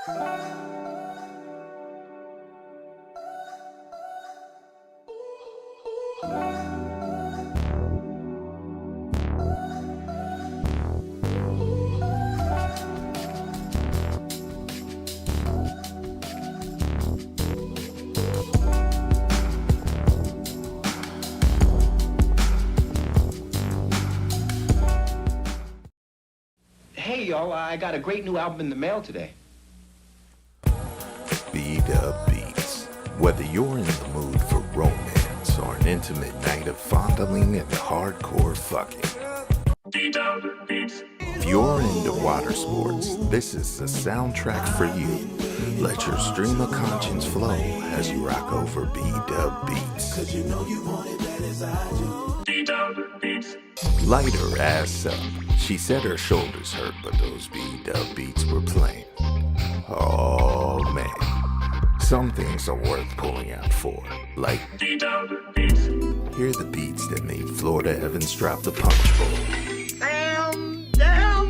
Hey, y'all, I got a great new album in the mail today. B-Dub Beats. Whether you're in the mood for romance or an intimate night of fondling and hardcore fucking. B-Dub Beats. If you're into water sports, this is the soundtrack for you. Let your stream of conscience flow as you rock over B-Dub Beats. Cause you know you want it bad as I do. B-Dub Beats. Light her ass up. She said her shoulders hurt, but those B-Dub Beats were playing. Oh man, some things are worth pulling out for, like B-Dub Beats. Hear the beats that made Florida Evans drop the punch bowl. Damn.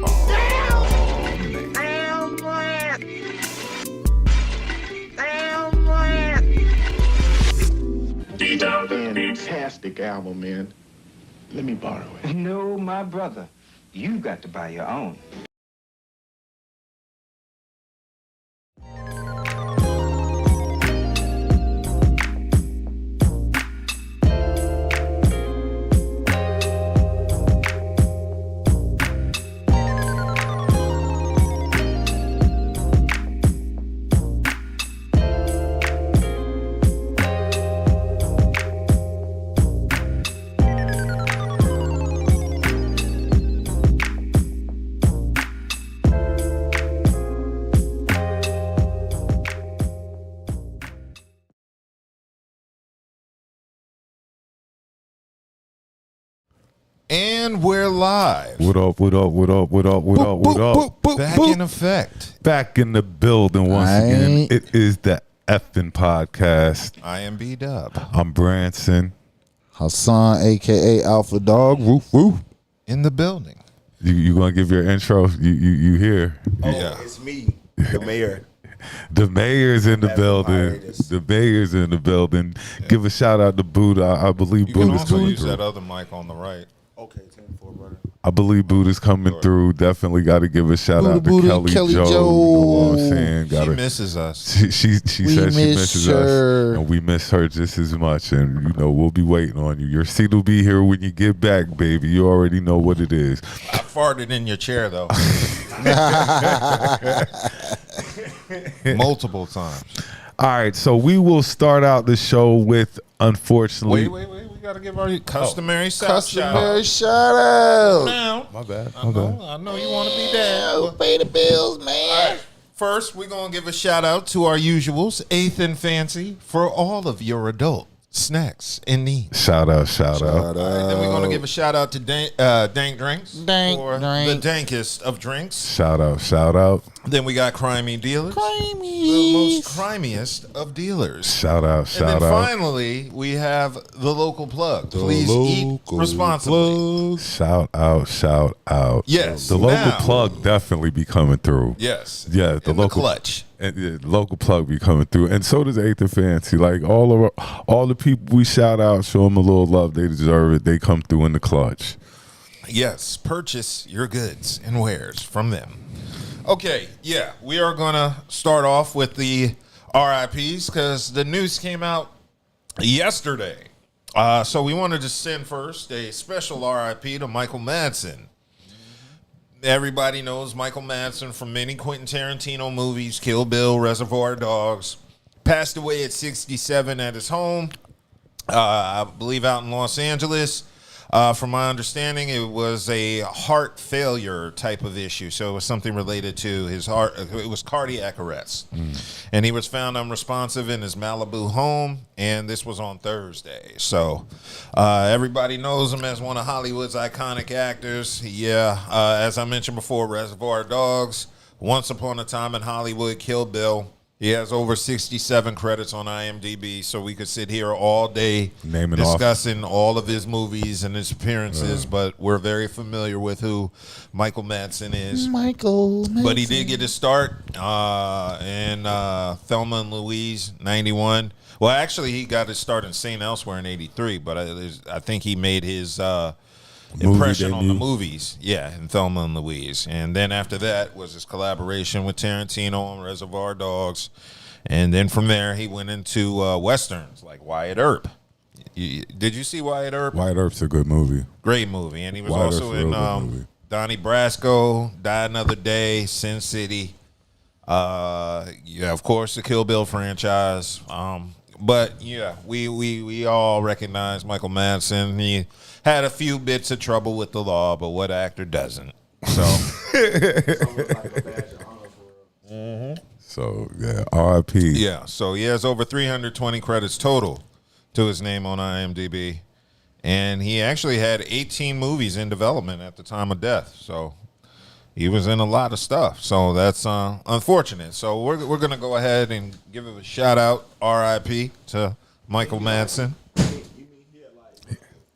Fantastic album, man. Let me borrow it. No, my brother. You got to buy your own. And we're live. What up? Back in effect. Back in the building once again. It is the effing podcast. I am B-Dub. I'm Branson. Hassan, a.k.a. Alpha Dog. Woof, woof. In the building. You gonna give your intro? You here? Yeah. It's me, the mayor. The mayor's in the building. The mayor's in the building. Give a shout out to Buddha. I believe You can Buddha's also coming use through. that other mic on the right. Okay, 10-4, brother. I believe Buddha's coming through. Definitely got to give a shout out to Buddha, Kelly Joe. You know what I'm saying? She misses us. She said she misses us, and we miss her just as much. And you know we'll be waiting on you. Your seat will be here when you get back, baby. You already know what it is. I farted in your chair though. Multiple times. All right, so we will start out the show with, unfortunately. Wait. We got to give our customary shout out. Shout out. Now, My bad. I know you want to be there. Pay the bills, man. All right. First, we're going to give a shout out to our usuals, Eighth and Fancy, for all of your adult snacks in need. Shout out. All right, then we're going to give a shout out to Dank Drinks for the dankest of drinks. Shout out. Then we got Crimey Dealers. The most crimiest of dealers. Shout out. And then finally, we have the local plug. Please eat responsibly. Shout out. Yes. The local plug definitely be coming through. Yes. Yeah, the local clutch. And the local plug be coming through, and so does Eighth and Fancy. Like all the people we shout out, show them a little love. They deserve it. They come through in the clutch. Yes, purchase your goods and wares from them. Okay, yeah, we are gonna start off with the RIPs because the news came out yesterday. So we wanted to send first a special RIP to Michael Madsen. Everybody knows Michael Madsen from many Quentin Tarantino movies, Kill Bill, Reservoir Dogs. Passed away at 67 at his home, I believe out in Los Angeles. From my understanding, it was a heart failure type of issue. So it was something related to his heart. It was cardiac arrest. And he was found unresponsive in his Malibu home. And this was on Thursday. So everybody knows him as one of Hollywood's iconic actors. Yeah, as I mentioned before, Reservoir Dogs, Once Upon a Time in Hollywood, Kill Bill. He has over 67 credits on IMDb, so we could sit here all day Naming discussing all of his movies and his appearances, but we're very familiar with who Michael Madsen is. Michael Madsen. But he did get his start in Thelma and Louise, 91. Well, actually, he got his start in St. Elsewhere in 83, but I think he made his impression on the movies, in Thelma and Louise. And then after that was his collaboration with Tarantino on Reservoir Dogs. And then from there, he went into Westerns like Wyatt Earp. Did you see Wyatt Earp? Wyatt Earp's a good movie. Great movie. And he was Wyatt also Earp's a in real good movie. Donnie Brasco, Die Another Day, Sin City. Of course, the Kill Bill franchise. But yeah, we all recognize Michael Madsen. He had a few bits of trouble with the law, but what actor doesn't? So, So yeah, R.I.P. yeah. So he has over 320 credits total to his name on IMDb, and he actually had 18 movies in development at the time of death. So he was in a lot of stuff. So that's unfortunate. So we're gonna go ahead and give him a shout out, R.I.P. to Michael Madsen.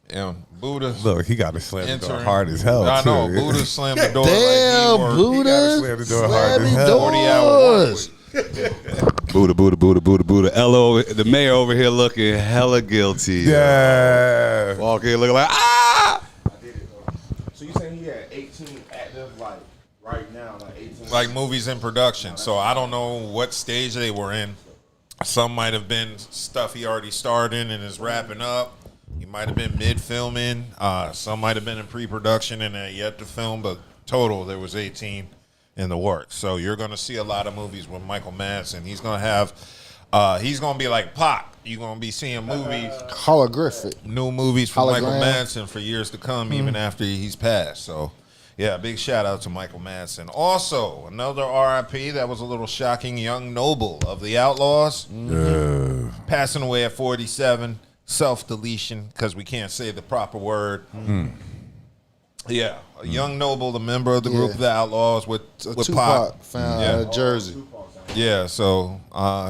Yeah, Buddha. Look, he got to slam the door hard as hell. I know. too. Buddha slammed the door. Damn, like he Buddha. Slam the door hard as hell. 40 hour work week. Buddha. Ella, the mayor over here looking hella guilty. Yeah. Walk in looking like, ah! So you saying he had 18 active, like, right now, like 18? Like movies in production. So I don't know what stage they were in. Some might have been stuff he already starred in and is wrapping up. He might have been mid-filming. Some might have been in pre-production and yet to film. But total, there was 18 in the works. So you're going to see a lot of movies with Michael Madsen. He's going to have, he's going to be like Pac. You're going to be seeing movies, Holographic. new movies from Michael Hologram. Madsen for years to come, even after he's passed. So, yeah, big shout out to Michael Madsen. Also, another RIP that was a little shocking, Young Noble of the Outlaws, passing away at 47. Self-deletion because we can't say the proper word. Yeah, a Young Noble, the member of the group of the Outlaws with Tupac Pac. found out of Jersey. Yeah, so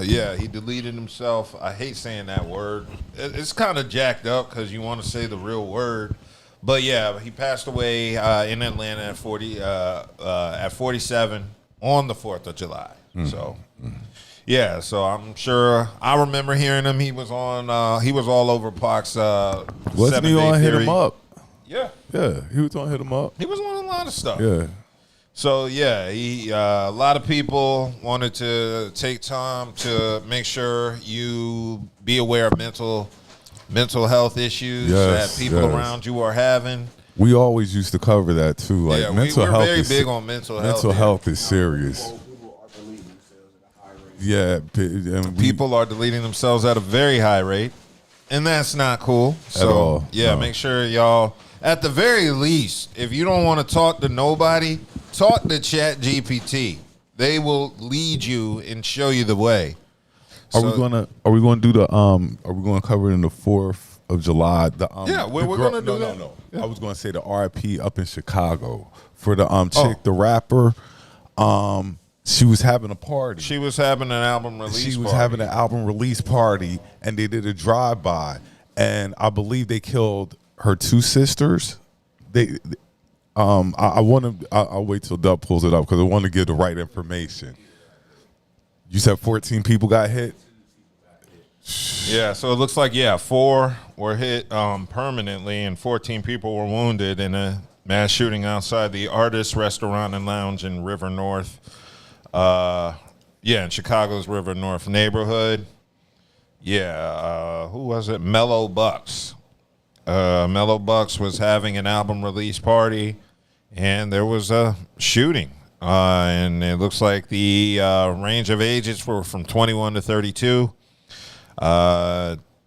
he deleted himself. I hate saying that word. It's kind of jacked up because you want to say the real word, but yeah, he passed away in Atlanta at 47 on the 4th of July. So. Yeah, so I'm sure I remember hearing him. He was on. He was all over Pac's. Wasn't he on Hit 'Em Up? Yeah, He was on Hit 'Em Up. he was on a lot of stuff. Yeah. So yeah, he. A lot of people wanted to take time to make sure you be aware of mental health issues that people around you are having. We always used to cover that too. Like mental we're health very is big on mental health. Mental health is serious. People are deleting themselves at a high rate. Yeah, and People are deleting themselves at a very high rate, and that's not cool. So, all. yeah, No. make sure y'all, at the very least, if you don't want to talk to nobody, talk to Chat GPT. They will lead you and show you the way. Are we gonna do the are we gonna cover it in the 4th of July? The we're gonna do that. No. I was gonna say the RIP up in Chicago for the chick, the rapper. She was having a party. She was having an album release She was party. having an album release party, and they did a drive-by, and I believe they killed her 2 sisters. I'll wait till Doug pulls it up because I want to give the right information. You said 14 people got hit? Yeah, so it looks like, 4 were hit permanently and 14 people were wounded in a mass shooting outside the Artist Restaurant and Lounge in River North. In Chicago's River North neighborhood. Who was it? Mellow Bucks. Mellow Bucks was having an album release party, and there was a shooting. And it looks like the range of ages were from 21 to 32.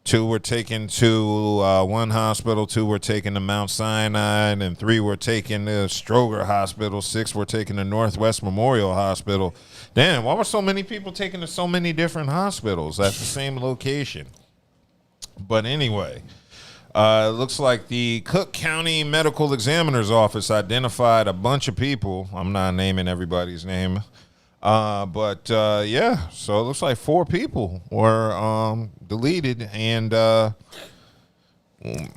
2 were taken to one hospital, 2 were taken to Mount Sinai, and 3 were taken to Stroger Hospital, 6 were taken to Northwest Memorial Hospital. Damn, why were so many people taken to so many different hospitals at the same location? But anyway, it looks like the Cook County Medical Examiner's Office identified a bunch of people. I'm not naming everybody's name. Yeah, so it looks like 4 people were deleted, and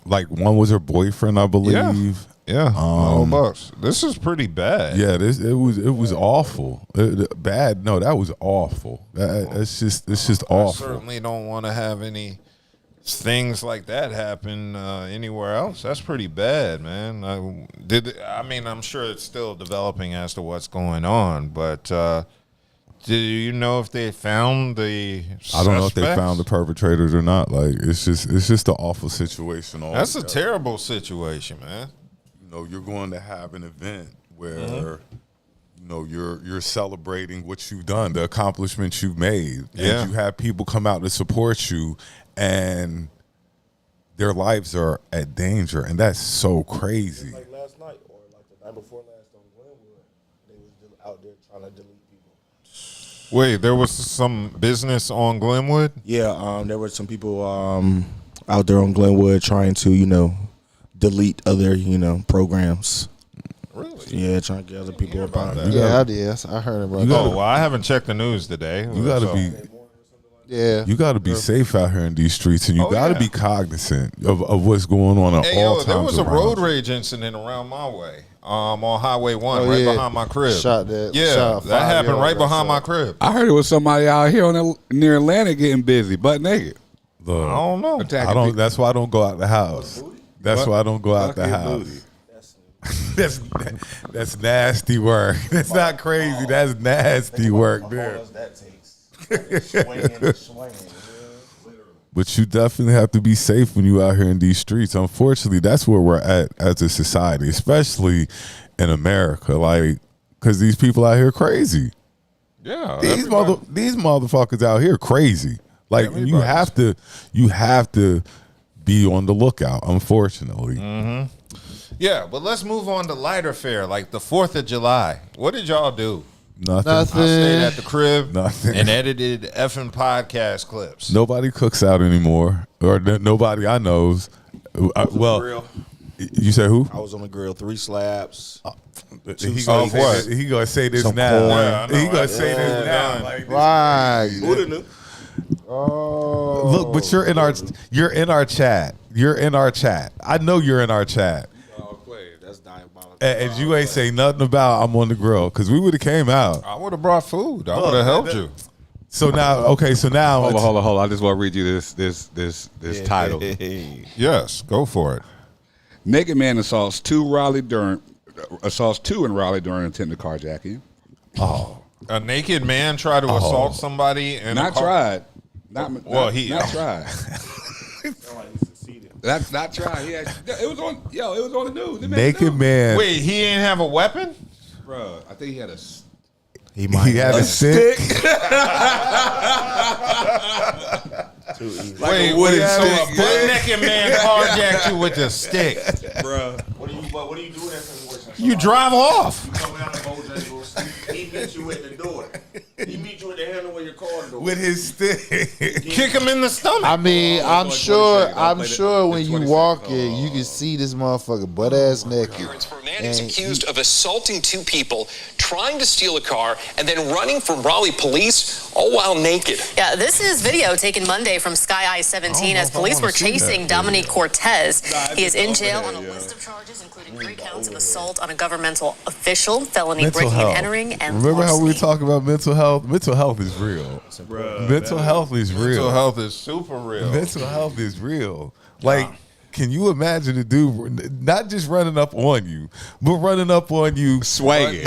like one was her boyfriend, I believe. Yeah, $100. This is pretty bad. Yeah, it was awful. Bad? No, that was awful. It's just awful. I certainly don't want to have any things like that happen anywhere else. That's pretty bad, man. I'm sure it's still developing as to what's going on, but do you know if they found the suspects? I don't know if they found the perpetrators or not. Like it's just an awful situation. That's a terrible situation, man. You know, you're going to have an event where you know you're celebrating what you've done, the accomplishments you've made, and you have people come out to support you, and their lives are at danger, and that's so crazy. Like last night or like the night before last on Glenwood, they was out there trying to delete people. Wait, there was some business on Glenwood? Yeah, there were some people out there on Glenwood trying to, delete other, programs. Really? Yeah, trying to get other people up out that. Yeah, I did. I heard about that. Well, I haven't checked the news today. You got to be... Yeah, you got to be safe out here in these streets, and you got to be cognizant of what's going on at all times. There was a around road rage incident around my way, on Highway 1, behind my crib. Shot that. Yeah, that happened right behind my crib. I heard it was somebody out here near Atlanta getting busy, butt naked. Look, I don't know. That's why I don't go out the house. That's why I don't go out the house. That's nasty work. That's not crazy. That's nasty work, there. But you definitely have to be safe when you out here in these streets. Unfortunately, that's where we're at as a society, especially in America. Like, because these people out here crazy. Yeah, these motherfuckers out here crazy. Like you have to be on the lookout. Unfortunately. Mm-hmm. Yeah, but let's move on to lighter fare, like the 4th of July. What did y'all do? Nothing. I stayed at the crib Nothing. and edited effing podcast clips. Nobody cooks out anymore, or nobody I knows. Well, you say who? I was on the grill, 3 slabs. He gonna say this now. Yeah, he gonna say this now. Like, right. Oh, look, but you're in our chat. You're in our chat. I know you're in our chat. That's diabolical. And you ain't say nothing about I'm on the grill, because we would have came out. I would have brought food. I would have helped you. So now, okay. So now, hold on. I just want to read you this title. Yes, go for it. Naked man assaults two in Raleigh during attempted carjacking. Oh, a naked man tried to assault somebody in not a car? tried. Not tried. That's not tried. It was on the news. naked man. Wait, he didn't have a weapon? Bro, I think he had a. He had a stick. Wait, so a butt-naked man carjacked you with a stick, Bro, what do you do in that situation? You drive off. You come down to Bojangles, he meets you at the door. He meets you at the handle of your car door With his stick. Kick him in the stomach. I mean, I'm sure when you walk in, you can see this motherfucker butt ass naked. For a man who's accused of assaulting 2 people, trying to steal a car, and then running from Raleigh police, all while naked. Yeah, this is video taken Monday from Sky I-17 as police were chasing Dominique Cortez. He is in jail on a list of charges, including 3 counts of assault on a governmental official, felony breaking and entering, and remember how we were talking about mental health? Mental health is real. Mental health is real. Mental health is super real. Mental health is real. Like, can you imagine a dude not just running up on you, but running up on you swinging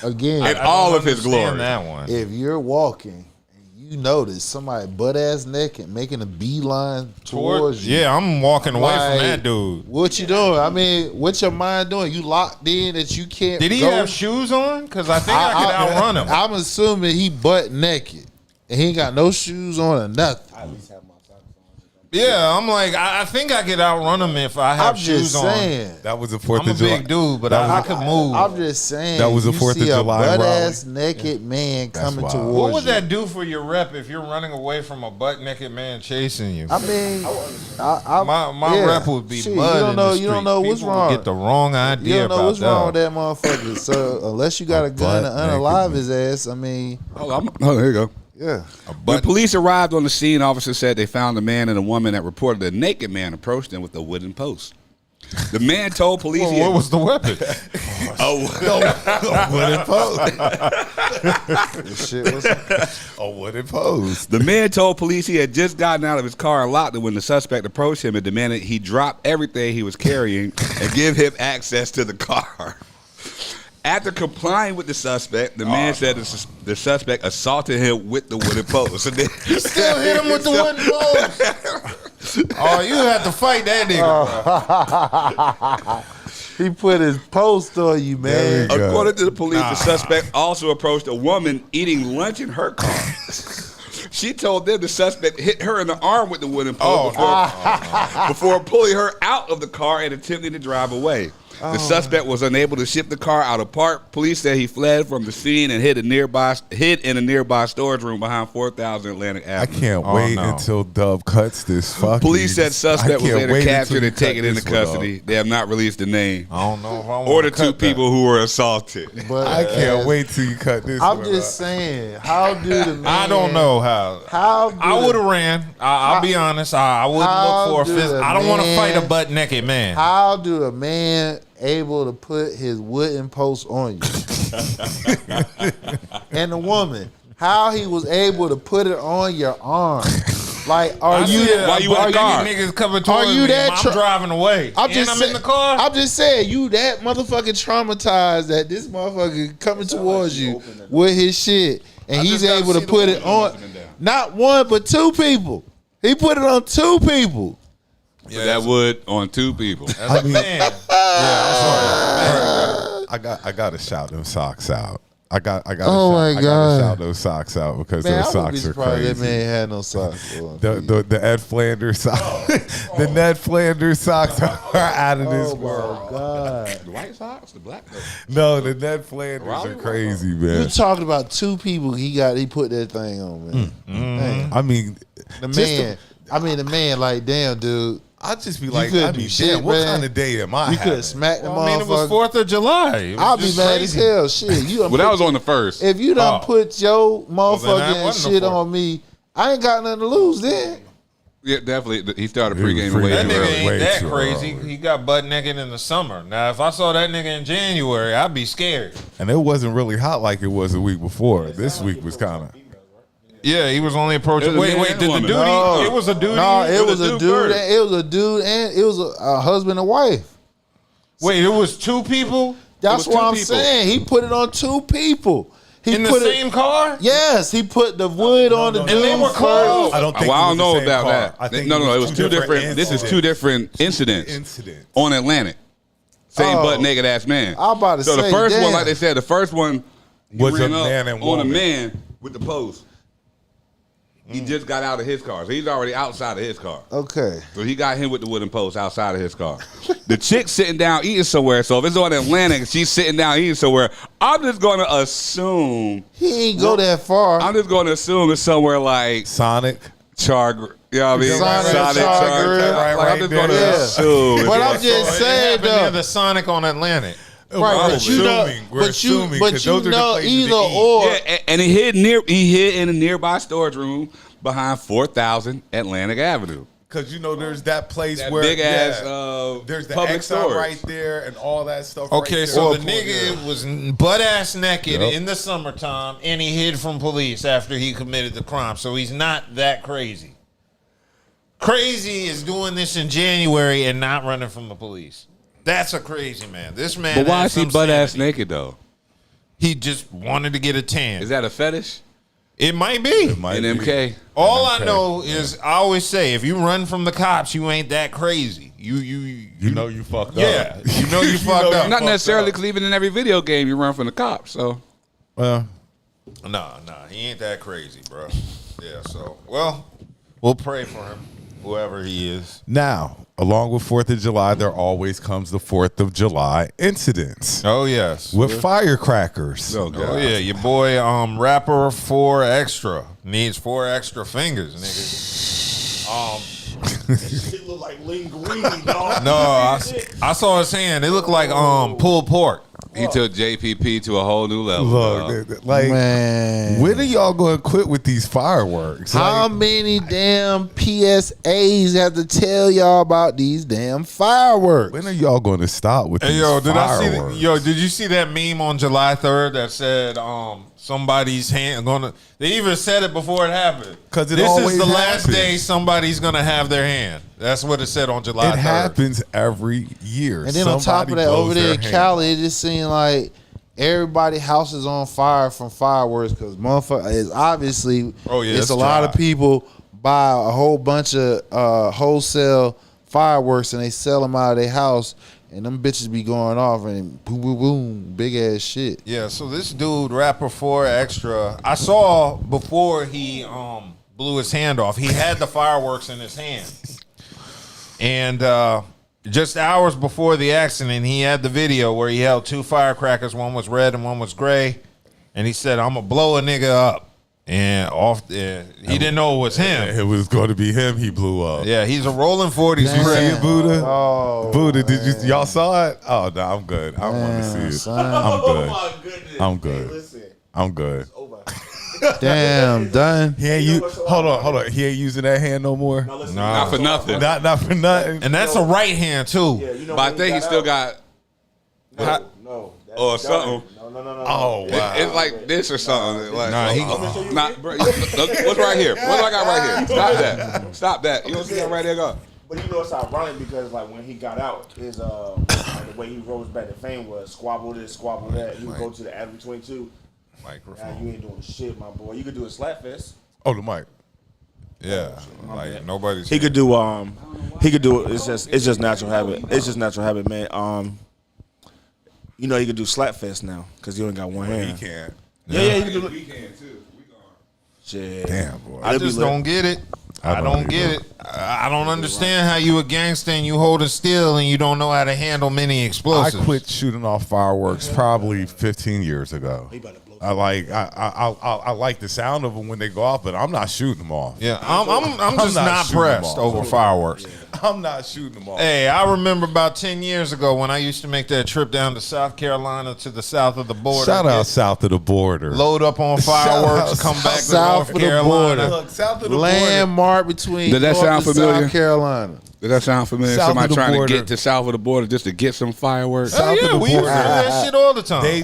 Again, in all of his glory. That one. If you're walking and you notice somebody butt ass naked making a beeline towards you, yeah, I'm walking away from that dude. What you doing? I mean, what's your mind doing? You locked in that you can't. Did he have shoes on? Because I think I could outrun him. I'm assuming he butt naked and he ain't got no shoes on or nothing. I at least have my socks Yeah, I'm like, I think I could outrun him if I have shoes on. That was the 4th I'm of July. a big dude, but I could move. I'm just saying. That was the 4th of July. Butt ass naked man coming towards you. What would that do for your rep if you're running away from a butt naked man chasing you? I mean, my rep would be mud. You don't know what's wrong. Get the wrong idea. You don't know what's wrong with that motherfucker. So unless you got a gun to unalive his ass, I mean. Oh, there you go. Yeah. When police arrived on the scene, officers said they found a man and a woman that reported a naked man approached them with a wooden post. The man told police what was the weapon? A wooden post. This shit was a wooden post. The man told police he had just gotten out of his car and locked it when the suspect approached him and demanded he drop everything he was carrying and give him access to the car. After complying with the suspect, the man said the suspect assaulted him with the wooden post. So you still hit him with the wooden post? Oh, you had to fight that nigga. He put his post on you, man. According to the police, the suspect also approached a woman eating lunch in her car. She told them the suspect hit her in the arm with the wooden post before pulling her out of the car and attempting to drive away. The suspect was unable to ship the car out of park. Police said he fled from the scene and hid in a nearby storage room behind 4000 Atlantic Avenue. I can't wait until Dub cuts this fucking. Police said suspect was later captured and taken into custody. They have not released the name. I don't know if I want or the two people who were assaulted. But I can't wait till you cut this. I'm just saying, how do the man? I don't know how. I would have ran. I'll be honest. I wouldn't look for a fist. I don't want to fight a butt naked man. How do a man able to put his wooden post on you? And the woman, how he was able to put it on your arm? Like, are you niggas coming towards me? I'm driving away. I'm in the car. I'm just saying, you that motherfucking traumatized that this motherfucker coming towards you with his shit, and he's able to put it on not one but two people. He put it on two people. Yeah, that would on two people. As a man. I gotta shout them socks out. I gotta shout those socks out because Man, those socks are crazy. That man had no socks on. The Ed Flanders socks, the Ned Flanders socks are out of this world. Oh my God. The white socks, the black. No, the Ned Flanders are crazy, man. You talking about two people? He put that thing on, man. I mean, the man. Like, damn, dude. I'd just be like, damn, what kind of day am I? You could have smacked the motherfucker. I mean, it was 4th of July. I'll be mad as hell. Shit, you. Well, that was on the first. If you done put your motherfucking shit on me, I ain't got nothing to lose then. Yeah, definitely. He started pregame way that too nigga early. ain't that crazy. He got butt naked in the summer. Now, if I saw that nigga in January, I'd be scared. And it wasn't really hot like it was a week before. This week was kind of. Yeah, he was only approaching. Wait, did the dude? No. It was a dude. No, it was a dude. It was a dude, and it was a husband and wife. Wait, it was two people. That's what I'm saying. He put it on two people. He in the same car? Yes, he put the wood on the dude. And they were close. I don't think. Well, I don't know about car. that. I think no, it was two different. This is two different incidents on Atlantic. Same butt naked ass man. I'm about to say. So the first one, like they said, the first one was a man and woman. On a man with the post. He just got out of his car, so he's already outside of his car. Okay. So he got him with the wooden post outside of his car. The chick's sitting down eating somewhere, so if it's on Atlantic, she's sitting down eating somewhere, I'm just going to assume. He ain't go that far. I'm just going to assume it's somewhere like Sonic. You know what I mean? Sonic Char. I'm just going to assume. But I'm just saying, though. The Sonic on Atlantic. Right, but you know, either or. Yeah, and he hid in a nearby storage room behind 4000 Atlantic Avenue. Because there's that place where big ass there's the public Exxon storage right there and all that stuff. Okay, right so there. the nigga was butt ass naked in the summertime, and he hid from police after he committed the crime. So he's not that crazy. Crazy is doing this in January and not running from the police. That's a crazy man. This man. But why is he butt ass naked though? He just wanted to get a tan. Is that a fetish? It might be. In MK. All I know is I always say if you run from the cops, you ain't that crazy. You know you fucked up. Yeah, you know you fucked up. Not necessarily because even in every video game you run from the cops. So. Nah, he ain't that crazy, bro. Yeah. So we'll pray for him. whoever he is. Now, along with 4th of July, there always comes the 4th of July incidents. Oh, yes. With firecrackers. Oh, God. Oh, yeah. Your boy, rapper 4 Extra needs 4 extra fingers, nigga. It look like lean green, dog. No, I saw his hand. It looked like pulled pork. He took JPP to a whole new level. Look, like, Man. when are y'all going to quit with these fireworks? How Like, many damn PSAs have to tell y'all about these damn fireworks? when are y'all going to stop with Hey, these yo, fireworks? did you see that meme on July 3rd that said somebody's hand gonna? They even said it before it happened. 'Cause it this always is the last happens. day somebody's gonna have their hand. That's what it said on July 3rd. It happens every year. And then on top of Somebody that, over blows there their in hand. Cali, it just seemed like everybody's house is on fire from fireworks because motherfucker is obviously it's a lot of people buy a whole bunch of wholesale fireworks and they sell them out of their house and them bitches be going off and boom boom boom big ass shit. Yeah, so this dude, rapper 4 Extra, I saw before he blew his hand off, he had the fireworks in his hand. And just hours before the accident, he had the video where he held 2 firecrackers, one was red and one was gray. And he said, I'm going to blow a nigga up. And he didn't know it was him. It was going to be him he blew up. Yeah, he's a rolling 40s. You see it, Buddha? Oh, Buddha, y'all saw it? Oh, no, I'm good. I don't want to see it. son. I'm good. Oh my goodness. I'm good. Listen, I'm good. it's over. Damn, done. He ain't hold on. He ain't using that hand no more. Now listen, Nah. Not for nothing. Not for nothing. And that's a right hand, too. Yeah, you know But I when think he got still out- got. No. Or something. No. Oh wow. It's like this or something. Like, Nah, he- bro, what's right here? What do I got right here? Stop that. Stop that. You don't see that right there? Go. But you know it's ironic because like when he got out, his the way he rose back to fame was squabble this, squabble that. You would go to the Avenue 22. Now you ain't doing shit, my boy. You could do a slap fest. Oh, the mic. Yeah, like nobody's. He could do it's just natural habit. It's just natural habit, man. You know he could do slap fest now because he only got one hand. He can't. Yeah, he can do We can too. shit. Damn, boy. I just don't get it. I don't get it. I don't understand how you a gangster and you hold a steel and you don't know how to handle many I explosives. quit shooting off fireworks probably 15 years ago. I like the sound of them when they go off, but I'm not shooting them off. Yeah, I'm just not shooting them pressed off. over fireworks. I'm not shooting them off. Hey, I remember about 10 years ago when I used to make that trip down to South Carolina to the south of the border. Shout out get- south of the border. Load up on fireworks, come back to South North of the Carolina. border. Look, south of the border. Landmark between Does that North sound and familiar? South Carolina. Does that sound familiar? South Somebody of the trying border. to get to south of the border just to get some fireworks? Hell South of yeah, the we used to do border. that shit all the time. They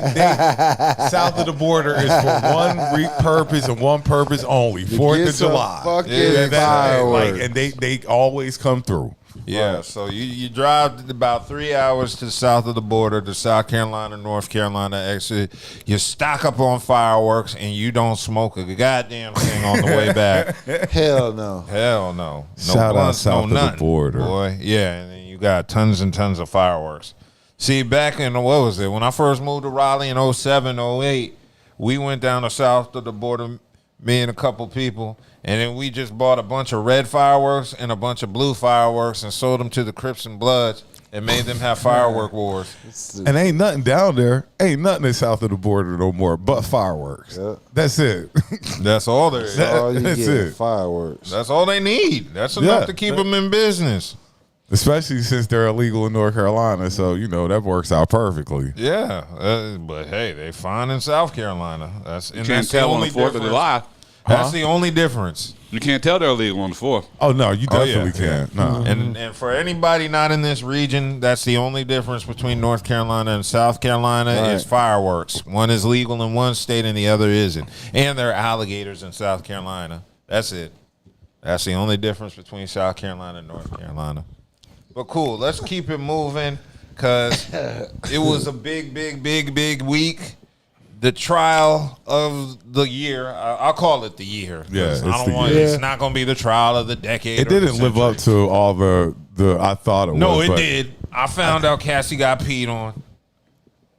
south of the border is for one purpose and one purpose only: 4th get of some July. fucking Like, fireworks. and they always come through. Yeah, so you drive about 3 hours to the south of the border to South Carolina, North Carolina exit. You stock up on fireworks and you don't smoke a goddamn thing on the way back. Hell no. Hell no. No Shout out blunts, south no of the nothing, border. boy. Yeah, and then you got tons and tons of fireworks. See, back in, what was it? When I first moved to Raleigh in 07, 08, we went down to south of the border, me and a couple people, and then we just bought a bunch of red fireworks and a bunch of blue fireworks and sold them to the Crips and Bloods and made them have firework wars. And ain't nothing down there. Ain't nothing in south of the border no more but fireworks. Yeah. That's it. That's all there is. All you That's get it. fireworks. That's all they need. That's enough Yeah. to keep them in business. Especially since they're illegal in North Carolina. So, that works out perfectly. Yeah, but hey, they fine in South Carolina. That's You can't tell on the 4th of July. That's the only difference. You can't tell they're illegal on the 4th. Oh, no, you Oh, yeah. definitely can't. No. And for anybody not in this region, that's the only difference between North Carolina and South Carolina is fireworks. One is legal in one state and the other isn't. And there are alligators in South Carolina. That's it. That's the only difference between South Carolina and North Carolina. But cool, let's keep it moving because it was a big week. The trial of the year. I'll call it the year. Yeah, it's I don't the want. year. It's not going to be the trial of the decade. It or the didn't live up century. to all the I thought it was. No, it but did. I found out Cassie got peed on.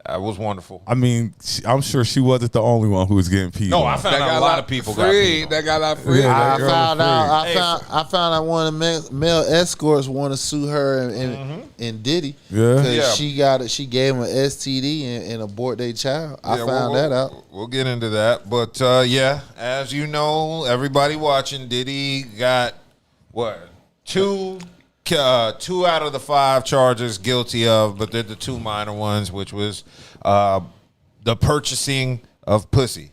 That was wonderful. I mean, I'm sure she wasn't the only one who was getting peed on. I found out a lot of people got free. peed on. That got out free. I found out one of the male escorts want to sue her and Diddy because she gave him an STD and abort their child. I found that out. We'll get into that, but as you know, everybody watching, Diddy got what 2 out of the 5 charges guilty of, but they're the 2 minor ones, which was the purchasing of pussy.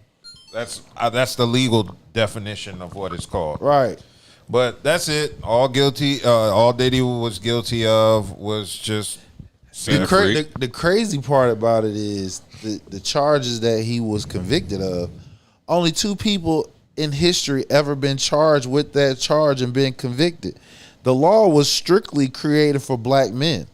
That's the legal definition of what it's called. Right. But that's it. All guilty. All Diddy was guilty of was just the crazy part about it is the charges that he was convicted of. Only 2 people in history ever been charged with that charge and been convicted. The law was strictly created for black men,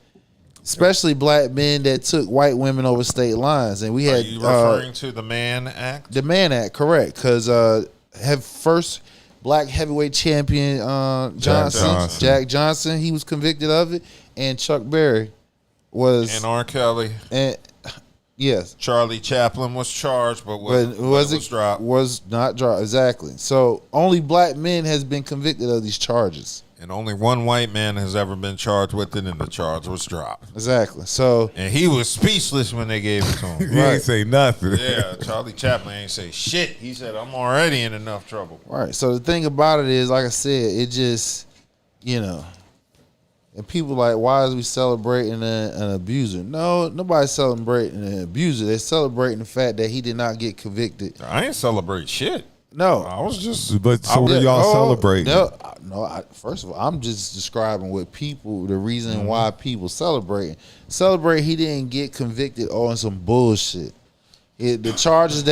especially black men that took white women over state lines. And we had. Are you referring to the Mann Act? The Mann Act, correct? Because first black heavyweight champion Jack Johnson, he was convicted of it, and Chuck Berry was, and R. Kelly, and yes, Charlie Chaplin was charged, but was dropped. Was not dropped, exactly. So only black men has been convicted of these charges. And only one white man has ever been charged with it, and the charge was dropped. Exactly. So, and he was speechless when they gave it to him. He ain't say nothing. Yeah, Charlie Chaplin ain't say shit. He said, "I'm already in enough trouble." Right. So the thing about it is, like I said, it just, and people like, why is we celebrating an abuser? No, nobody's celebrating an abuser. They're celebrating the fact that he did not get convicted. I ain't celebrate shit. No, I was just. But so what are y'all celebrating? No. First of all, I'm just describing what people. The reason why people celebrate. He didn't get convicted on some bullshit. The charges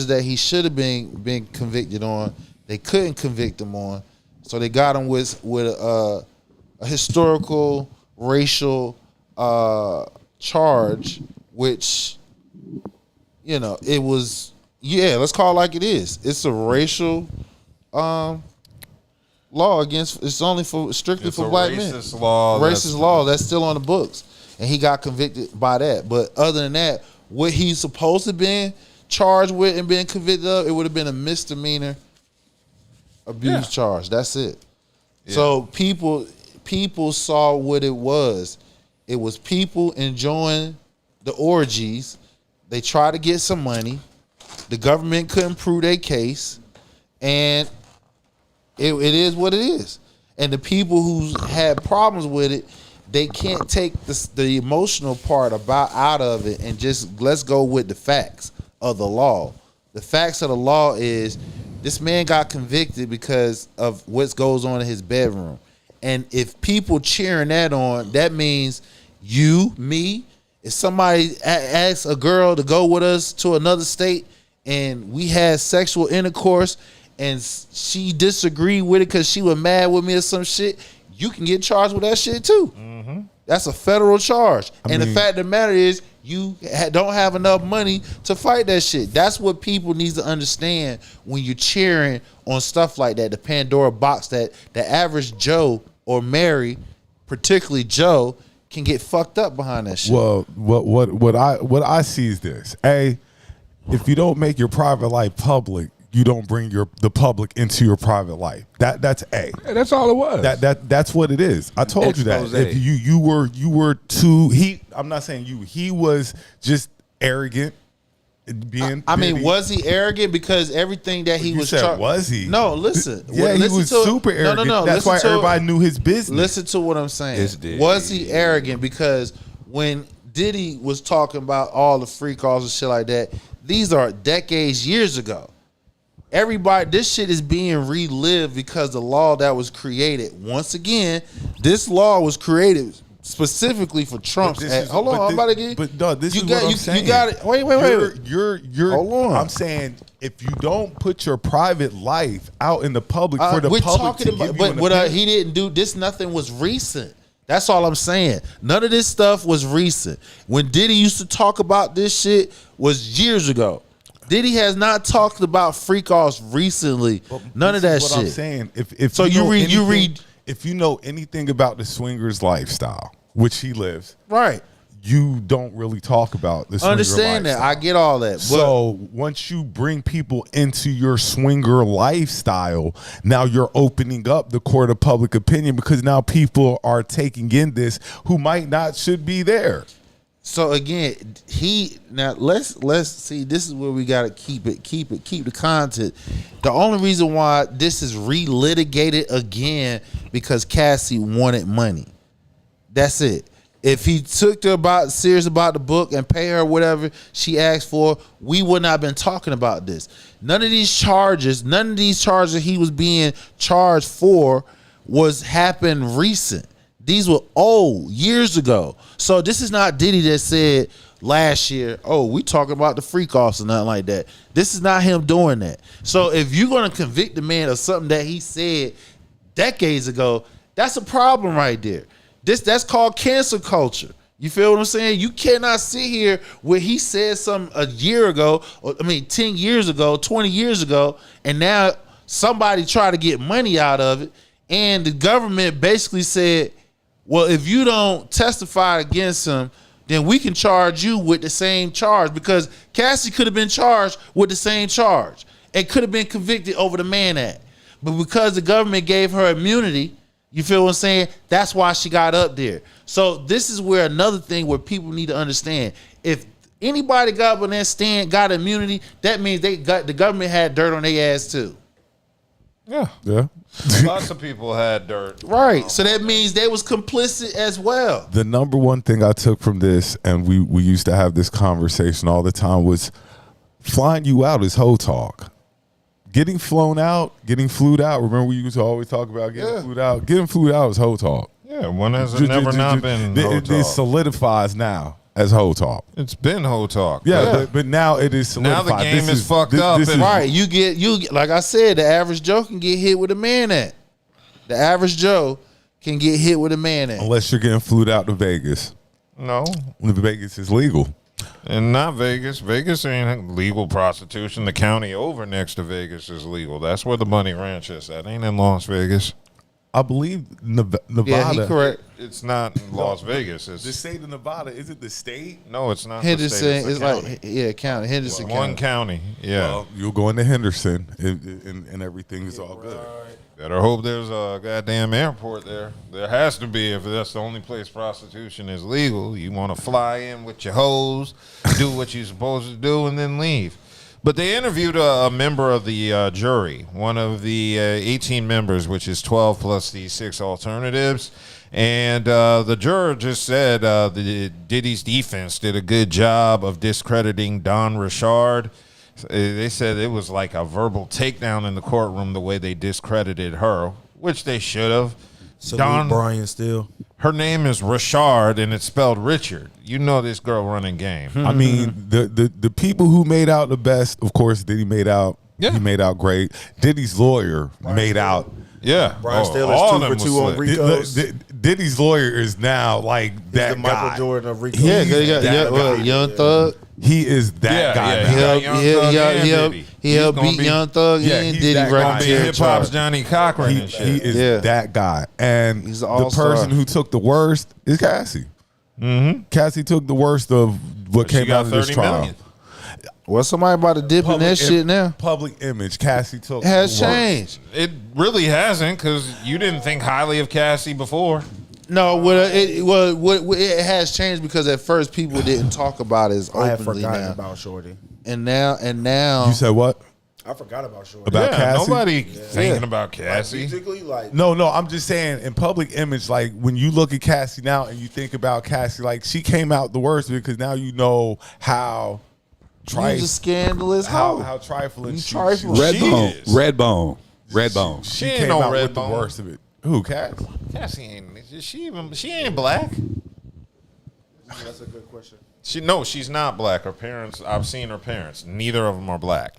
that he should have been convicted on, they couldn't convict him on, so they got him with a historical racial charge, which it was. Yeah, let's call it like it is. It's a racial law against. It's only strictly for black men. Racist law that's still on the books, and he got convicted by that. But other than that, what he's supposed to been charged with and been convicted of, it would have been a misdemeanor abuse charge. That's it. Yeah. So people saw what it was. It was people enjoying the orgies. They tried to get some money. The government couldn't prove their case, and it is what it is. And the people who had problems with it, they can't take the emotional part out of it and just let's go with the facts of the law. The facts of the law is this man got convicted because of what goes on in his bedroom. And if people cheering that on, that means you, me, if somebody asks a girl to go with us to another state and we had sexual intercourse and she disagreed with it because she was mad with me or some shit, you can get charged with that shit too. Mm-hmm. That's a federal charge. The fact of the matter is you don't have enough money to fight that shit. That's what people need to understand when you're cheering on stuff like that, the Pandora box that the average Joe or Mary, particularly Joe, can get fucked up behind that shit. Well, what I see is this. If you don't make your private life public, you don't bring the public into your private life. That's A. Yeah, that's all it was. That's what it is. I told you that. If you were too I'm not saying you. He was just arrogant. Was he arrogant? Because everything that he was was he? No, listen. He was super arrogant. No. That's why everybody knew his business. Listen to what I'm saying. Was he arrogant? Because when Diddy was talking about all the free calls and shit like that, these are decades, years ago. Everybody, this shit is being relived because the law that was created. Once again, this law was created specifically for Trump. Hold on, I'm about to get. But no, this is what I'm saying. You got it. Wait. You're. Hold on. I'm saying if you don't put your private life out in the public for the public to give you an opinion. He didn't do this. Nothing was recent. That's all I'm saying. None of this stuff was recent. When Diddy used to talk about this shit was years ago. Diddy has not talked about freak offs recently. None of that shit. I'm saying. If so, you read. If you know anything about the swingers lifestyle, which he lives, right? you don't really talk about the swinger Understand that. lifestyle. I get all that. But So once you bring people into your swinger lifestyle, now you're opening up the court of public opinion because now people are taking in this who might not should be there. So again, let's see. This is where we gotta keep the content. The only reason why this is relitigated again because Cassie wanted money. That's it. If he took her serious about the book and pay her whatever she asked for, we would not have been talking about this. None of these charges he was being charged for happened recent. These were old, years ago. So this is not Diddy that said last year, oh, we talking about the freak offs or nothing like that. This is not him doing that. So if you're going to convict the man of something that he said decades ago, that's a problem right there. That's called cancel culture. You feel what I'm saying? You cannot sit here where he said something a year ago, 10 years ago, 20 years ago, and now somebody try to get money out of it, and the government basically said, well, if you don't testify against him, then we can charge you with the same charge, because Cassie could have been charged with the same charge and could have been convicted over the Mann Act. But because the government gave her immunity, you feel what I'm saying? That's why she got up there. So this is where another thing where people need to understand. If anybody got up on that stand, got immunity, that means the government had dirt on their ass too. Yeah. Lots of people had dirt. Right. So that means they was complicit as well. The number one thing I took from this, and we used to have this conversation all the time, was flying you out is hoe talk. Getting flown out, getting flued out. Remember we used to always talk about getting flued out? Getting flued out is hoe talk. Yeah, when has it never not been hoe talk? It solidifies now as hoe talk. It's been hoe talk. Yeah. But now it is solidified. Now the game is fucked up. Right. You get like I said, the average Joe can get hit with a Mann Act. The average Joe can get hit with a Mann Act. Unless you're getting flued out to Vegas. No. Vegas is legal. And not Vegas. Vegas ain't legal prostitution. The county over next to Vegas is legal. That's where the Bunny Ranch is. That ain't in Las Vegas. I believe Nevada. Yeah, he correct. It's not Las Vegas. It's the state of Nevada. Is it the state? No, it's not. Henderson. It's county. Henderson County. One county. Yeah. Well, you'll go into Henderson and everything is all good. Better hope there's a goddamn airport there. There has to be if that's the only place prostitution is legal. You want to fly in with your hoes, do what you're supposed to do, and then leave. But they interviewed a member of the jury, one of the 18 members, which is 12 plus the 6 alternatives. And the juror just said Diddy's defense did a good job of discrediting Don Richard. They said it was like a verbal takedown in the courtroom the way they discredited her, which they should have. Don Bryan still. Her name is Richard, and it's spelled Richard. You know this girl running game. I mean, the people who made out the best, of course, Diddy made out. Yeah. He made out great. Diddy's lawyer made out. Yeah. Brian Stiller's 2 for 2 on Rico's. Diddy's lawyer is now like that the guy. Michael Jordan of Rico. Yeah, they got Young Thug. He is that guy. He helped beat Young Thug and Diddy right there. Hip hop's Johnny Cochran and shit. He is that guy. And the person who took the worst is Cassie. Mm-hmm. Cassie took the worst of what came out of this trial. Million. Well, somebody about to dip in that shit now. Public image, Cassie took has changed. It really hasn't, because you didn't think highly of Cassie before. No, it has changed because at first people didn't talk about it as openly. I had forgotten about Shorty, and now you said what? I forgot about Shorty. About Cassie? Nobody thinking about Cassie. No, I'm just saying in public image, like when you look at Cassie now and you think about Cassie, like she came out the worst because now you know how. She's a scandalous how trifling she is. Redbone. She came out with the worst of it. Who, Cassie? Cassie ain't. She ain't black. That's a good question. She's not black. Her parents. I've seen her parents. Neither of them are black.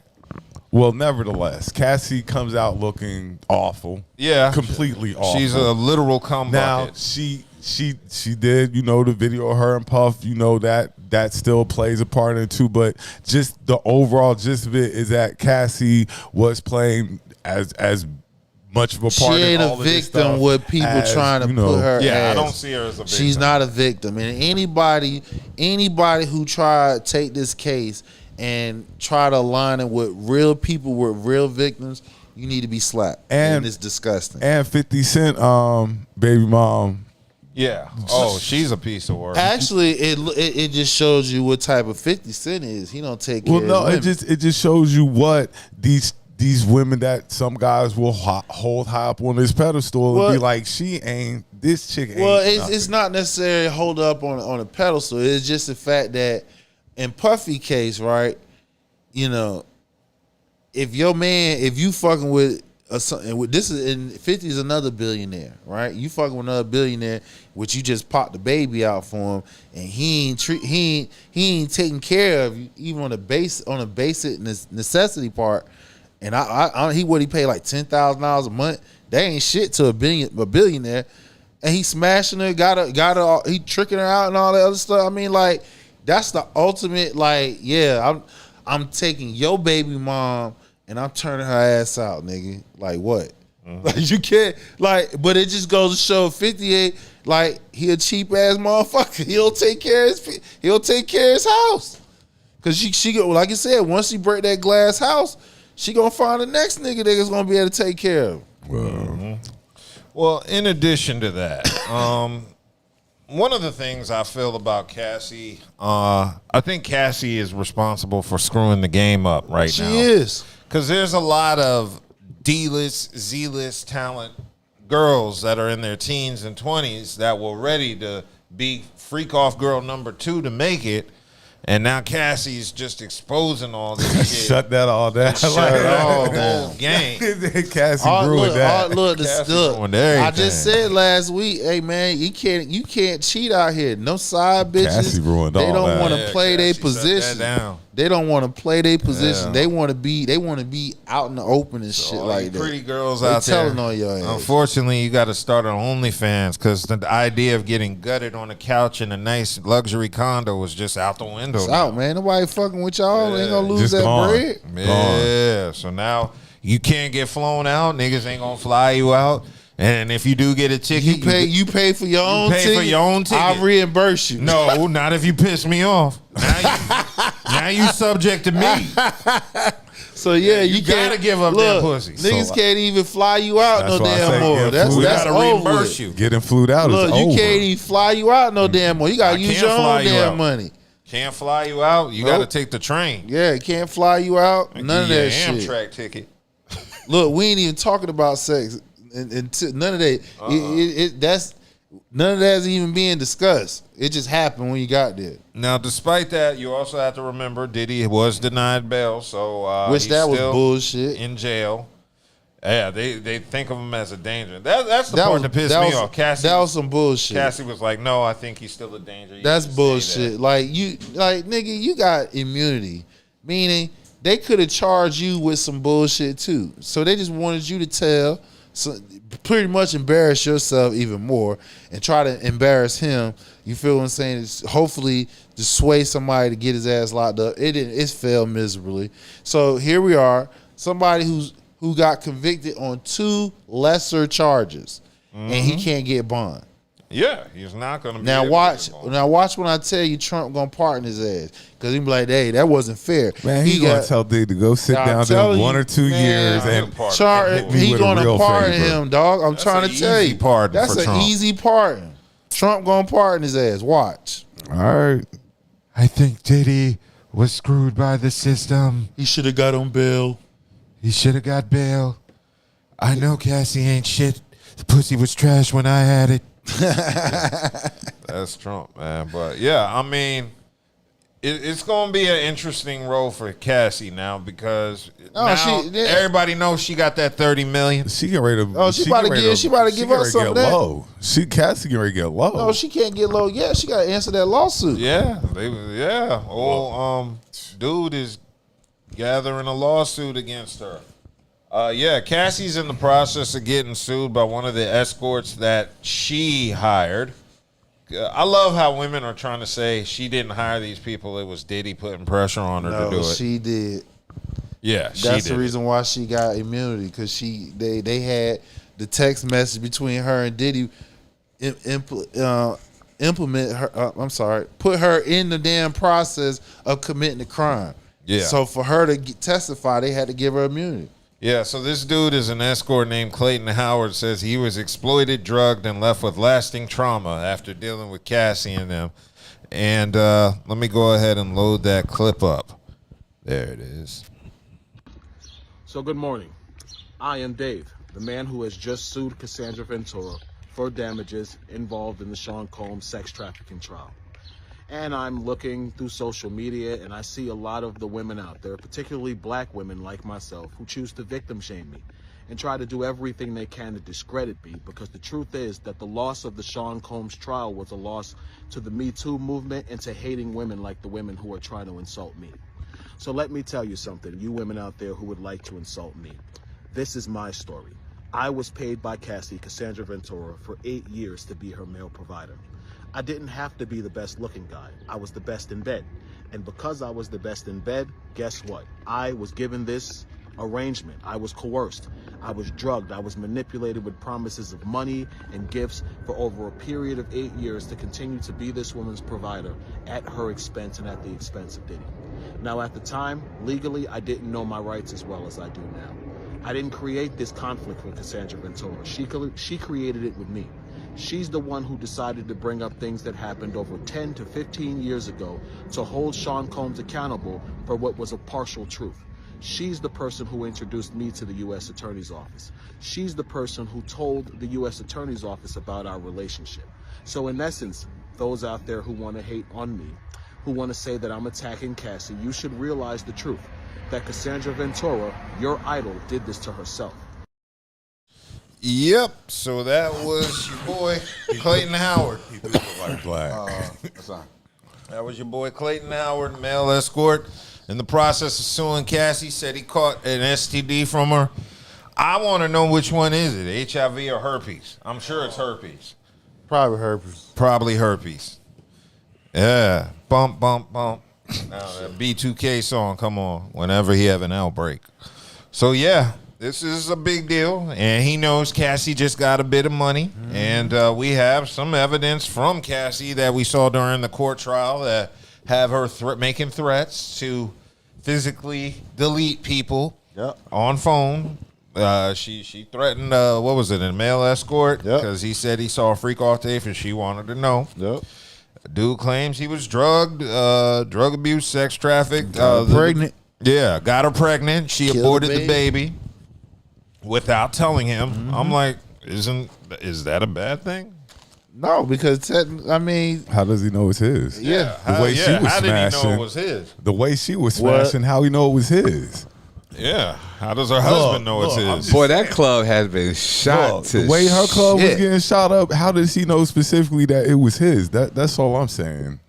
Well, nevertheless, Cassie comes out looking awful. Yeah, completely awful. She's a literal cum now bucket. She did, the video of her and Puff, that still plays a part in it too. But just the overall gist of it is that Cassie was playing as much of a She part ain't in a all of this victim stuff with people as, trying to you know, put her Yeah, as. I don't see her as a victim. She's not a victim. And anybody who try to take this case and try to align it with real people, with real victims, you need to be slapped. And it's disgusting. And 50 Cent, baby mom. Yeah. Oh, she's a piece of work. Actually, it just shows you what type of 50 Cent is. He don't take care Well, no, of women. it just shows you what these women that some guys will hold high up on this pedestal and be like, this chick ain't. Well, nothing. it's not necessarily hold up on a pedestal. It's just the fact that in Puffy case, right? You know, if you fucking with this is in 50 is another billionaire, right? You fucking with another billionaire, which you just popped the baby out for him, and he ain't taking care of you even on a basic necessity part. And he paid like $10,000 a month. That ain't shit to a billionaire. And he smashing her, got her, he tricking her out and all that other stuff. I mean, like, that's the ultimate, like, yeah, I'm taking your baby mom and I'm turning her ass out, nigga. Like, what? Like, you can't, like, but it just goes to show 58, like, he a cheap ass motherfucker. He'll take care of his house. Cause she like I said, once she break that glass house, she gonna find the next nigga that's gonna be able to take care of her. Well, in addition to that, one of the things I feel about Cassie, I think Cassie is responsible for screwing the game up now. She is. Because there's a lot of D-list, Z-list talent girls that are in their teens and 20s that were ready to be freak off girl number 2 to make it. And now Cassie's just exposing all this shit. Shut that all down. Shut it all down. Game. Cassie ruined that. Look, I everything. just said last week, hey man, you can't cheat out here. No side bitches. Cassie ruined they all don't that. want to play their position. They don't want to play their position. They want to be out in the open and shit all like you that. Pretty girls They out there. telling on your ass. Unfortunately, you got to start on OnlyFans because the idea of getting gutted on a couch in a nice luxury condo was just out the window. It's out, man. Nobody fucking with y'all. Ain't gonna lose Just that gone. bread. Yeah. So now you can't get flown out. Niggas ain't gonna fly you out. And if you do get a ticket, You pay for your own ticket. For your own ticket. I'll reimburse you. No, not if you piss me off. Now you subject to me. So yeah, you gotta can't give up that pussy. Niggas can't even fly you out no why I damn say more. That's we gotta over reimburse with. you. Getting flued out Look, is you over. can't even fly you out no damn more. You gotta use can't your fly own you damn out. money. Can't fly you out. You got to take the train. Yeah, can't fly you out. None of that shit. Amtrak ticket. Look, we ain't even talking about sex. And none of that. That's none of that's even being discussed. It just happened when you got there. Now, despite that, you also have to remember Diddy was denied bail, so Which he's that was still bullshit. in jail. Yeah, they think of him as a danger. That's the part that pissed me off. Cassie, that was some bullshit. Cassie was like, "No, I think he's still a danger." That's bullshit. Like nigga, you got immunity, meaning they could have charged you with some bullshit too. So they just wanted you to tell, so pretty much embarrass yourself even more and try to embarrass him. You feel what I'm saying? It's hopefully to sway somebody to get his ass locked up. It didn't. It failed miserably. So here we are. Somebody who got convicted on 2 lesser charges, and he can't get bond. Yeah, he's not going to be. Now able watch. to get bond. Now watch when I tell you Trump gonna pardon his ass, because he be like, "Hey, that wasn't fair." Man, he gonna tell Diddy to go sit I'm down there telling 1 you, or 2 man, years and hit me he with a gonna real pardon favor. him, dog. I'm trying to tell easy you, pardon that's for an Trump. easy pardon. Trump gonna pardon his ass. Watch. All right. I think Diddy was screwed by the system. He should have got on bail. He should have got bail. I know Cassie ain't shit. The pussy was trash when I had it. That's Trump, man. But yeah, I mean, it's going to be an interesting role for Cassie now because everybody knows she got that $30 million. She get ready to. Oh, she about to give us some of that. Low. Cassie get ready to get low. No, she can't get low yet. She got to answer that lawsuit. Yeah, dude is gathering a lawsuit against her. Cassie's in the process of getting sued by one of the escorts that she hired. I love how women are trying to say she didn't hire these people. It was Diddy putting pressure on her to do it. She did. Yeah, that's the reason why she got immunity, because they had the text message between her and Diddy implement her. Put her in the damn process of committing the crime. Yeah. So for her to testify, they had to give her immunity. Yeah, so this dude is an escort named Clayton Howard. Says he was exploited, drugged, and left with lasting trauma after dealing with Cassie and them. And let me go ahead and load that clip up. There it is. So good morning. I am Dave, the man who has just sued Cassandra Ventura for damages involved in the Sean Combs sex trafficking trial. And I'm looking through social media, and I see a lot of the women out there, particularly black women like myself, who choose to victim shame me and try to do everything they can to discredit me, because the truth is that the loss of the Sean Combs trial was a loss to the Me Too movement and to hating women like the women who are trying to insult me. So let me tell you something, you women out there who would like to insult me. This is my story. I was paid by Cassandra Ventura, for 8 years to be her male provider. I didn't have to be the best looking guy. I was the best in bed. And because I was the best in bed, guess what? I was given this arrangement. I was coerced. I was drugged. I was manipulated with promises of money and gifts for over a period of 8 years to continue to be this woman's provider at her expense and at the expense of Diddy. Now, at the time, legally, I didn't know my rights as well as I do now. I didn't create this conflict with Cassandra Ventura. She created it with me. She's the one who decided to bring up things that happened over 10 to 15 years ago to hold Sean Combs accountable for what was a partial truth. She's the person who introduced me to the U.S. Attorney's Office. She's the person who told the U.S. Attorney's Office about our relationship. So in essence, those out there who want to hate on me, who want to say that I'm attacking Cassie, you should realize the truth, that Cassandra Ventura, your idol, did this to herself. Yep. So that was your boy Clayton Howard. He do look like black. That was your boy Clayton Howard, male escort. In the process of suing Cassie, said he caught an STD from her. I want to know which one is it, HIV or herpes? I'm sure it's herpes. Probably herpes. Probably herpes. Yeah. Bump, bump, bump. Now that B2K song, come on, whenever he have an outbreak. So yeah, this is a big deal, and he knows Cassie just got a bit of money, and we have some evidence from Cassie that we saw during the court trial that have her making threats to physically delete people on phone. She threatened, what was it, a male escort? Because he said he saw a freak off tape and she wanted to know. Dude claims he was drugged, drug abuse, sex trafficked. Pregnant. Yeah, got her pregnant. She aborted the baby without telling him. I'm like, is that a bad thing? No, because I mean, how does he know it's his? Yeah, the way she was how smashing. Did he know it was his? The way she was smashing, how he know it was his? Yeah, how does her husband know it's his? Boy, that club has been shot to the way her club was shit. getting shot up. How does she know specifically that it was his? That's all I'm saying.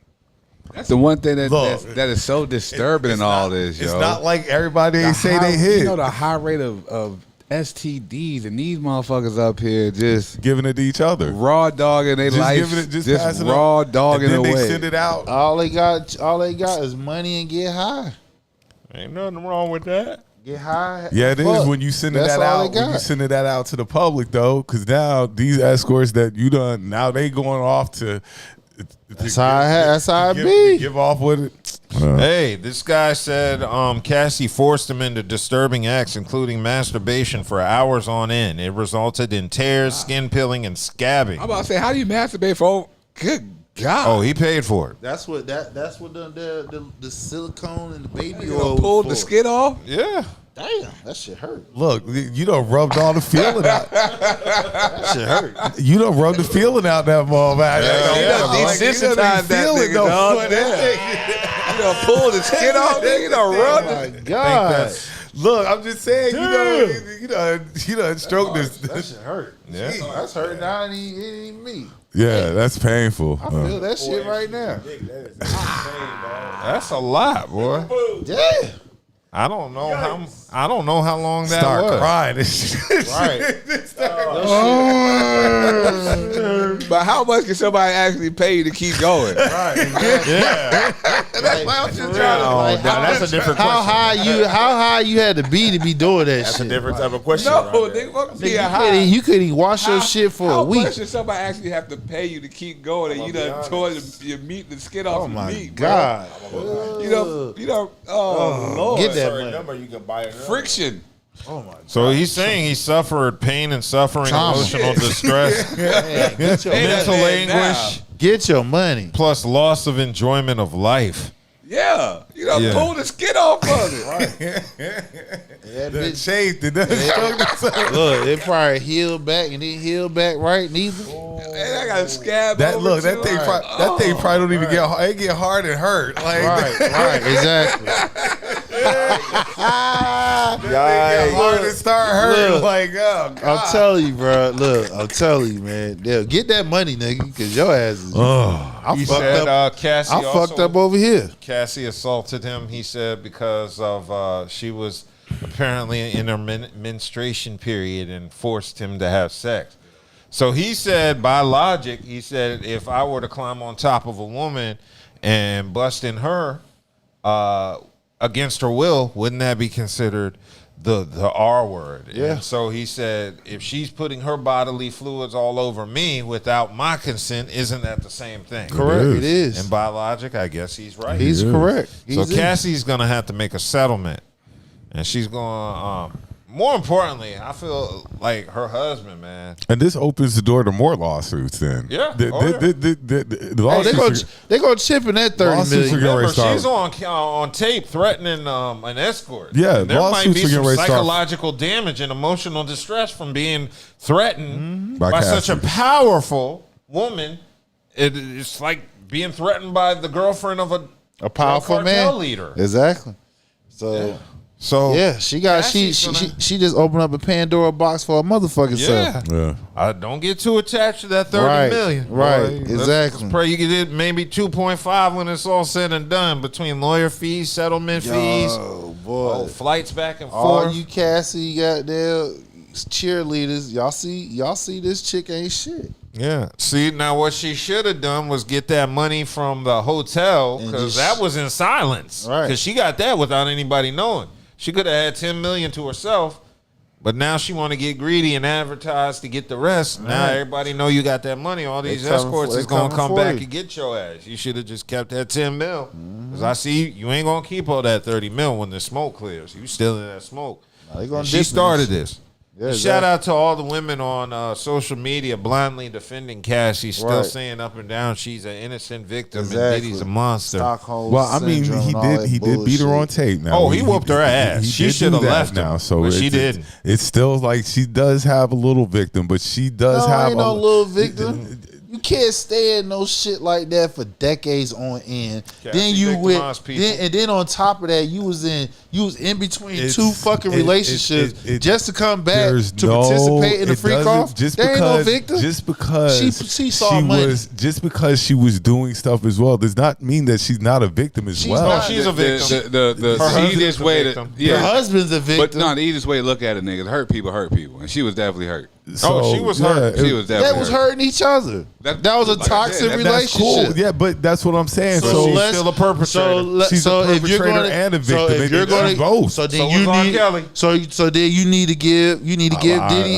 That's the one thing that is so disturbing in all this, yo. It's not like everybody ain't say they hit. You know the high rate of STDs, and these motherfuckers up here just giving it to each other, raw dogging their life, just raw dogging and then away. They send it out. All they got is money and get high. Ain't nothing wrong with that. Get high. Yeah, it is when you sending that out. When you sending that out to the public, though, because now these escorts that you done, now they going off to. That's how it be. Give off with it. Hey, this guy said Cassie forced him into disturbing acts, including masturbation for hours on end. It resulted in tears, skin peeling, and scabbing. I'm about to say, how do you masturbate for? Good God! Oh, he paid for it. That's what the silicone and the baby oil pulled the skin off. Yeah. Damn, that shit hurt. Look, you done rubbed all the feeling out. That shit hurt. You done rubbed the feeling out that motherfucker. Desensitized that nigga, dog. You done pulled the skin off, nigga. You done rubbed it. Oh my God. Look, I'm just saying, you done stroked this. That shit hurt. Yeah. That's hurt now. It ain't me. Yeah, that's painful. I feel that shit right now. That's a lot, boy. Yeah. I don't know how long that Start was. crying. Right. But how much can somebody actually pay you to keep going? Right. Yeah. That's why I'm just trying to. Like, that's a different question. How high you had to be doing that That's shit? a different type of question. No, right there. nigga, fuck Nigga, being high. you couldn't even wash your shit for a week. How much should somebody actually have to pay you to keep going? And you done tore your meat, the skin off Oh my your meat, God. bro. You know. Oh Lord. Get that Sorry, money. number you can buy it. Friction. Oh my God. So he's saying he suffered pain and suffering, Trauma. emotional distress, Man, get your mental man anguish, Get your money. plus loss of enjoyment of life. Yeah. You know, Yeah. pull the skin off of it. That That bitch, shaved it. look, it probably healed back and then healed back right neither. And I got a scab. That over look, too. that thing, that thing probably don't even get hard. It get hard and hurt. Like Right, exactly. get hard and start hurting. Look. Like, oh God. I'm telling you, bro. Look, I'm telling you, man. Yeah, get that money, nigga, because your ass is. I'm He fucked said up. Cassie I'm also, fucked up over here. Cassie assaulted him, he said, because of she was apparently in her menstruation period and forced him to have sex. So he said, by logic, he said, if I were to climb on top of a woman and bust in her against her will, wouldn't that be considered the R word? Yeah. And so he said, if she's putting her bodily fluids all over me without my consent, isn't that the same thing? Correct, it is. And by logic, I guess he's right. He's correct. So He's in. Cassie's gonna have to make a settlement, and she's going. More importantly, I feel like her husband, man. And this opens the door to more lawsuits. Then, Yeah. the Oh, lawsuits. they gonna chip in that 30 Lawsuits million. are getting ready Remember, to start. she's on tape threatening an escort. Yeah, And there might lawsuits be are getting some ready to start. psychological damage and emotional distress from being threatened By by such a Cassie. powerful woman. It's like being threatened by the girlfriend of A powerful cartel man leader. Exactly. So So yeah, she Cassie's gonna- she just opened up a Pandora box for her motherfucking self. Yeah. I don't get too attached to that 30 million. Right, Boy, exactly. Let's pray you get it maybe 2.5 when it's all said and done between lawyer fees, settlement fees, Oh boy, flights back and all forth. you Cassie got there cheerleaders, y'all see this chick ain't shit. Yeah. See, now what she should have done was get that money from the hotel And because just- that was in silence. Right. Because she got that without anybody knowing. She could have had 10 million to herself, but now she want to get greedy and advertise to get the rest. Now Right. everybody know you got that money. All these coming escorts for- is they gonna coming come for back you. and get your ass. You should have just kept that 10 mil. Because I see you ain't gonna keep all that 30 mil when the smoke clears. You still in that smoke. Nah, they gonna And dip she in started this. this. Yeah, Shout exactly. out to all the women on social media blindly defending Cassie, still Right. saying up and down she's an innocent victim and Exactly. Diddy's a monster. Stockholm Well, I mean, syndrome he and all did. that He did beat her on tape. Now, Oh, he whooped her ass. She did shoulda do that left him, now. So but she it's- didn't. It's still like she does have a little victim, but she does No, have ain't a no little victim. You can't stay in no shit like that for decades on end. Cassie Then you victimized with, people. then on top of that, you was in between It's- two fucking relationships it- just to come back There's to no- participate in the it free doesn't- off. Just There ain't because, no victim. Just because She saw money. just because she was doing stuff as well does not mean that she's not a victim as well. not. She's a victim. The Her husband's easiest a way to victim. Her husband's a victim. But no, the easiest way to look at it, nigga, hurt people, and she was definitely hurt. Oh, she was hurt. She was definitely That was hurt. hurting each other. That was a like I toxic said, That's cool. relationship. Yeah, but that's what I'm saying. So So, she's let's- still a perpetrator. She's a perpetrator and a victim. So if you're It's going to both. so then So you was R. need Kelly. so then you need to give Diddy you need to give Diddy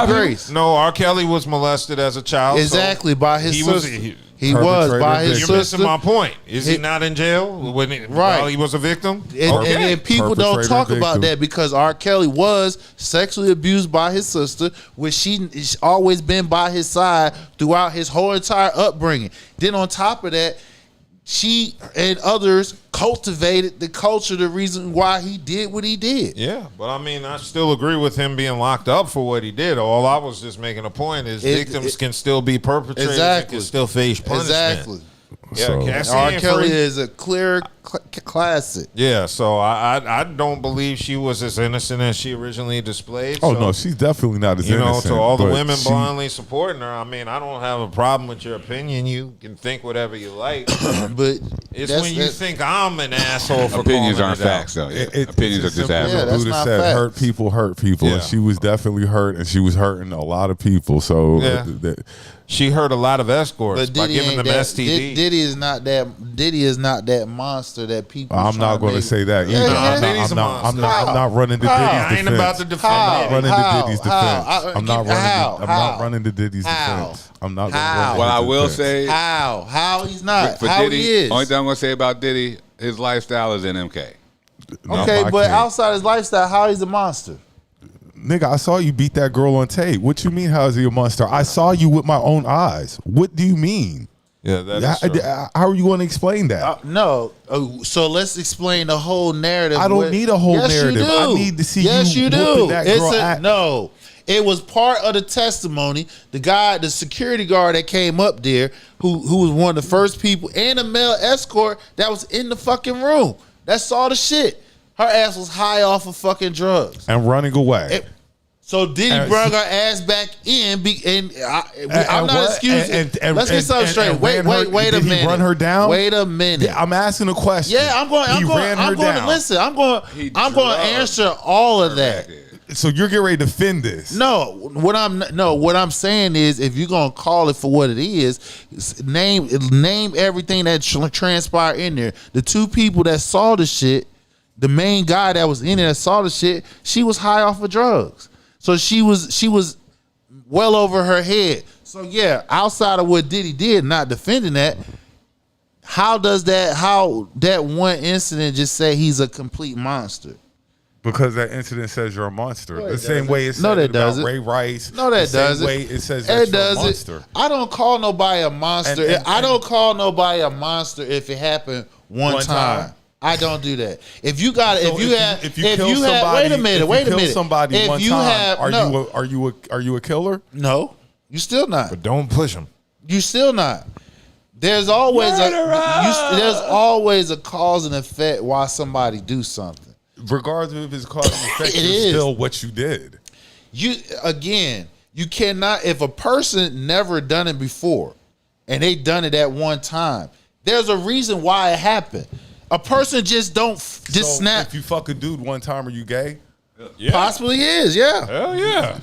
grace. No, R. Kelly was molested as a child. so Exactly by his he was- sister. he- He was by his You're sister. missing my point. Is he He- not in jail when Right. while he was a victim? And then people don't Perpetrator, talk about victim. that because R. Kelly was sexually abused by his sister, which she's always been by his side throughout his whole entire upbringing. Then on top of that, she and others cultivated the culture, the reason why he did what he did. Yeah, but I mean, I still agree with him being locked up for what he did. All I was just making a point is victims can still be perpetrators and Exactly. can still face punishment. Exactly. Yeah, So- Cassie R. ain't Kelly free. is a clear classic. Yeah, so I don't believe she was as innocent as she originally displayed. Oh so, no, she's definitely not as innocent. To all the but women blindly supporting her, I mean, I don't have a problem with your opinion. You can think whatever you like, but it's when you think I'm an asshole for opinions calling aren't it out. facts, though. Yeah. Opinions are just Yeah, assholes. that's Buddha not said, facts. "Hurt people," Yeah. and she was definitely hurt, and she was hurting a lot of people. So Yeah. She hurt a lot of escorts But by Diddy giving ain't them that. STD. Diddy is not that. Diddy is not that monster that people. I'm not going to say that either. Yeah, I'm not running to Diddy's I defense. ain't about to defend I'm not Diddy. running to Diddy's defense. How? I'm not running. How? I'm not How? running to Diddy's How? defense. I'm not. How? What I will say, how he's not. for How Diddy, he is. only thing I'm gonna say about Diddy, his lifestyle is NMK. Okay, but outside his lifestyle, how he's a monster? Nigga, I saw you beat that girl on tape. What you mean? How is he a monster? I saw you with my own eyes. What do you mean? Yeah, that's true. How are you going to explain that? No. So let's explain the whole narrative. I don't need a whole narrative. You do. I need to see yes, you you do. whooping that girl No. It was part of the testimony. The security guard that came up there, who was one of the first people, and a male escort that was in the fucking room. That saw the shit. Her ass was high off of fucking drugs and running away. So Diddy brought her ass back in, I'm not excusing. Let's get something straight. Wait a minute. Did he run her down? Wait a minute. Yeah, I'm asking a question. Yeah, I'm going to listen. I'm going to answer all of that. So you're getting ready to defend this? No, what I'm saying is, if you're gonna call it for what it is, name everything that transpired in there. The two people that saw the shit, the main guy that was in there that saw the shit, she was high off of drugs. So she was well over her head. So yeah, outside of what Diddy did, not defending that, how that one incident just say he's a complete monster? Because that incident says you're a monster. The same way it says about Ray Rice. No, that doesn't. The same way it says that you're a monster. I don't call nobody a monster. I don't call nobody a monster if it happened one time. I don't do that. If you got, So if you kill somebody, wait a minute. Somebody if one you time, have, are you a killer? No, you still not. But don't push him. You still not. There's always there's always a cause and effect why somebody do something. Regardless of its cause and effect, It it's is. still what you did. You cannot, if a person never done it before and they done it at one time, there's a reason why it happened. A person just don't snap. If you fuck a dude one time, are you gay? Yeah. Possibly is, yeah. Hell yeah.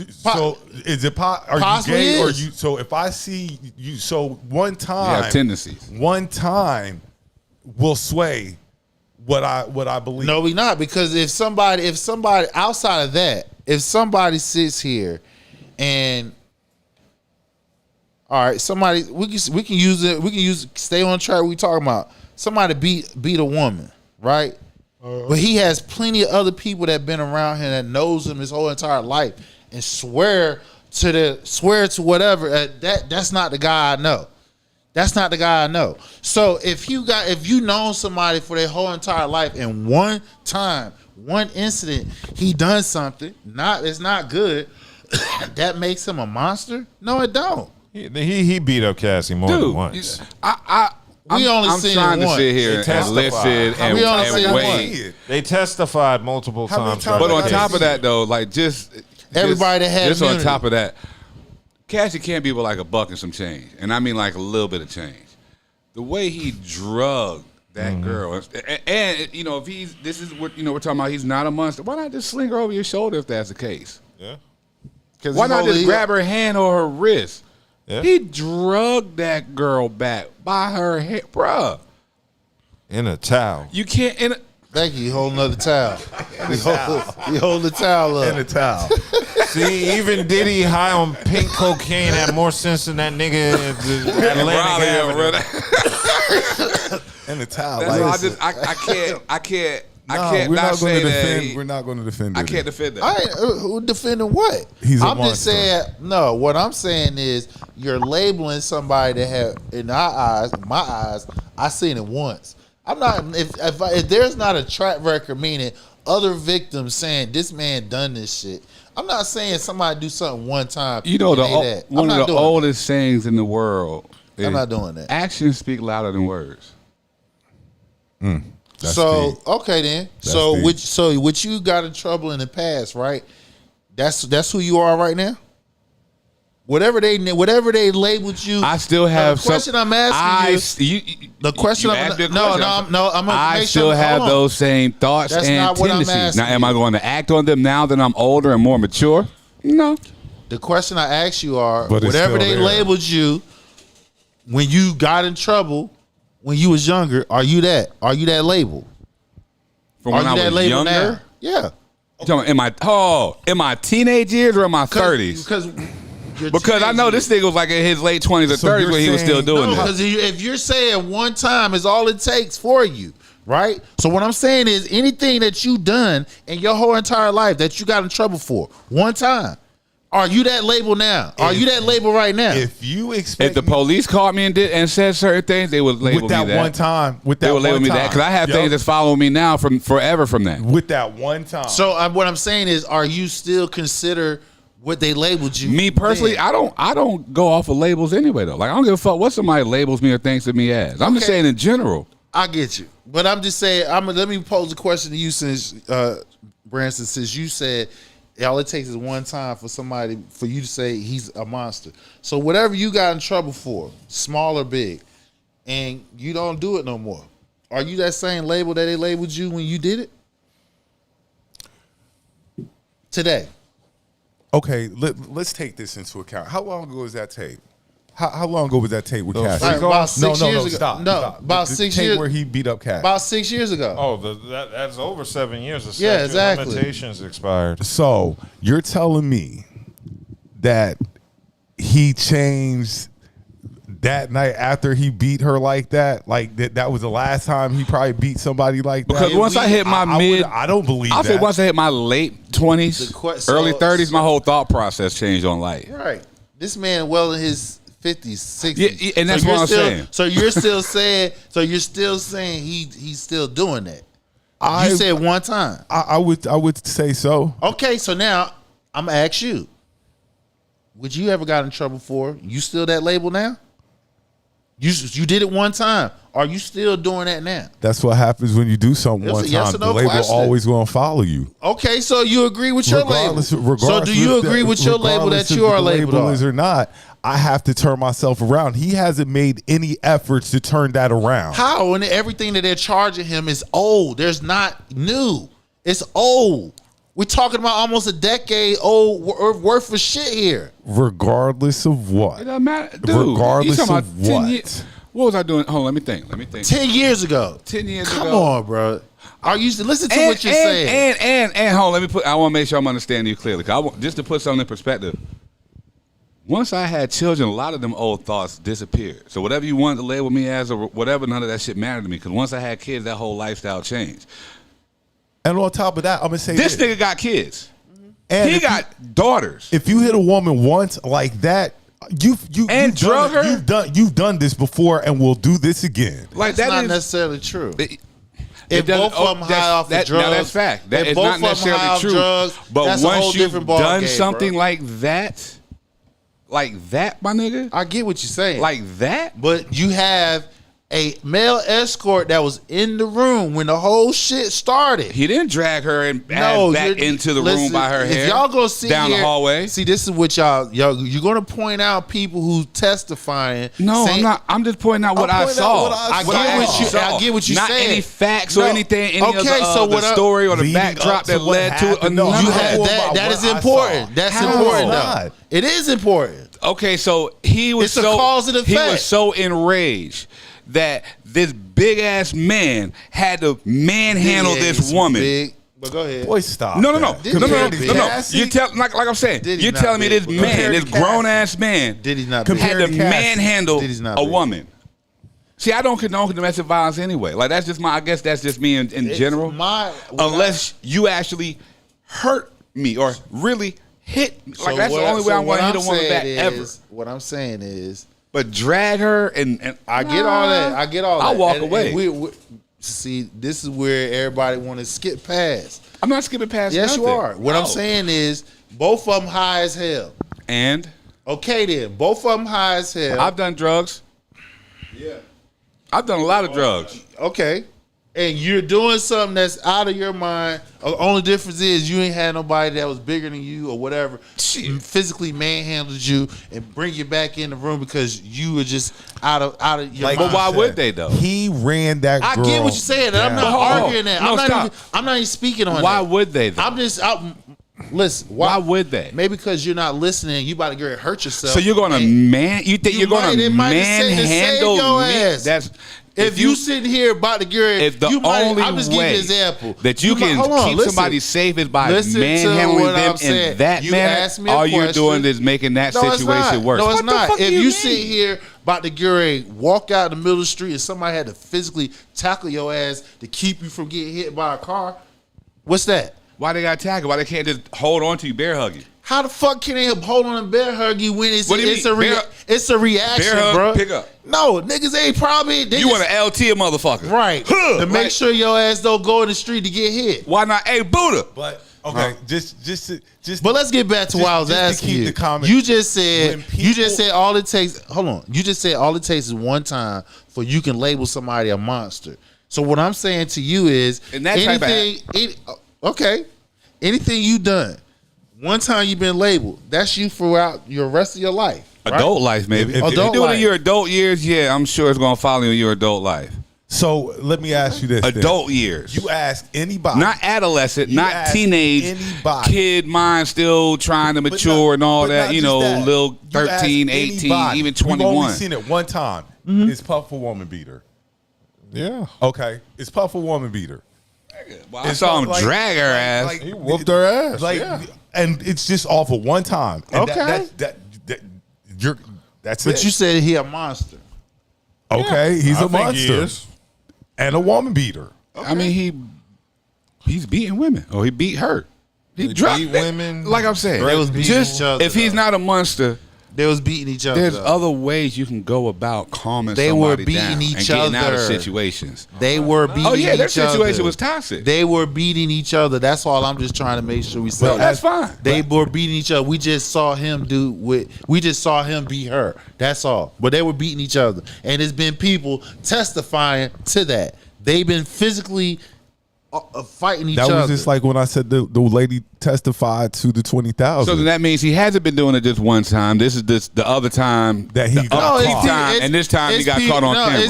So is it are Possibly you gay or is. you? So if I see you, so one You time, have tendencies. one time will sway what I believe. No, we not, because if somebody outside of that, if somebody sits here and all right, somebody we can use stay on track. We talking about somebody beat a woman, right? But he has plenty of other people that been around him that knows him his whole entire life and swear to whatever. That's not the guy I know. That's not the guy I know. So if you know somebody for their whole entire life and one time, one incident, he done something, it's not good, that makes him a monster? No, it don't. He beat up Cassie more than once. I'm trying to sit here and listen and wait. They testified multiple times. But on top of that, though, like everybody that had just immunity. on top of that, Cassie can't be with like $1 and some change, and I mean like a little bit of change. The way he drugged that girl, and you know, if this is what we're talking about, he's not a monster. Why not just sling her over your shoulder if that's the case? Yeah. Why not just grab her hand or her wrist? Yeah. He drugged that girl back by her head, bruh. In a towel. You can't. Thank you. You hold another towel. You hold the towel up. In a towel. See, even Diddy high on pink cocaine had more sense than that nigga at Atlantic Avenue. In a towel. I can't. We're not say we're not going to defend. I can't defend that. I ain't defending what? I'm just saying. No, what I'm saying is you're labeling somebody that have in my eyes. I seen it once. I'm not. If there's not a track record, meaning other victims saying this man done this shit. I'm not saying somebody do something one time. You know, one of the oldest sayings in the world is, I'm not doing that. Actions speak louder than words. So deep. okay then. That's So deep. which you got in trouble in the past, right? That's who you are right now. Whatever they labeled you, I still have the question I'm asking you. The question you I'm asked me a no, question. I'm gonna I make still sure, have hold on. those same thoughts That's and not what I'm tendencies. Now, asking am I you. going to act on them now that I'm older and more mature? No. The question I asked you are But it's whatever still they there. labeled you when you got in trouble when you was younger. Are you that? Are you that label? From Are when you I that was label younger? now? Yeah. You talking about in my teenage years or in my 30s? Because I know this nigga was like in his late 20s or 30s when he was still doing this. Because if you're saying one time is all it takes for you, right? So what I'm saying is anything that you done in your whole entire life that you got in trouble for one time, are you that label now? Are you that label right now? If you expect If the police caught me and said certain things, they would label with that me that. one time, They would label me that because I have things that's following me now from forever from that. with that one time. So what I'm saying is, are you still consider what they labeled you? Me personally, then? I don't go off of labels anyway though. Like I don't give a fuck what somebody labels me or thinks of me as. I'm just saying in general. I get you, but I'm just saying. Let me pose a question to you, since Branson, since you said all it takes is one time for you to say he's a monster. So whatever you got in trouble for, small or big, and you don't do it no more, are you that same label that they labeled you when you did it? Today. Okay, let's take this into account. How long ago was that tape? How long ago was that tape with Cash? About 6 years ago. Stop. No, Stop. about The 6 tape years. where he beat up Cash. About 6 years ago. Oh, that's over 7 years. The Yeah, statute of exactly. Limitations expired. So you're telling me that he changed that night after he beat her like that? Like that was the last time he probably beat somebody like that? Because once I hit my I don't believe I'll that. say once I hit my late 20s, early 30s, my whole thought process changed on life. Right. This man well in his 50s, 60s. Yeah, and that's what I'm saying. So you're still saying he's still doing that. I You said one time. I would say so. Okay, so now I'm gonna ask you. Would you ever got in trouble for? You still that label now? You did it one time. Are you still doing that now? That's what happens when you do something It's one a yes time. or no The label question. always going to follow you. Okay, so you agree with your label. So Regardless do you if agree with your label regardless that if you are the labeled label on? is or not? I have to turn myself around. He hasn't made any efforts to turn that around. How? And everything that they're charging him is old. There's not new. It's old. We're talking about almost a decade old worth of shit here. Regardless of what? It doesn't matter. Dude, Regardless you talking of about 10 what? years. What was I doing? Hold on, let me think. 10 years ago. 10 years Come ago. on, bro. Are you listen to what you're saying? And hold on, I want to make sure I'm understanding you clearly. Just to put something in perspective. Once I had children, a lot of them old thoughts disappeared. So whatever you wanted to label me as or whatever, none of that shit mattered to me. Because once I had kids, that whole lifestyle changed. And on top of that, I'm gonna say This nigga got kids. And he if got daughters. If you hit a woman once like that, you've drug her? You've done this before, and will do this again. Like That's that not is necessarily true. doesn't- If both of them high off of drugs, now that's fact. That if is both not of them necessarily high off true. drugs, But that's a whole once you've different ball done game, something bro. like that, my nigga, I get what you're saying. like that. But you have a male escort that was in the room when the whole shit started. He didn't drag her and back into the room by her hair. If y'all go see down here, the hallway. See, this is what you're gonna point out people who testifying. No, saying, I'm not. I'm just pointing out what I saw. I get what you Not saying. any facts or anything. Any okay, of so the what story or the backdrop that led to it. No, you had that is important. That's important, though. It is important. Okay, so he was It's a cause and he effect. was so enraged that this big ass man had to manhandle this woman. Big, but go ahead. Boy, stop. No. Compared to Cassie? You tell like I'm saying. Diddy's You're not telling me big, this bro. man, Compared this to Cassie. grown ass man, Diddy's not had big. to Compared to Cassie. manhandle Diddy's not a big. woman. See, I don't condone domestic violence anyway. Like that's just I guess that's just me in general. Unless you actually hurt me or really hit me. Like that's the only way I'm going to hit a woman back ever. What I'm saying is, But drag her and I get all that. I get all that. I'll walk And away. we, see, this is where everybody want to skip past. I'm not skipping past Yes, nothing. you are. What I'm No. saying is, both of them high as hell. And Okay, then. Both of them high as hell. I've done drugs. Yeah. I've done a lot of drugs. Okay. and you're doing something that's out of your mind. The only difference is you ain't had nobody that was bigger than you or whatever physically manhandled you and bring you back in the room because you were just out of your mind. But why would they though? He ran that girl. I get what you're saying. And I'm not arguing that. No, I'm not even speaking on that. Why would they though? Listen. Why would they? Maybe because you're not listening. You about to get hurt yourself. So you're gonna you think you're gonna manhandle me? That's if you sitting here about to get, if the only I'm just giving an example that you can keep somebody safe is by manhandling them in that manner. All you're doing is making that situation worse. No, it's not. If you sit here about to get walk out in the middle of the street and somebody had to physically tackle your ass to keep you from getting hit by a car, what's that? Why they got tackle? Why they can't just hold on to you, bear hug you? How the fuck can they hold on and bear hug you when it's a reaction, bear hug, bro? Pick up. No, niggas ain't probably. You want an LT a motherfucker, right? To make sure your ass don't go in the street to get hit. Why not? Hey, Buddha. But okay, just. But let's get back to what I was asking you. You just said all it takes. Hold on. You just said all it takes is one time for you can label somebody a monster. So what I'm saying to you is anything you done. One time you've been labeled, that's you throughout your rest of your life. Right? Adult life, maybe. If you do it in your adult years, yeah, I'm sure it's going to follow you in your adult life. So let me ask you this. Adult years. You ask anybody. Not adolescent, not teenage, kid mind still trying to mature and all that, little 13, 18, even 21. We've only seen it one time. Mm-hmm. It's Puff a woman beater. Yeah. Okay. It's Puff a woman beater. I saw him drag her ass. He whooped her ass. And it's just off of one time. And okay. That's but you said he a monster. Okay, he's a monster. He is. And a woman beater. Okay. I mean, he's beating women. Or he beat her. He beat women. Like I'm saying, they was beating each other. If he's not a monster, they was beating each other. There's other ways you can go about calming somebody down. They were beating each other. And getting out of situations. They were beating each other. Oh yeah, their situation was toxic. They were beating each other. That's all I'm just trying to make sure we say. Well, that's fine. They were beating each other. We just saw him we just saw him beat her. That's all. But they were beating each other. And there's been people testifying to that. They've been physically fighting each other. That was just like when I said the lady testified to the 20,000. So then that means he hasn't been doing it just one time. This is the other time that he got caught. And this time he got caught on camera.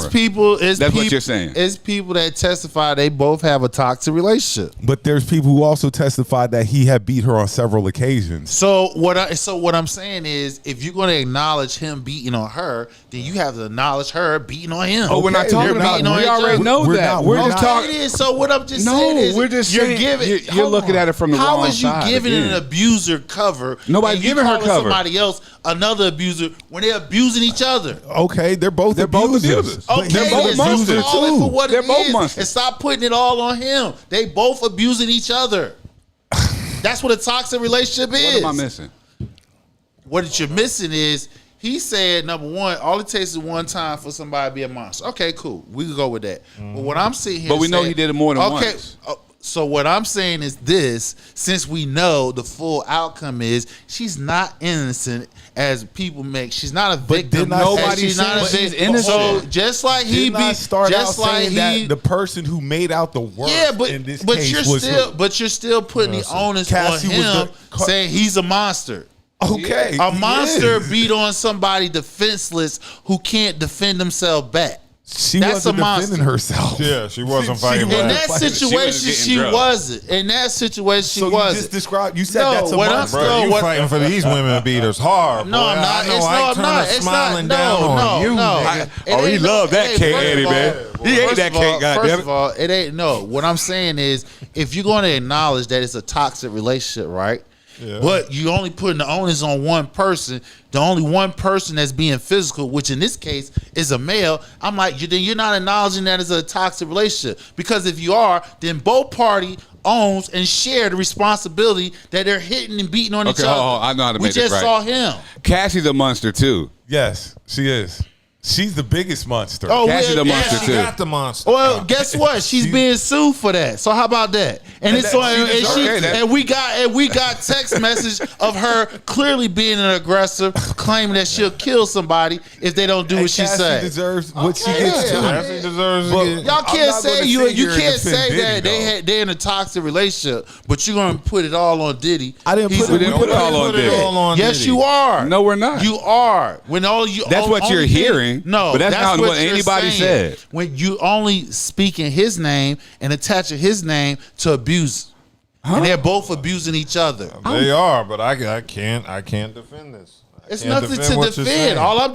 That's what you're saying. It's people that testify they both have a toxic relationship. But there's people who also testified that he had beat her on several occasions. So what I'm saying is, if you're going to acknowledge him beating on her, then you have to acknowledge her beating on him. Oh, we're not talking about. We already know that. We're just talking. So what I'm just saying is, we're just you're looking at it from the wrong side. How is you giving an abuser cover? Nobody giving her cover. Somebody else another abuser when they're abusing each other. Okay, they're both abusers. Okay, they're both monsters too. For what they're both monsters. And stop putting it all on him. They both abusing each other. That's what a toxic relationship is. What am I missing? What you're missing is he said, number one, all it takes is one time for somebody to be a monster. Okay, cool. We can go with that. But what I'm sitting here, but we know he did it more than once. So what I'm saying is this: since we know the full outcome is she's not innocent as people make. She's not a victim. Nobody's not a victim. Innocent. So just like he beat, just like that the person who made out the work. Yeah, in this case you're still putting the onus on him, saying he's a monster. Okay, a monster beat on somebody defenseless who can't defend themselves back. She wasn't defending herself. Yeah, she wasn't fighting back. In that situation, she wasn't. In that situation, she wasn't. You just described. You said that's a monster. Bro, you fighting for these women beaters hard. No, I'm not. I know Ike smiling down on you. Oh, he loved that cake, Eddie, man. He ate that cake, goddamn. First of all, it ain't. No, what I'm saying is, if you're going to acknowledge that it's a toxic relationship, right? Yeah. But you only putting the onus on one person, the only one person that's being physical, which in this case is a male. I'm like, then you're not acknowledging that as a toxic relationship, because if you are, then both party owns and share the responsibility that they're hitting and beating on each other. I know how to make it right. We just saw him. Cassie's a monster too. Yes, she is. She's the biggest monster. Oh, Cassie's the monster She too. got the monster. Well, guess what? She's being sued for that. So how about that? And it's we got text message of her clearly being an aggressor, claiming that she'll kill somebody if they don't do what she Cassie said. deserves what she gets too. Cassie deserves it. Y'all can't say you can't say that Diddy, they're in a toxic relationship, but you're gonna put it all on Diddy. I didn't put it all on Diddy. Yes, you are. No, we're not. You are. When all you That's what you're hearing. No, but that's not what you're anybody saying. said. When you only speaking his name and attaching his name to abuse, and they're both abusing each other. They are, but I can't defend this. It's nothing to defend. All I'm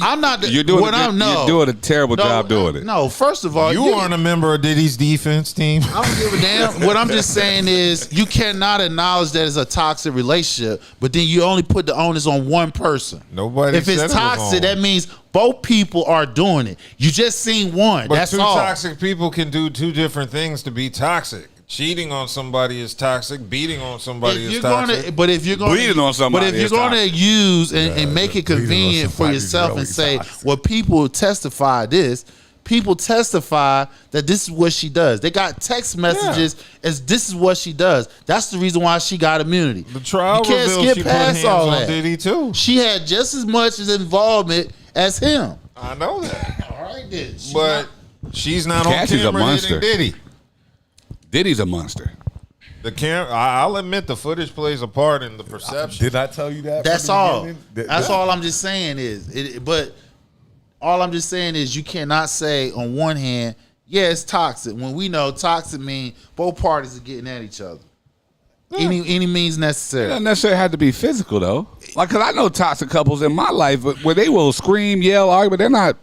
I'm not. You're doing a terrible job doing it. No, first of all, you aren't a member of Diddy's defense team. I don't give a damn. What I'm just saying is you cannot acknowledge that it's a toxic relationship, but then you only put the onus on one person. Nobody. If it's toxic, that means both people are doing it. You just seen one. But That's two all. toxic people can do two different things to be toxic. Cheating on somebody is toxic. Beating on somebody is toxic. But if you're going bleeding on somebody, but if you're going to use and make it convenient for yourself and say, well, people testify this. People testify that this is what she does. They got text messages as this is what she does. That's the reason why she got immunity. The trial you can't revealed skip she past put hands all on that. Diddy too. She had just as much as involvement as him. I know that. All right, then. She's not Cassie's on camera a monster. hitting Diddy. Diddy's a monster. The camera. I'll admit the footage plays a part in the perception. Did I tell you that? That's all. That's all I'm just saying is. But all I'm just saying is you cannot say on one hand, yeah, it's toxic. When we know toxic means both parties are getting at each other. Yeah. Any means necessary. It doesn't necessarily have to be physical though. Like, cause I know toxic couples in my life where they will scream, yell, argue, but they're not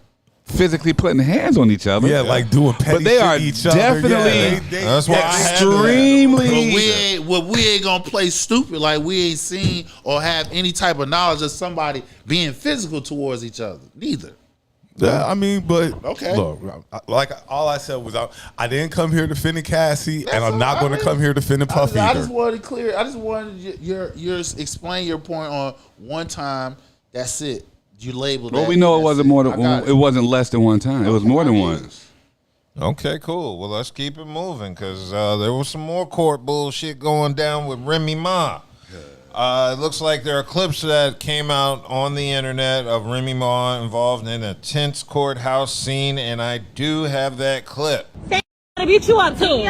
physically putting hands on each other. Yeah, like doing petty but they shit are each definitely other. That's why extremely. We ain't gonna play stupid like we ain't seen or have any type of knowledge of somebody being physical towards each other. Neither. Yeah, I mean, but okay. Look, like all I said was I didn't come here defending Cassie, and I'm not going to come here defending Puff either. I just wanted to clear. I just wanted your explain your point on one time. That's it. You labeled. Well, that. we know it wasn't more than it wasn't less than one time. It was more than once. Okay, cool. Well, let's keep it moving because there was some more court bullshit going down with Remy Ma. It looks like there are clips that came out on the internet of Remy Ma involved in a tense courthouse scene, and I do have that clip. Trying to beat you up too.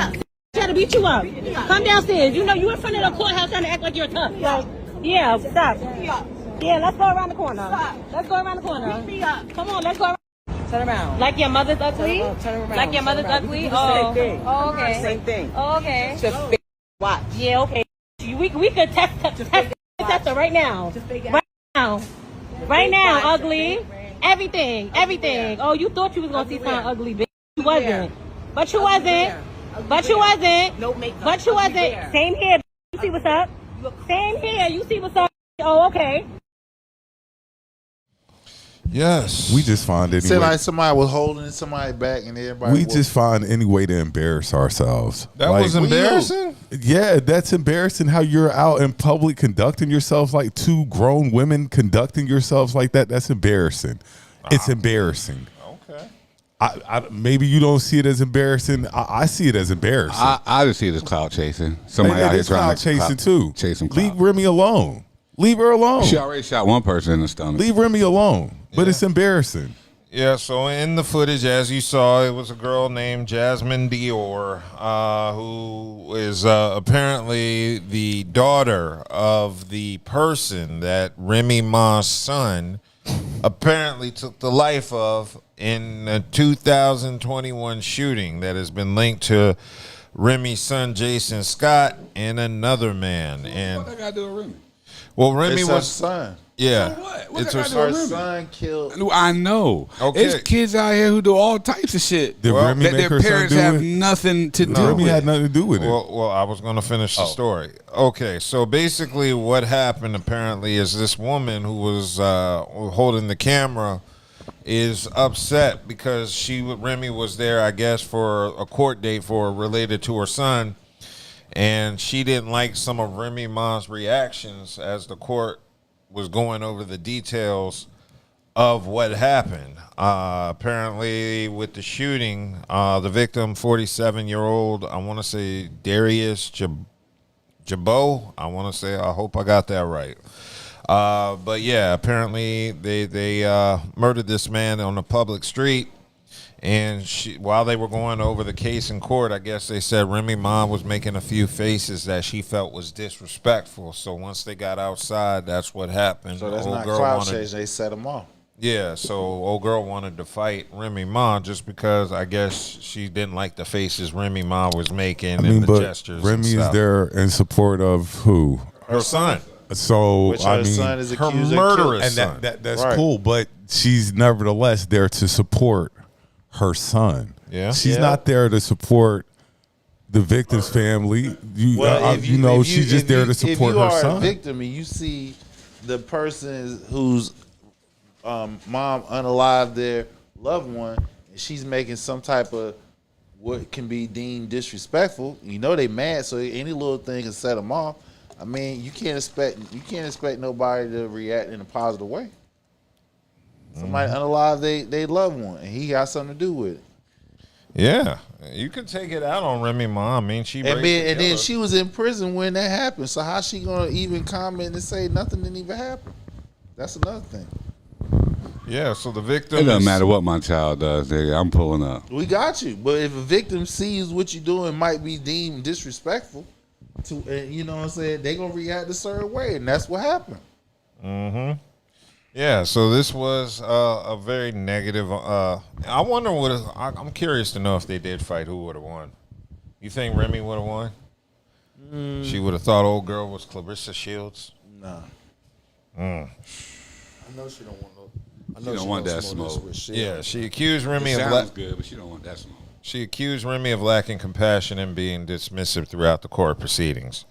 Trying to beat you up. Come downstairs. You know you in front of the courthouse trying to act like you're tough. Like, yeah, stop. Yeah, let's go around the corner. Let's go around the corner. Come on, let's go around. Turn around. Like your mother's ugly? Turn around. Like your mother's ugly? Same thing. Oh, okay. Same thing. Oh, okay. Just fake watch. Yeah, okay. We could test it right now. Right now. Right now, ugly. Everything. Oh, you thought you was gonna see something ugly, bitch. You wasn't. But you wasn't. But you wasn't. No makeup. But you wasn't. Same here. You see what's up? Same here. You see what's up? Oh, okay. Yes. We just find any Say way. like somebody was holding somebody back and everybody. We just find any way to embarrass ourselves. That was embarrassing? Yeah, that's embarrassing how you're out in public conducting yourselves like two grown women conducting yourselves like that. That's embarrassing. It's embarrassing. Okay. Maybe you don't see it as embarrassing. I see it as embarrassing. I just see it as cloud chasing. Somebody out here trying to chasing too. Chasing clout. Leave Remy alone. Leave her alone. She already shot one person in the stomach. Leave Remy alone. But it's embarrassing. Yeah, so in the footage, as you saw, it was a girl named Jasmine Dior, who is apparently the daughter of the person that Remy Ma's son apparently took the life of in a 2021 shooting that has been linked to Remy's son, Jason Scott, and another man. And what that got to do with Remy? Well, Remy it's was her son. Yeah, What's it's her son killed. I know. Okay. There's kids out here who do all types of shit Did Remy that make their her son parents do have it? nothing to do Remy with. had nothing to do with it. Well, I was going to finish the story. Okay, so basically what happened apparently is this woman who was holding the camera is upset because Remy was there, I guess, for a court date related to her son, and she didn't like some of Remy Ma's reactions as the court was going over the details of what happened. Apparently, with the shooting, the victim, 47-year-old, I want to say Darius Jabot. I want to say, I hope I got that right. But yeah, apparently they murdered this man on a public street. And while they were going over the case in court, I guess they said Remy Ma was making a few faces that she felt was disrespectful. So once they got outside, that's what happened. So that's not clout chase. They set him off. Yeah, so old girl wanted to fight Remy Ma just because I guess she didn't like the faces Remy Ma was making and the gestures. Remy is there in support of who? Her son. So I mean, son is her murderous and son. That's cool, but she's nevertheless there to support her son. Yeah, she's not there to support the victim's family. She's just there to support her son. If you are a victim and you see the person whose mom unalived their loved one, and she's making some type of what can be deemed disrespectful, they mad, so any little thing can set them off. I mean, you can't expect nobody to react in a positive way. Somebody unalive they loved one, and he got something to do with it. Yeah, you could take it out on Remy Ma. I mean, and then she was in prison when that happened. So how she gonna even comment and say nothing didn't even happen? That's another thing. Yeah, so the victim. It doesn't matter what my child does. I'm pulling up. We got you, but if a victim sees what you're doing might be deemed disrespectful, you know what I'm saying, they gonna react a certain way, and that's what happened. Mm-hmm. Yeah, so this was a very negative. I wonder I'm curious to know if they did fight, who would have won. You think Remy would have won? She would have thought old girl was Clarissa Shields. Nah. I know she don't want no. I know she don't want that smoke. Yeah, she accused Remy it of. Sounds good, but she don't want that smoke. She accused Remy of lacking compassion and being dismissive throughout the court proceedings.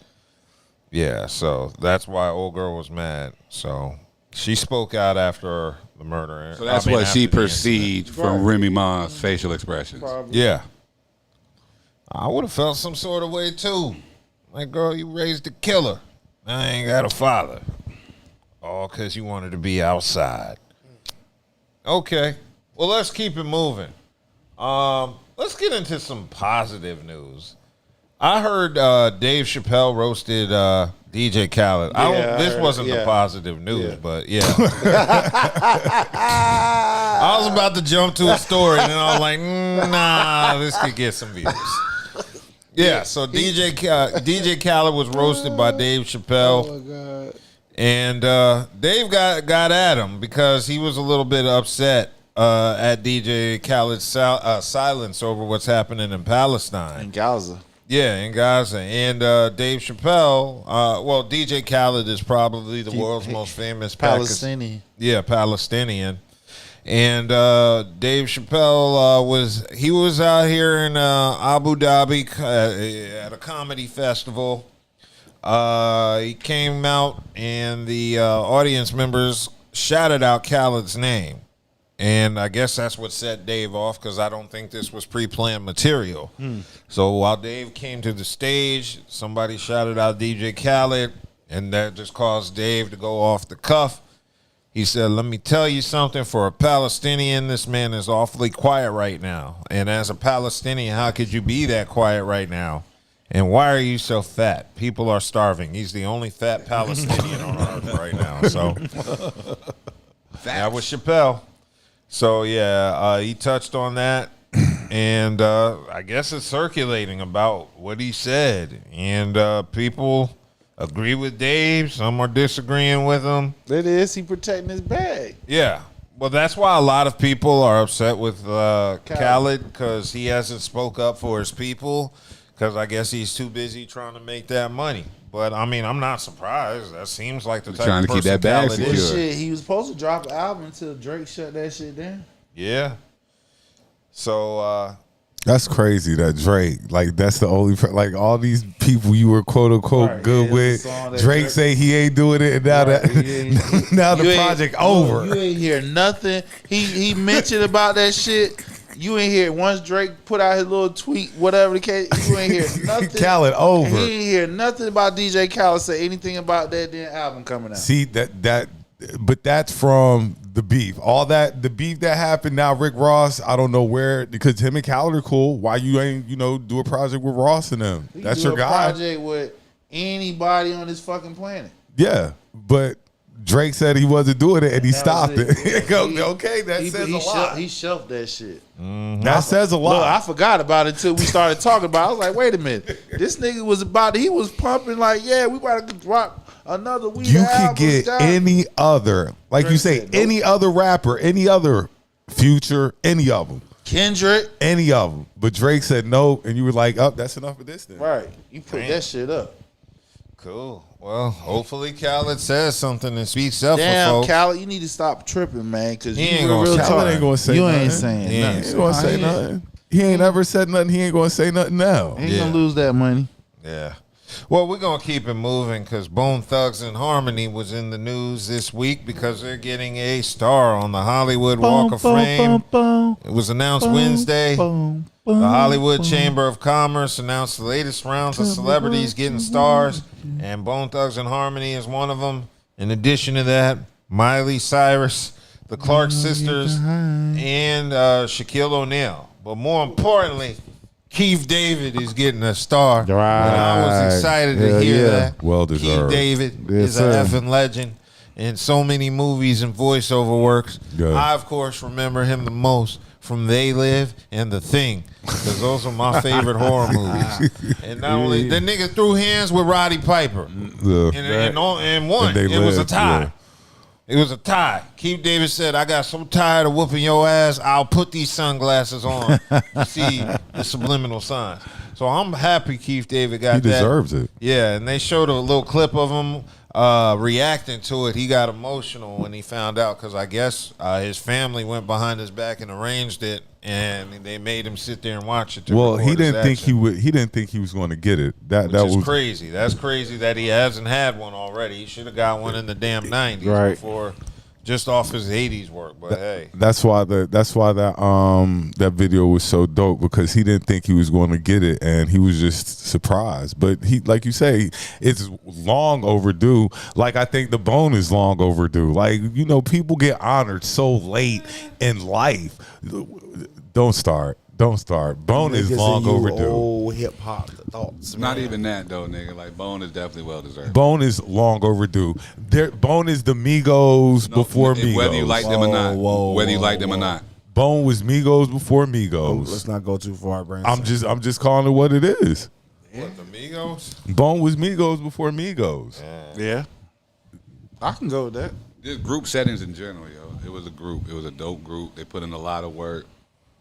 Yeah, so that's why old girl was mad. So she spoke out after the murder. So that's what she perceived from Remy Ma's facial expressions. Probably. Yeah. I would have felt some sort of way too. Like, girl, you raised a killer. I ain't got a father. All because you wanted to be outside. Okay. Well, let's keep it moving. Let's get into some positive news. I heard Dave Chappelle roasted DJ Khaled. This wasn't the positive news, but yeah. I was about to jump to a story, and then I was like, nah, this could get some views. Yeah, so DJ Khaled was roasted by Dave Chappelle. Oh, my God. And Dave got at him because he was a little bit upset at DJ Khaled's silence over what's happening in Palestine. In Gaza. Yeah, in Gaza. And Dave Chappelle, DJ Khaled is probably the world's most famous Palestinian. Palestinian. And Dave Chappelle was out here in Abu Dhabi at a comedy festival. He came out and the audience members shouted out Khaled's name. And I guess that's what set Dave off, because I don't think this was pre-planned material. So while Dave came to the stage, somebody shouted out DJ Khaled, and that just caused Dave to go off the cuff. He said, let me tell you something. For a Palestinian, this man is awfully quiet right now. And as a Palestinian, how could you be that quiet right now? And why are you so fat? People are starving. He's the only fat Palestinian on earth right now. So that was Chappelle. So yeah, he touched on that, and I guess it's circulating about what he said, and people agree with Dave. Some are disagreeing with him. It is. He protecting his bag. Yeah. Well, that's why a lot of people are upset with Khaled, because he hasn't spoke up for his people, because I guess he's too busy trying to make that money. But, I mean, I'm not surprised. That seems like the type trying of to keep person that bag Khaled secure. is. Shit, he was supposed to drop an album until Drake shut that shit down. Yeah. So, that's crazy that Drake, like, that's the only, like, all these people you were quote unquote good with, Drake say he ain't doing it, and now now the project over. You ain't hear nothing. He mentioned about that shit. You ain't hear once Drake put out his little tweet, whatever the case. You ain't hear nothing. Khaled over. He ain't hear nothing about DJ Khaled say anything about that damn album coming out. See that But that's from the beef. All that the beef that happened now, Rick Ross, I don't know where, because him and Khaled are cool. Why you ain't, do a project with Ross and them? That's your guy. Project with anybody on this fucking planet. Yeah, but Drake said he wasn't doing it and he stopped it. Okay, that says a lot. He shelved that shit. That says a lot. Look, I forgot about it until we started talking about it. I was like, wait a minute. This nigga was he was pumping like, yeah, we about to drop another weed. You could get any other, like you say, any other rapper, any other Future, any of them. Kendrick. Any of them. But Drake said no, and you were like, oh, that's enough of this then. Right. You put that shit up. Cool. Well, hopefully Khaled says something and speaks up for Damn, folks. Khaled, you need to stop tripping, man, because He ain't gonna say You nothing. ain't saying nothing. He ain't gonna say nothing. He ain't ever said nothing. He ain't gonna say nothing now. He ain't gonna lose that money. Yeah. Well, we're going to keep it moving because Bone Thugs and Harmony was in the news this week because they're getting a star on the Hollywood Walk of Fame. It was announced Wednesday. The Hollywood Chamber of Commerce announced the latest rounds of celebrities getting stars, and Bone Thugs and Harmony is one of them. In addition to that, Miley Cyrus, the Clark sisters, and Shaquille O'Neal. But more importantly, Keith David is getting a star. Right. And I was excited to hear that. Well deserved. Keith David is an effing legend in so many movies and voiceover works. Good. I, of course, remember him the most from They Live and The Thing, because those are my favorite horror movies. And not only the nigga threw hands with Roddy Piper, and won. It was a tie. Yeah. It was a tie. Keith David said, I got so tired of whooping your ass, I'll put these sunglasses on to see the subliminal signs. So I'm happy Keith David got that. He deserves it. Yeah, and they showed a little clip of him reacting to it. He got emotional when he found out because I guess his family went behind his back and arranged it, and they made him sit there and watch it. Well, he didn't think he would. He didn't think he was going to get it. That was crazy. That's crazy that he hasn't had one already. He should have got one in the damn 90s before, just off his 80s work. But hey, that's why that video was so dope, because he didn't think he was going to get it, and he was just surprised. But he, like you say, it's long overdue. Like I think the Bone is long overdue. Like, people get honored so late in life. Don't start. Bone is long overdue. Old hip hop thoughts. Not even that though, nigga. Like Bone is definitely well deserved. Bone is long overdue. Bone is the Migos before Migos. Whether you like them or not. Whether you like them or not. Bone was Migos before Migos. Let's not go too far, Brandon. I'm just calling it what it is. What, the Migos? Bone was Migos before Migos. Yeah. I can go with that. Just group settings in general, yo. It was a group. It was a dope group. They put in a lot of work.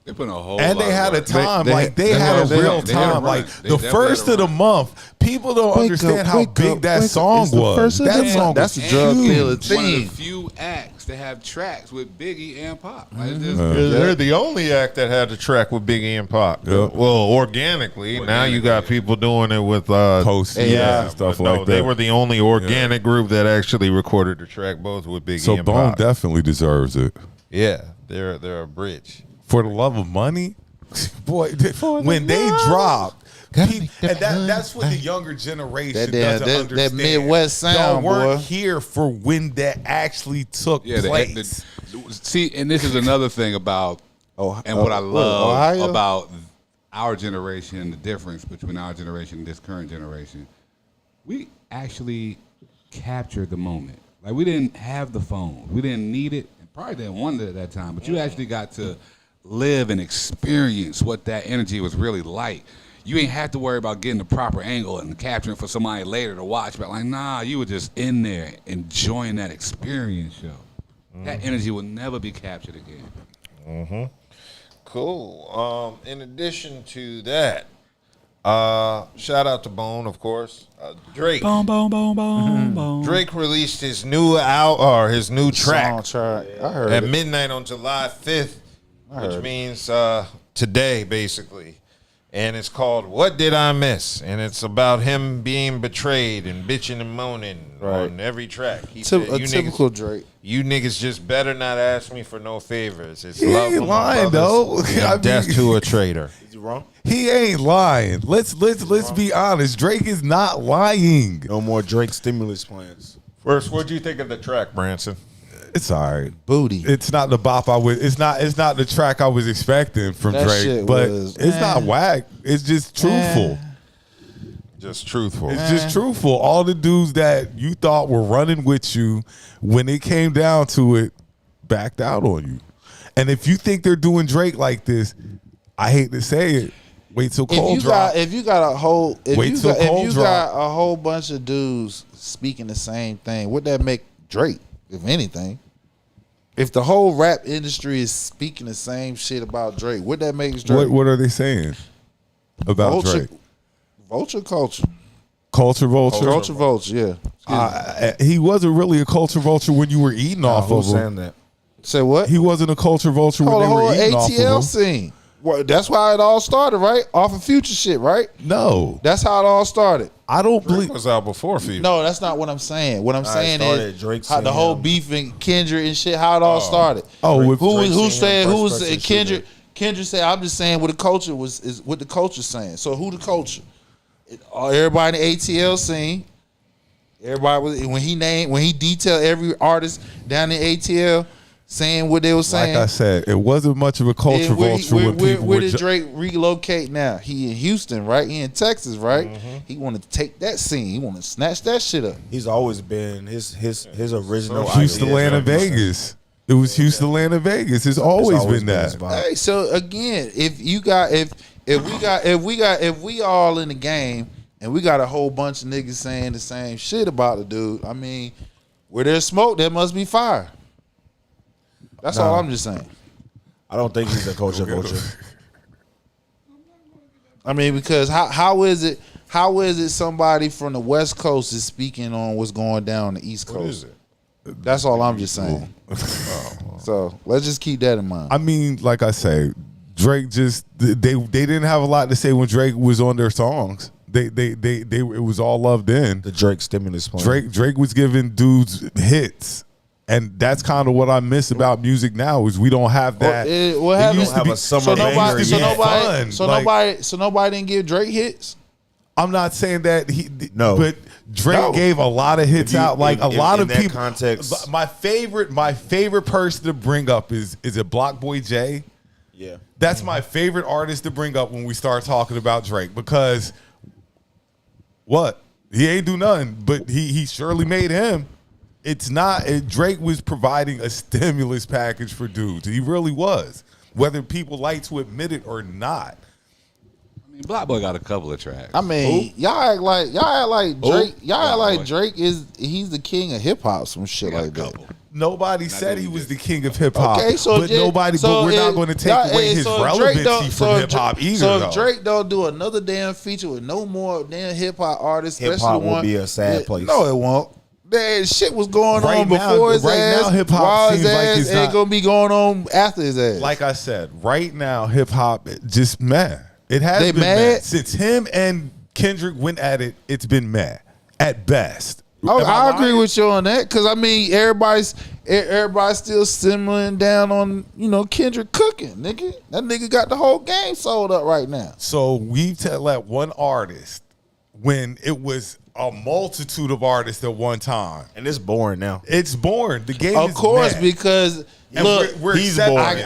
They put in a whole and lot they had of a work. time, they had a real time. Like the first of the month, people don't understand how big that song was. That song, that's a drug dealer One of thing. the few acts that have tracks with Biggie and Pop. Like, they're the only act that had a track with Biggie and Pop. Well, organically. Now you got people doing it with Post and stuff like that. They were the only organic group that actually recorded the track both with Biggie so and Bone Pop. definitely deserves it. Yeah, they're a bridge. For the love of money, boy, when they dropped, and that's what the younger generation doesn't understand. That Midwest sound, Y'all weren't boy. here for when that actually took place. See, and this is another thing about, and what I love about our generation, the difference between our generation and this current generation. We actually captured the moment. Like, we didn't have the phone. We didn't need it. And probably didn't want it at that time. But you actually got to live and experience what that energy was really like. You ain't have to worry about getting the proper angle and capturing for somebody later to watch. But like, nah, you were just in there enjoying that experience, yo. That energy will never be captured again. Cool. In addition to that, shout out to Bone, of course. Drake. Drake released his new his new track I heard at it. midnight on July 5th, which means today, basically. And it's called "What Did I Miss?" And it's about him being betrayed and bitching and moaning on every track. He said, typical Drake. You niggas just better not ask me for no favors. It's He love ain't for my lying, brothers though. and death to a traitor. Is he wrong? He ain't lying. Let's be honest. Drake is not lying. No more Drake stimulus plans. First, what do you think of the track, Branson? It's all right. Booty. It's not the bop I was. It's not the track I was expecting from That Drake. shit But was, it's not whack. It's just truthful. Just truthful. It's just truthful. All the dudes that you thought were running with you, when it came down to it, backed out on you. And if you think they're doing Drake like this, I hate to say it. Wait till Cole drop. If you got a whole, if Wait you till got, if Cole you drop. got a whole bunch of dudes speaking the same thing, would that make Drake? If anything, if the whole rap industry is speaking the same shit about Drake, would that make Drake? What are they saying about Drake? Vulture culture. Culture vulture. Culture vulture. Yeah. He wasn't really a culture vulture when you were eating off of him. saying that? Say what? He wasn't a culture vulture when The they whole were eating off of ATL him. scene. Well, that's why it all started, right? Off of Future shit, right? No. That's how it all started. I don't believe was out before Future. No, that's not what I'm saying. What I'm saying started is Drake how the saying whole him. beef and Kendrick and shit, how it all started. Oh, with who Drake said saying who first was person Kendrick? Kendrick said, "I'm just saying what the culture is what the culture's saying." So who the culture? Everybody in the ATL scene. Everybody was when he detailed every artist down in ATL saying what they were saying. Like I said, it wasn't much of a culture And vulture when people where were. did Drake relocate now? He in Houston, right? He in Texas, right? He want to take that scene. He want to snatch that shit up. He's always been his original. Houston, idea. Atlanta, Vegas. It was Houston, Atlanta, Vegas. It's always been that. Hey, so again, if we all in the game and we got a whole bunch of niggas saying the same shit about the dude, I mean, where there's smoke, there must be fire. That's all I'm just saying. I don't think he's a culture vulture. I mean, because how is it somebody from the West Coast is speaking on what's going down on the East Coast? What is it? That's all I'm just saying. So let's just keep that in mind. I mean, like I say, Drake just they didn't have a lot to say when Drake was on their songs. They it was all loved in. The Drake stimulus plan. Drake was giving dudes hits. And that's kind of what I miss about music now is we don't have that. What happened? Have a summer So nobody fun. so nobody didn't give Drake hits. I'm not saying that No. but Drake gave a lot of hits out. Like a lot of that people. context. My favorite person to bring up is it Block Boy J? Yeah. That's my favorite artist to bring up when we start talking about Drake because what? He ain't do nothing, but he surely made him. It's not Drake was providing a stimulus package for dudes. He really was, whether people like to admit it or not. I mean, Black Boy got a couple of tracks. I mean, y'all act like Drake. Y'all act like Drake he's the king of hip hop, some shit like that. Nobody said he was the king of hip hop. Okay, so but we're not going to take away his relevancy from hip hop either. So if Drake don't do another damn feature with no more damn hip hop artists, Hip hop will be a sad place. No, it won't. That shit was going Right on now- before his right ass. now, hip-hop while his seems like ass it's ain't not- gonna be going on after his ass. Like I said, right now, hip hop just meh. It has They been mad? meh. Since him and Kendrick went at it. It's been meh at best. I agree with you on that because I mean everybody's still simmering down on Kendrick cooking, nigga. That nigga got the whole game sold up right now. So we let one artist when it was a multitude of artists at one time, and it's boring now. It's boring. The game, Of is course, meh. because And look, we're he's accepting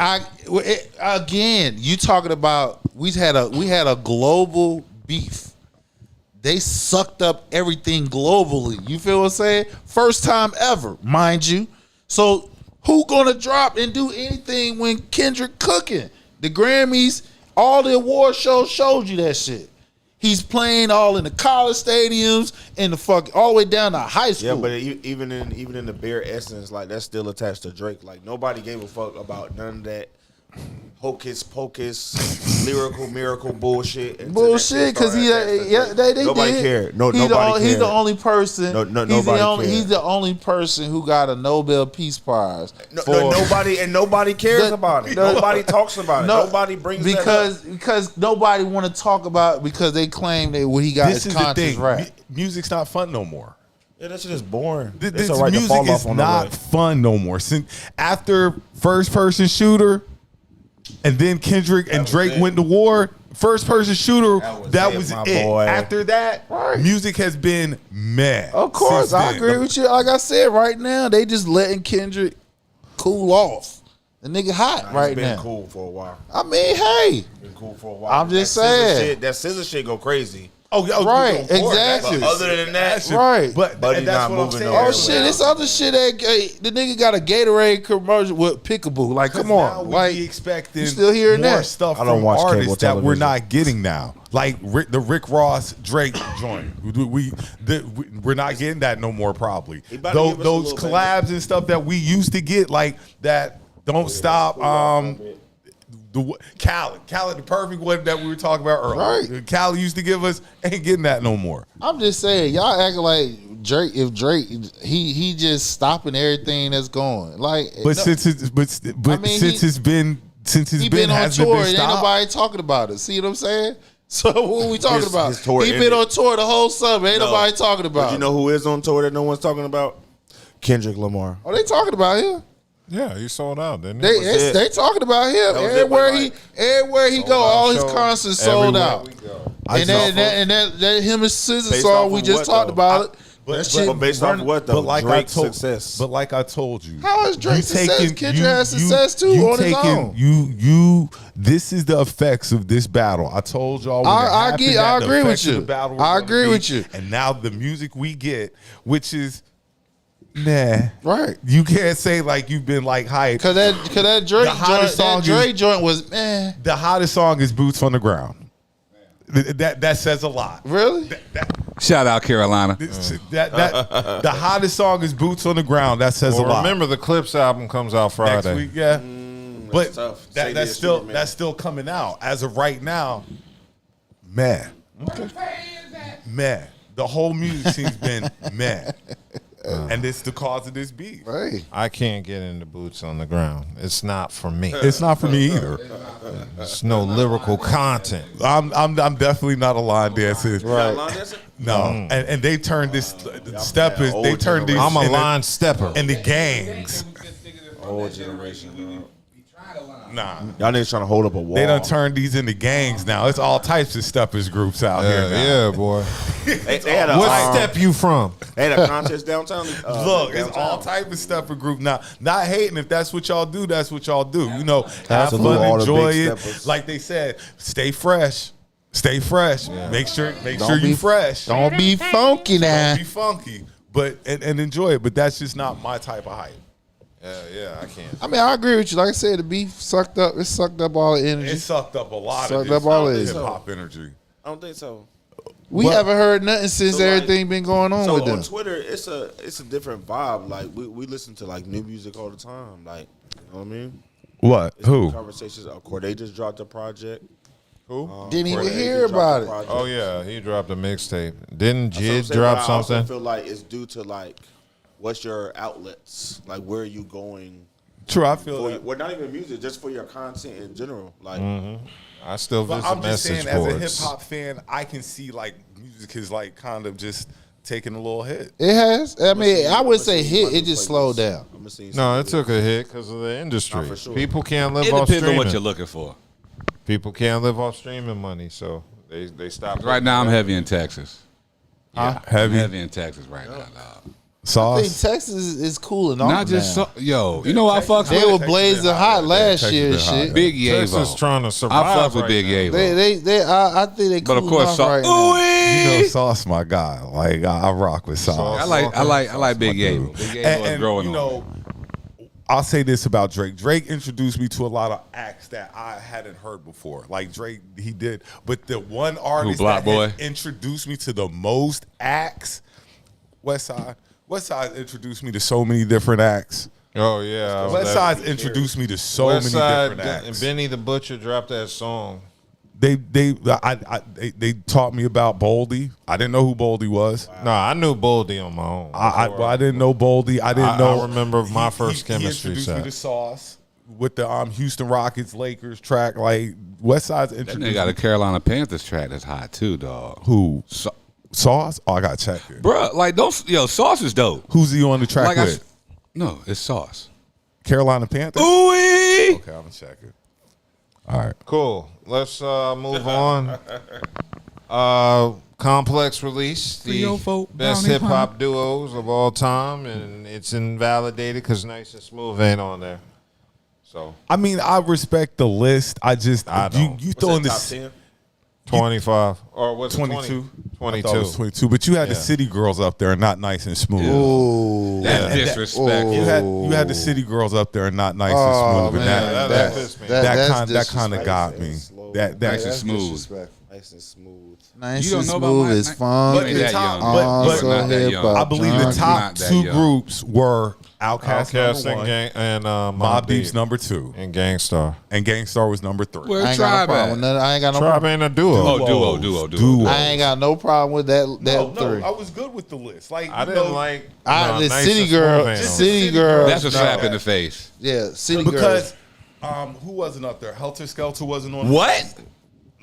it. Again, you talking about we had a global beef. They sucked up everything globally. You feel what I'm saying? First time ever, mind you. So who gonna drop and do anything when Kendrick cooking? The Grammys, all the award shows showed you that shit. He's playing all in the college stadiums and all the way down to high school. Yeah, but even in the bare essence, like that's still attached to Drake. Like nobody gave a fuck about none of that hocus pocus, lyrical miracle bullshit. Bullshit, because they nobody did. cared. No, He's nobody He's cared. the only person. Nobody cared. He's the only person who got a Nobel Peace Prize. Nobody cares about it. Nobody talks about it. Nobody brings that up. Because nobody want to talk about it because they claim that what he got This is is the conscious thing. rap. Music's not fun no more. Yeah, that shit is boring. This It's all right to music fall is off on not fun no more. Since after first person shooter, and then Kendrick and Drake went to war. first person shooter, that was my it. boy. After that, music has been meh. Of course, since I then. agree with you. Like I said, right now they just letting Kendrick cool off. The nigga hot right been now. Cool for a while. I mean, hey, Been cool for a while. I'm just That scissor saying. shit, that scissor shit go crazy. Right, of course. exactly. But other than that, Right. But Buddy and that's not what I'm moving saying. nowhere. Oh shit! This other shit that the nigga got a Gatorade commercial with Pickaboo. Like, come Now on, we like be expecting you still hearing more that? stuff I don't from watch cable artists that we're television. not getting now, like the Rick Ross Drake joint. We're not getting that no more. Probably about to give us a those little collabs and stuff that we used to get, like that. Don't stop. Khaled, the perfect one that we were talking about earlier. Right. Khaled used to give us, ain't getting that no more. I'm just saying, y'all acting like Drake. If Drake, he just stopping everything that's going. Like, But no, since it's I mean, it's been he been on hasn't it tour been and ain't stopped? nobody talking about it. See what I'm saying? So what we talking His about? tour He been ended. on tour the whole summer. Ain't No. nobody talking about But you it. know who is on tour that no one's talking about? Kendrick Lamar. Oh, they talking about him. Yeah, he sold out, didn't he? They talking about him. That was it, Everywhere he go, all his concerts sold out. And that him and SZA Based song off we of just what, talked though? about it. But- That shit But based off what though? But like Drake's I told, success. But like I told you, How is Drake success? Kendrick has success too on his own. You. This is the effects of this battle. I told y'all. When I it happened, agree that the with effects of you. the battle were I gonna agree be- with you. And now the music we get, which is. Nah, right. You can't say like you've been like hyped. Cause that Drake The hottest joint, song joint was man. The hottest song is "Boots on the Ground." That says a lot. Really? Shout out Carolina. The hottest song is "Boots on the Ground." That says a lot. Remember, the Clips album comes out Friday. Next week, yeah. But tough. that's still coming out as of right now. Man, man, the whole music scene's been meh, and it's the cause of this beef. Right. I can't get into Boots on the Ground. It's not for me. It's not for me either. It's no lyrical content. I'm definitely not a line dancer. Right. No, and they turned this steppers. They turned these. I'm a in the- line stepper. in the gangs. Old generation, bro. Nah, Y'all niggas trying to hold up a wall. they done turned these into gangs now. It's all types of steppers groups out here now. Yeah, boy. They had a, What step you from? They had a contest downtown. Look, it's all type of stepper group now. Not hating if that's what y'all do. That's what y'all do. You know, have Salute all fun, the enjoy big it. steppers. Like they said, stay fresh. Stay fresh. Make sure Don't you be- fresh. Don't be funky now. Don't be funky, but and enjoy it. But that's just not my type of hype. Yeah, I can't. I mean, I agree with you. Like I said, the beef sucked up. It sucked up all the energy. It sucked up a lot Sucked of up all hip his- hop energy. I don't think so. We But- haven't heard nothing since So, like, everything been going on So with on them. Twitter, it's a different vibe. Like we listen to like new music all the time. Like you know what I mean? What? It's Who? Conversations. Corday just dropped a project. Who? Didn't even Corday hear just about dropped a it. project. Oh yeah, he dropped a mixtape. Didn't That's what I'm Jid saying, drop but I also something? feel like it's due to like what's your outlets? Like where are you going? True, I feel For, that. well, not even music, just for your content in general. Like I still But visit I'm just message saying, as a hip boards. hop fan, I can see like music is like kind of just taking a little hit. It has. I mean, I would say hit. It just slowed down. I'm gonna see No, it took a hit because of the industry. Nah, for sure. People can't live It off depends on streaming. what you're looking for. People can't live off streaming money, so they stopped. Right now, I'm heavy in Texas. Huh? I'm Heavy heavy in Texas right now, dog. I think sauce. Texas is cooling off Not just now. yo. You know what I fucks They with? were blazing hot last Texas year and been hot. shit. Big Yavo. Texas trying to survive. I fuck with right Big now. Yavo. I think they But cooling of course, off right now. You know, sauce, my guy. Like I rock with sauce. I like Big Yavo. Big Yavo is And growing you know, on me. I'll say this about Drake. Drake introduced me to a lot of acts that I hadn't heard before. Like Drake, he did. But the one artist Block that Boy? had introduced me to the most acts, Westside. Westside introduced me to so many different acts. Oh yeah, Westside introduced me to so many different and acts. Benny the Butcher dropped that song. They taught me about Boldy. I didn't know who Boldy was. No, I knew Boldy on my own. I didn't know Boldy. I didn't know. I remember my first he chemistry introduced set. me to Sauce with the Houston Rockets Lakers track. Like Westside's That introduced nigga got me. a Carolina Panthers track that's hot too, dog. Who? So, Sauce? Oh, I gotta check it. bruh, like those Sauce is dope. Who's he on the track Like with? no, it's Sauce. Carolina Panthers. Ooh-wee. Okay, I'm gonna check it. All right. Cool. let's move on. Complex released the best hip hop duos of all time, and it's invalidated because Nice and Smooth ain't on there. So I mean, I respect the list. I don't. You throwing this 25 or what's 22? 22. I thought it was 22, but you had the City Girls up there and not Nice and Smooth. Ooh, that's disrespectful. You had the City Girls up there and not Nice and Smooth. Man, that kind of got me. That Nice and Smooth. Nice and Smooth. Nice and Smooth is fun. But I believe the top two groups were Outkast number 1 and Mobb Deep's number 2 and Gangstar. And Gangstar was number 3. Where I ain't Tribe got no problem with that. I ain't got no Tribe problem. ain't a duo. Duo. I ain't got no problem with that. No, three. I was good with the list. Like I didn't like the Nice City and Girl. Smooth ain't on City Girl. That's a slap in the face. Yeah, City because Girl. who wasn't up there? Helter Skelter wasn't on. What?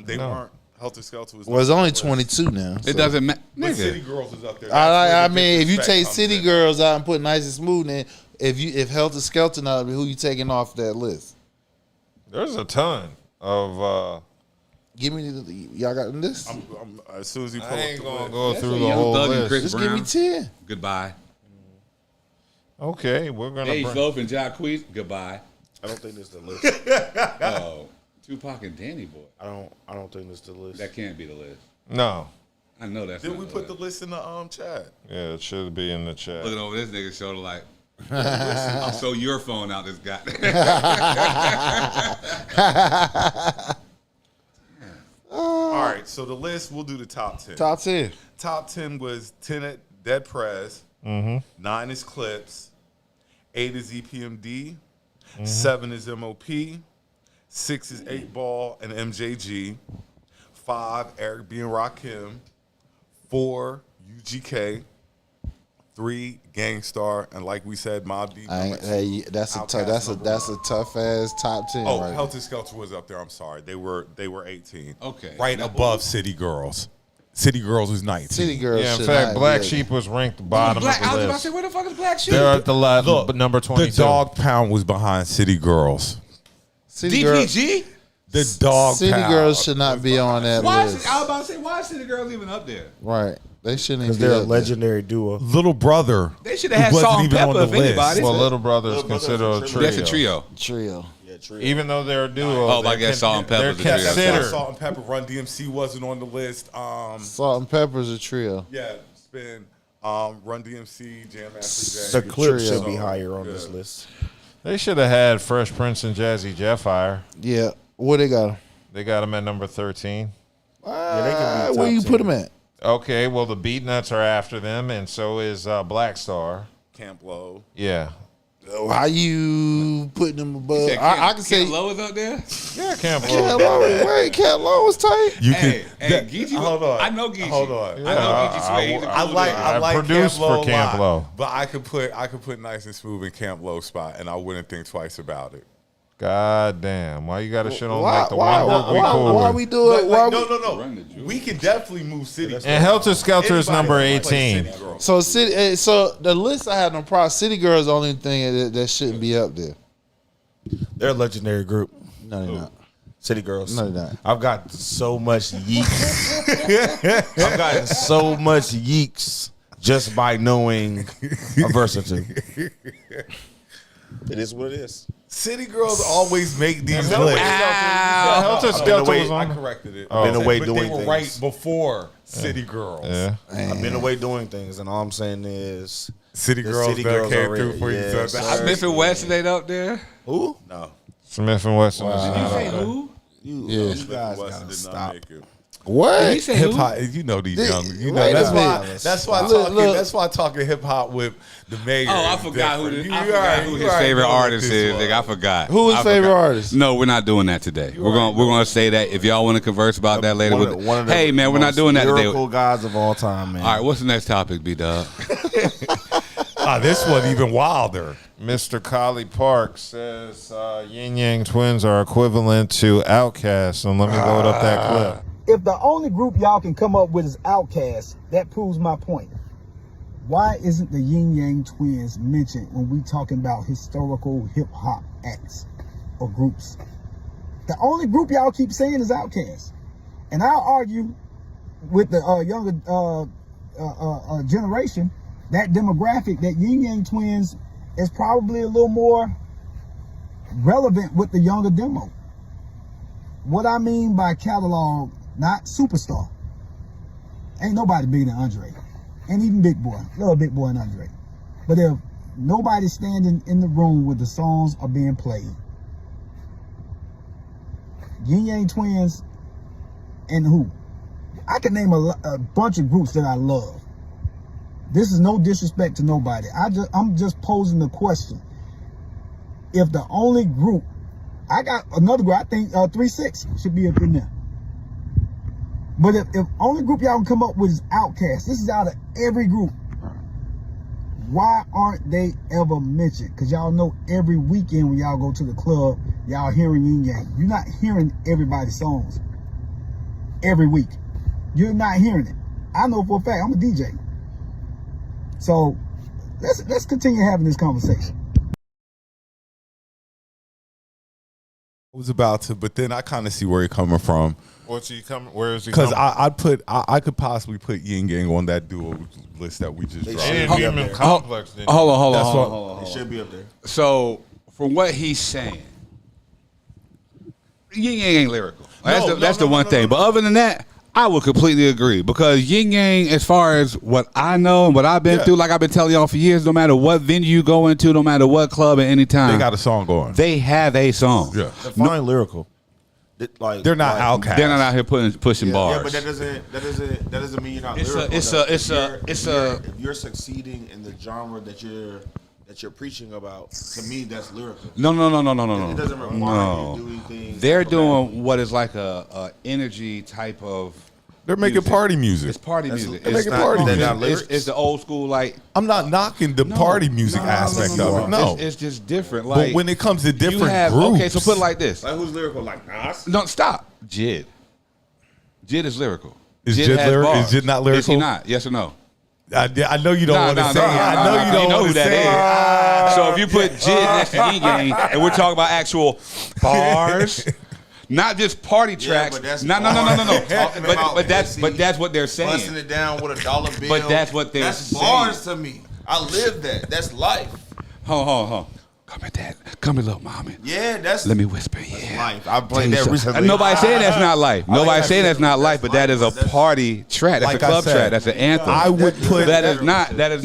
They weren't. Helter Skelter was. Well, it's only 22 now. It doesn't matter. But City Girls is up there. I mean, if you take City Girls out and put Nice and Smooth in, if Helter Skelter out, who you taking off that list? There's a ton of. Give me y'all got this. As soon as you pull I up ain't the gonna list. go through the whole list. Just give me 10. Goodbye. Okay, we're gonna. Dave Loaf and Jacquees. Goodbye. I don't think this is the list. Oh, Tupac and Danny Boy. I don't think this is the list. That can't be the list. No. I know that's. Did we put the list in the chat? Yeah, it should be in the chat. Looking over this nigga's shoulder like. I'll show your phone out this guy. All right, so the list, we'll do the top 10. Top 10. Top 10 was 10 at Dead Prez, 9 is Clips, 8 is EPMD, 7 is MOP, 6 is 8 Ball and MJG, 5 Eric B and Rakim, 4 UGK, 3 Gangstar, and like we said, Mobb Deep. Hey, that's a tough ass top 10. Oh, right Helter Skelter was up there. I'm sorry, they were 18. Okay, right above City Girls. City Girls was 19. City Girls. Yeah, in fact, Black Sheep was ranked bottom of the I was about to list. say, where the fuck is Black Sheep? They're at the number 22. The Dog Pound was behind City Girls. City DPG? The Dog City Pound Girls should not be on that list. I was about to say, why is City Girls even up there? Right. They shouldn't even Because they're a up there. legendary duo. Little Brother. They should have had Salt and Pepper if anybody. Well, Little Brother is considered a trio. That's a trio. Trio. Yeah, trio. Even though they're a duo. Oh, I guess Salt and Pepper's a they're trio. considered. Salt and Pepper, Run DMC wasn't on the list. Salt and Pepper's a trio. Yeah, Spin, Run DMC, Jam Master Jay. The Clips should be higher on this list. They should have had Fresh Prince and Jazzy Jeff higher. Yeah. Where they got him? They got him at number 13. Yeah, they can be Where you top put 10. him at? Okay, well, the Beatnuts are after them, and so is Black Star. Camp Low. Yeah. How you putting them above? I can say. Camp Low is up there? Yeah, Camp Low. Camp Low. Wait, Camp Low was tight. You Hey, can. Geechee. Hold on. I know Geechee. Hold on. I know Geechee Sway. I like produced Camp Low for Camp a lot, Low. but I could put Nice and Smooth in Camp Low spot, and I wouldn't think twice about it. God damn. Why you got to shit on Why- like the why- one group we cool Why with? we do it? Why we- No. We can definitely move City. And Helter Skelter is number 18. So so the list I had no problem. City Girls is the only thing that shouldn't be up there. They're a legendary group. No, they're not. City Girls. No, they're not. I've got so much yeeks. I've gotten so much yeeks just by knowing a verse or two. It is what it is. City Girls always make these lists. Helter Skelter was I on. corrected it. I've been away but doing they were things. right before City Girls. Yeah. I've been away doing things, and all I'm saying is City the Girls City that Girls came are through it. for you. Yes, So sir. Smith and Wesson ain't up there. Who? No. Smith and Wesson was Did you not say up there. who? You Smith guys and Wesson gotta did stop. not make it. What? He said Hip who? hop, you know these young. You know wait a that's why. minute. That's why. Look, Talking. look. That's why talking hip hop with the mayor. Oh, I is forgot who different. his favorite artist is. Nigga, I forgot. Who his I favorite forgot. artist? No, we're not doing that today. We're gonna say that if y'all want to converse about that later. One of the Hey man, we're not most doing that today. lyrical guys of all time, man. All right, what's the next topic, B-Dub? This one even wilder. Mr. Collie Park says Yin Yang Twins are equivalent to Outkast. And let me load up that clip. If the only group y'all can come up with is Outkast, that proves my point. Why isn't the Yin Yang Twins mentioned when we talking about historical hip hop acts or groups? The only group y'all keep saying is Outkast. And I'll argue with the younger generation, that demographic, that Yin Yang Twins is probably a little more relevant with the younger demo. What I mean by catalog, not superstar. Ain't nobody bigger than Andre. And even Big Boy. Love Big Boy and Andre. But if nobody's standing in the room where the songs are being played, Yin Yang Twins and who? I can name a bunch of groups that I love. This is no disrespect to nobody. I'm just posing the question. If the only group, I got another group, I think 3-6 should be up in there. But if only group y'all can come up with is Outkast, this is out of every group, why aren't they ever mentioned? Because y'all know every weekend when y'all go to the club, y'all hearing Yin Yang. You're not hearing everybody's songs every week. You're not hearing it. I know for a fact, I'm a DJ. So let's continue having this conversation. I was about to, but then I kind of see where you're coming from. What's he coming? Where is he? Because I could possibly put Yin Yang on that duo list that we just dropped. Hold on. It should be up there. So, from what he's saying, Yin Yang ain't lyrical. That's the one thing. But other than that, I would completely agree, because Yin Yang, as far as what I know and what I've been through, like I've been telling y'all for years, no matter what venue you go into, no matter what club at any time, they got a song going. They have a song. Yeah, define lyrical. They're not Outkast. They're not out here pushing bars. Yeah, but that doesn't mean you're not lyrical. If you're succeeding in the genre that you're preaching about, to me that's lyrical. No. It doesn't require you doing things. They're doing what is like a energy type of. They're making party music. It's party music. They're making party music. It's the old school, like. I'm not knocking the party music aspect of it. No, it's just different. Like, but when it comes to different groups, okay, so put it like this. Like who's lyrical? Like Nas? No, stop. Jid is lyrical. Is Jid lyrical? Is Jid not lyrical? Is he not? Yes or no? I know you don't want to say it. I know you don't want to say it. So if you put Jid next to Yin Yang, and we're talking about actual bars, not just party tracks. No. But that's what they're saying. Busting it down with $1 bill. But that's what they're saying. That's bars to me. I live that. That's life. Hold on. Come here, Dad. Come here, little mommy. Yeah, that's. Let me whisper. That's life. I played that recently. Nobody saying that's not life. Nobody saying that's not life. But that is a party track. That's a club track. That's an anthem. I would put that is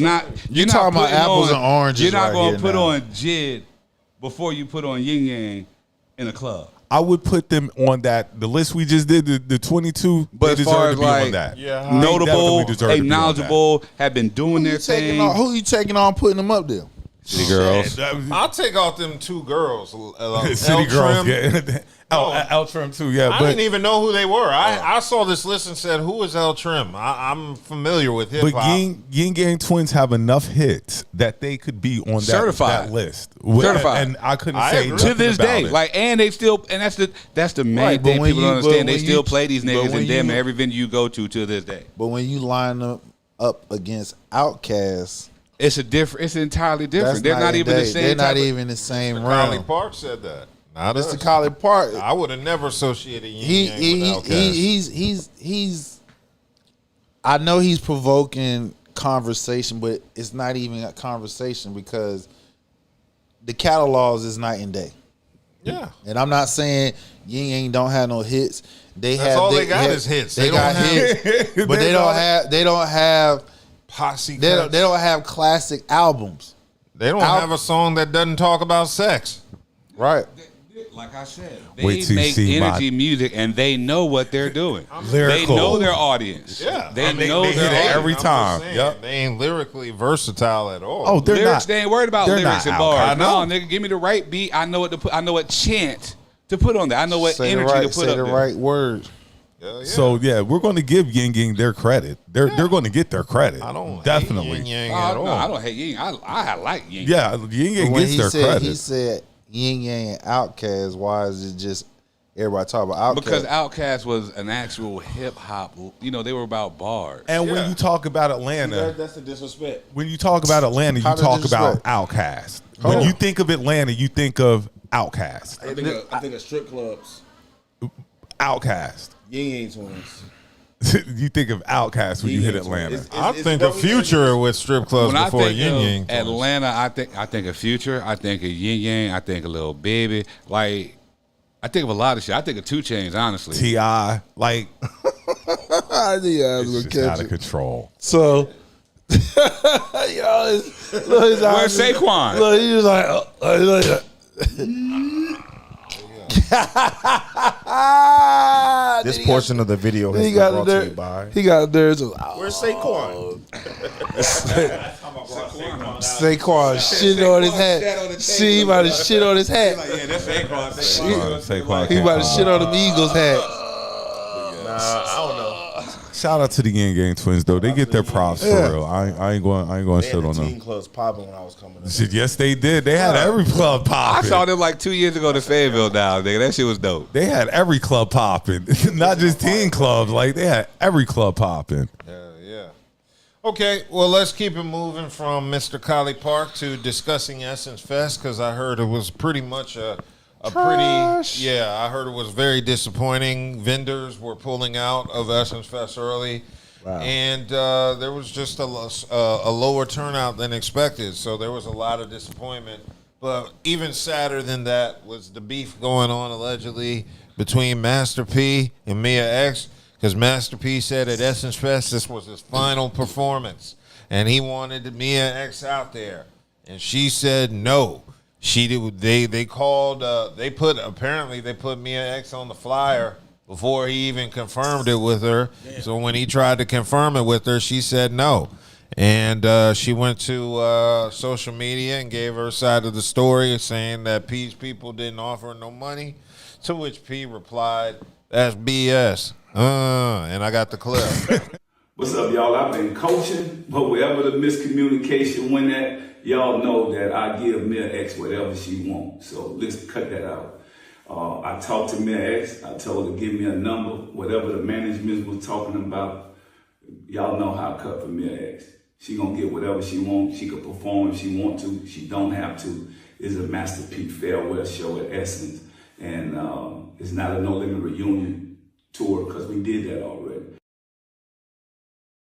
not. You're talking about apples and oranges. You're not going to put now. on Jid before you put on Yin Yang in a club. I would put them on the list we just did, the 22. But they as far as like notable, acknowledgeable, have been doing their thing. Who you taking on putting them up there? City girls. I'll take off them 2 girls. City girls. L Trim too. Yeah, I didn't even know who they were. I saw this list and said, "Who is L Trim?" I'm familiar with hip hop. But Yin Yang Twins have enough hits that they could be on that list. Certified. And I couldn't say to this day. Like, and they still, and that's the main thing people don't understand. They still play these niggas in damn every venue you go to this day. But when you line them up against Outkast, it's entirely different. They're not even the same. They're not even the same realm. Collie Park said that. Not Mr. Collie Park. I would have never associated Yin Yang with Outkast. He's. I know he's provoking conversation, but it's not even a conversation because the catalogs is night and day. Yeah, and I'm not saying Yin Yang don't have no hits. They got is hits. They got hits, but they don't have posse. They don't have classic albums. They don't have a song that doesn't talk about sex. Right. Like I said, they make energy music and they know what they're doing. Lyrical. They know their audience. Yeah, they know they their hit audience. it every time. Yep. They ain't lyrically versatile at all. Oh, They ain't worried about lyrics and bars. No, nigga, give me the right beat. I know what to put. I know what chant to put on there. I know what energy to put say up the there. right words. Yeah. So we're going to give Yin Yang their credit. They're going to get their credit. I don't definitely. hate Yin Yang at all. No, I don't hate Yin. I like Yin. Yeah, Yin Yang gets their credit. He said Yin Yang and Outkast. Why is it just everybody talk about Outkast? Because Outkast was an actual hip hop. You know, they were about bars. And when you talk about Atlanta, that's the disrespect. when you talk about Atlanta, you talk about Outkast. When you think of Atlanta, you think of Outkast. I think of strip clubs. Outkast. Yin Yang Twins. You think of Outkast when you hit Atlanta. I think of Future with strip clubs When before I think Yin of Yang. Atlanta, I think of Future. I think of Yin Yang. I think of Lil Baby. Like, I think of a lot of shit. I think of 2 Chainz, honestly. T.I. Like, it's just out of control. So, his Where's Saquon? Look, he was like, This portion of the video has he been got brought to you by. He got there. So, Where's Saquon? Saquon shit on his hat. See, he about to shit on his hat. Yeah, that's Saquon. Saquon. He about to shit on them Eagles hat. Nah, I don't know. Shout out to the Yin Gang Twins though. They get their props for real. I ain't going They shit had on the teen them. clubs popping when I was coming up. Shit, yes, they did. They had every club I popping. saw them like 2 years ago to Fayetteville down, nigga. That shit was dope. They had every club popping, not just teen clubs. Like they had every club popping. Yeah. Okay, well, let's keep it moving from Mr. Collie Park to discussing Essence Fest because I heard it was pretty much a pretty, I heard it was very disappointing. Vendors were pulling out of Essence Fest early. Wow. And there was just a lower turnout than expected, so there was a lot of disappointment. But even sadder than that was the beef going on allegedly between Master P and Mia X, because Master P said at Essence Fest this was his final performance, and he wanted Mia X out there, and she said no. They called. They put Mia X on the flyer before he even confirmed it with her. Damn. So when he tried to confirm it with her, she said no. And she went to social media and gave her side of the story, saying that P's people didn't offer her no money, to which P replied, "That's BS." And I got the clip. What's up, y'all? I've been coaching, but wherever the miscommunication went at, y'all know that I give Mia X whatever she wants. So let's cut that out. I talked to Mia X. I told her to give me a number, whatever the management was talking about. Y'all know how I cut for Mia X. She gonna get whatever she wants. She could perform if she want to. She don't have to. It's a Master P farewell show at Essence, and it's not a No Limit reunion tour because we did that already.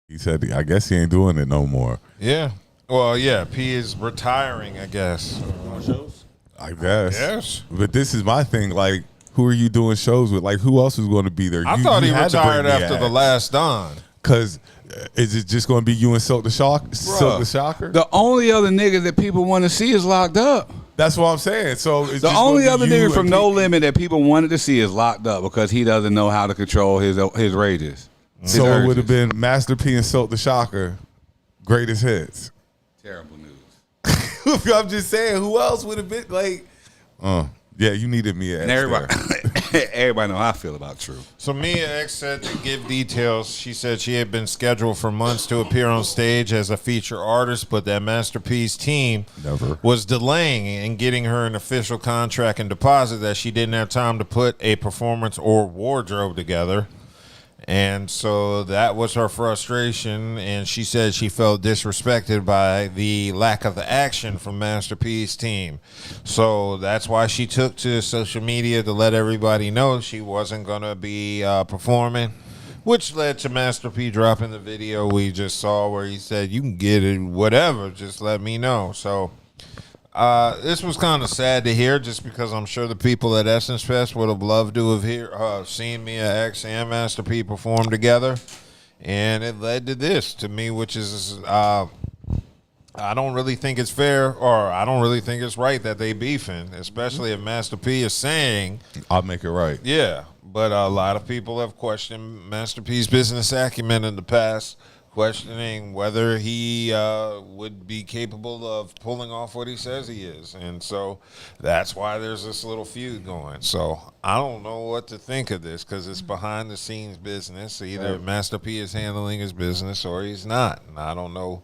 He said, I guess he ain't doing it no more. Yeah. Well, yeah, P is retiring, I guess. Shows? I guess. Yes. But this is my thing. Like, who are you doing shows with? Like, who else was going to be there? I thought he retired after the last Don. Because is it just going to be you and Silk the Shocker? The only other nigga that people want to see is locked up. That's what I'm saying. So it's the just only other nigga from No P. Limit that people wanted to see is locked up because he doesn't know how to control his rages. So it would have been Master P and Silk the Shocker, greatest hits. Terrible news. I'm just saying, who else would have been like? Yeah, you needed Mia X. And everybody know how I feel about True. So Mia X said to give details. She said she had been scheduled for months to appear on stage as a feature artist, but that Master P's team was delaying and getting her an official contract and deposit that she didn't have time to put a performance or wardrobe together. And so that was her frustration, and she said she felt disrespected by the lack of action from Master P's team. So that's why she took to social media to let everybody know she wasn't going to be performing, which led to Master P dropping the video we just saw where he said, you can get it, whatever, just let me know. So this was kind of sad to hear, just because I'm sure the people at Essence Fest would have loved to have seen Mia X and Master P perform together, and it led to this to me, which is I don't really think it's fair, or I don't really think it's right that they beefing, especially if Master P is saying I'll make it right. Yeah, but a lot of people have questioned Master P's business acumen in the past, questioning whether he would be capable of pulling off what he says he is. And so that's why there's this little feud going. So I don't know what to think of this, because it's behind the scenes business. Either Master P is handling his business or he's not. And I don't know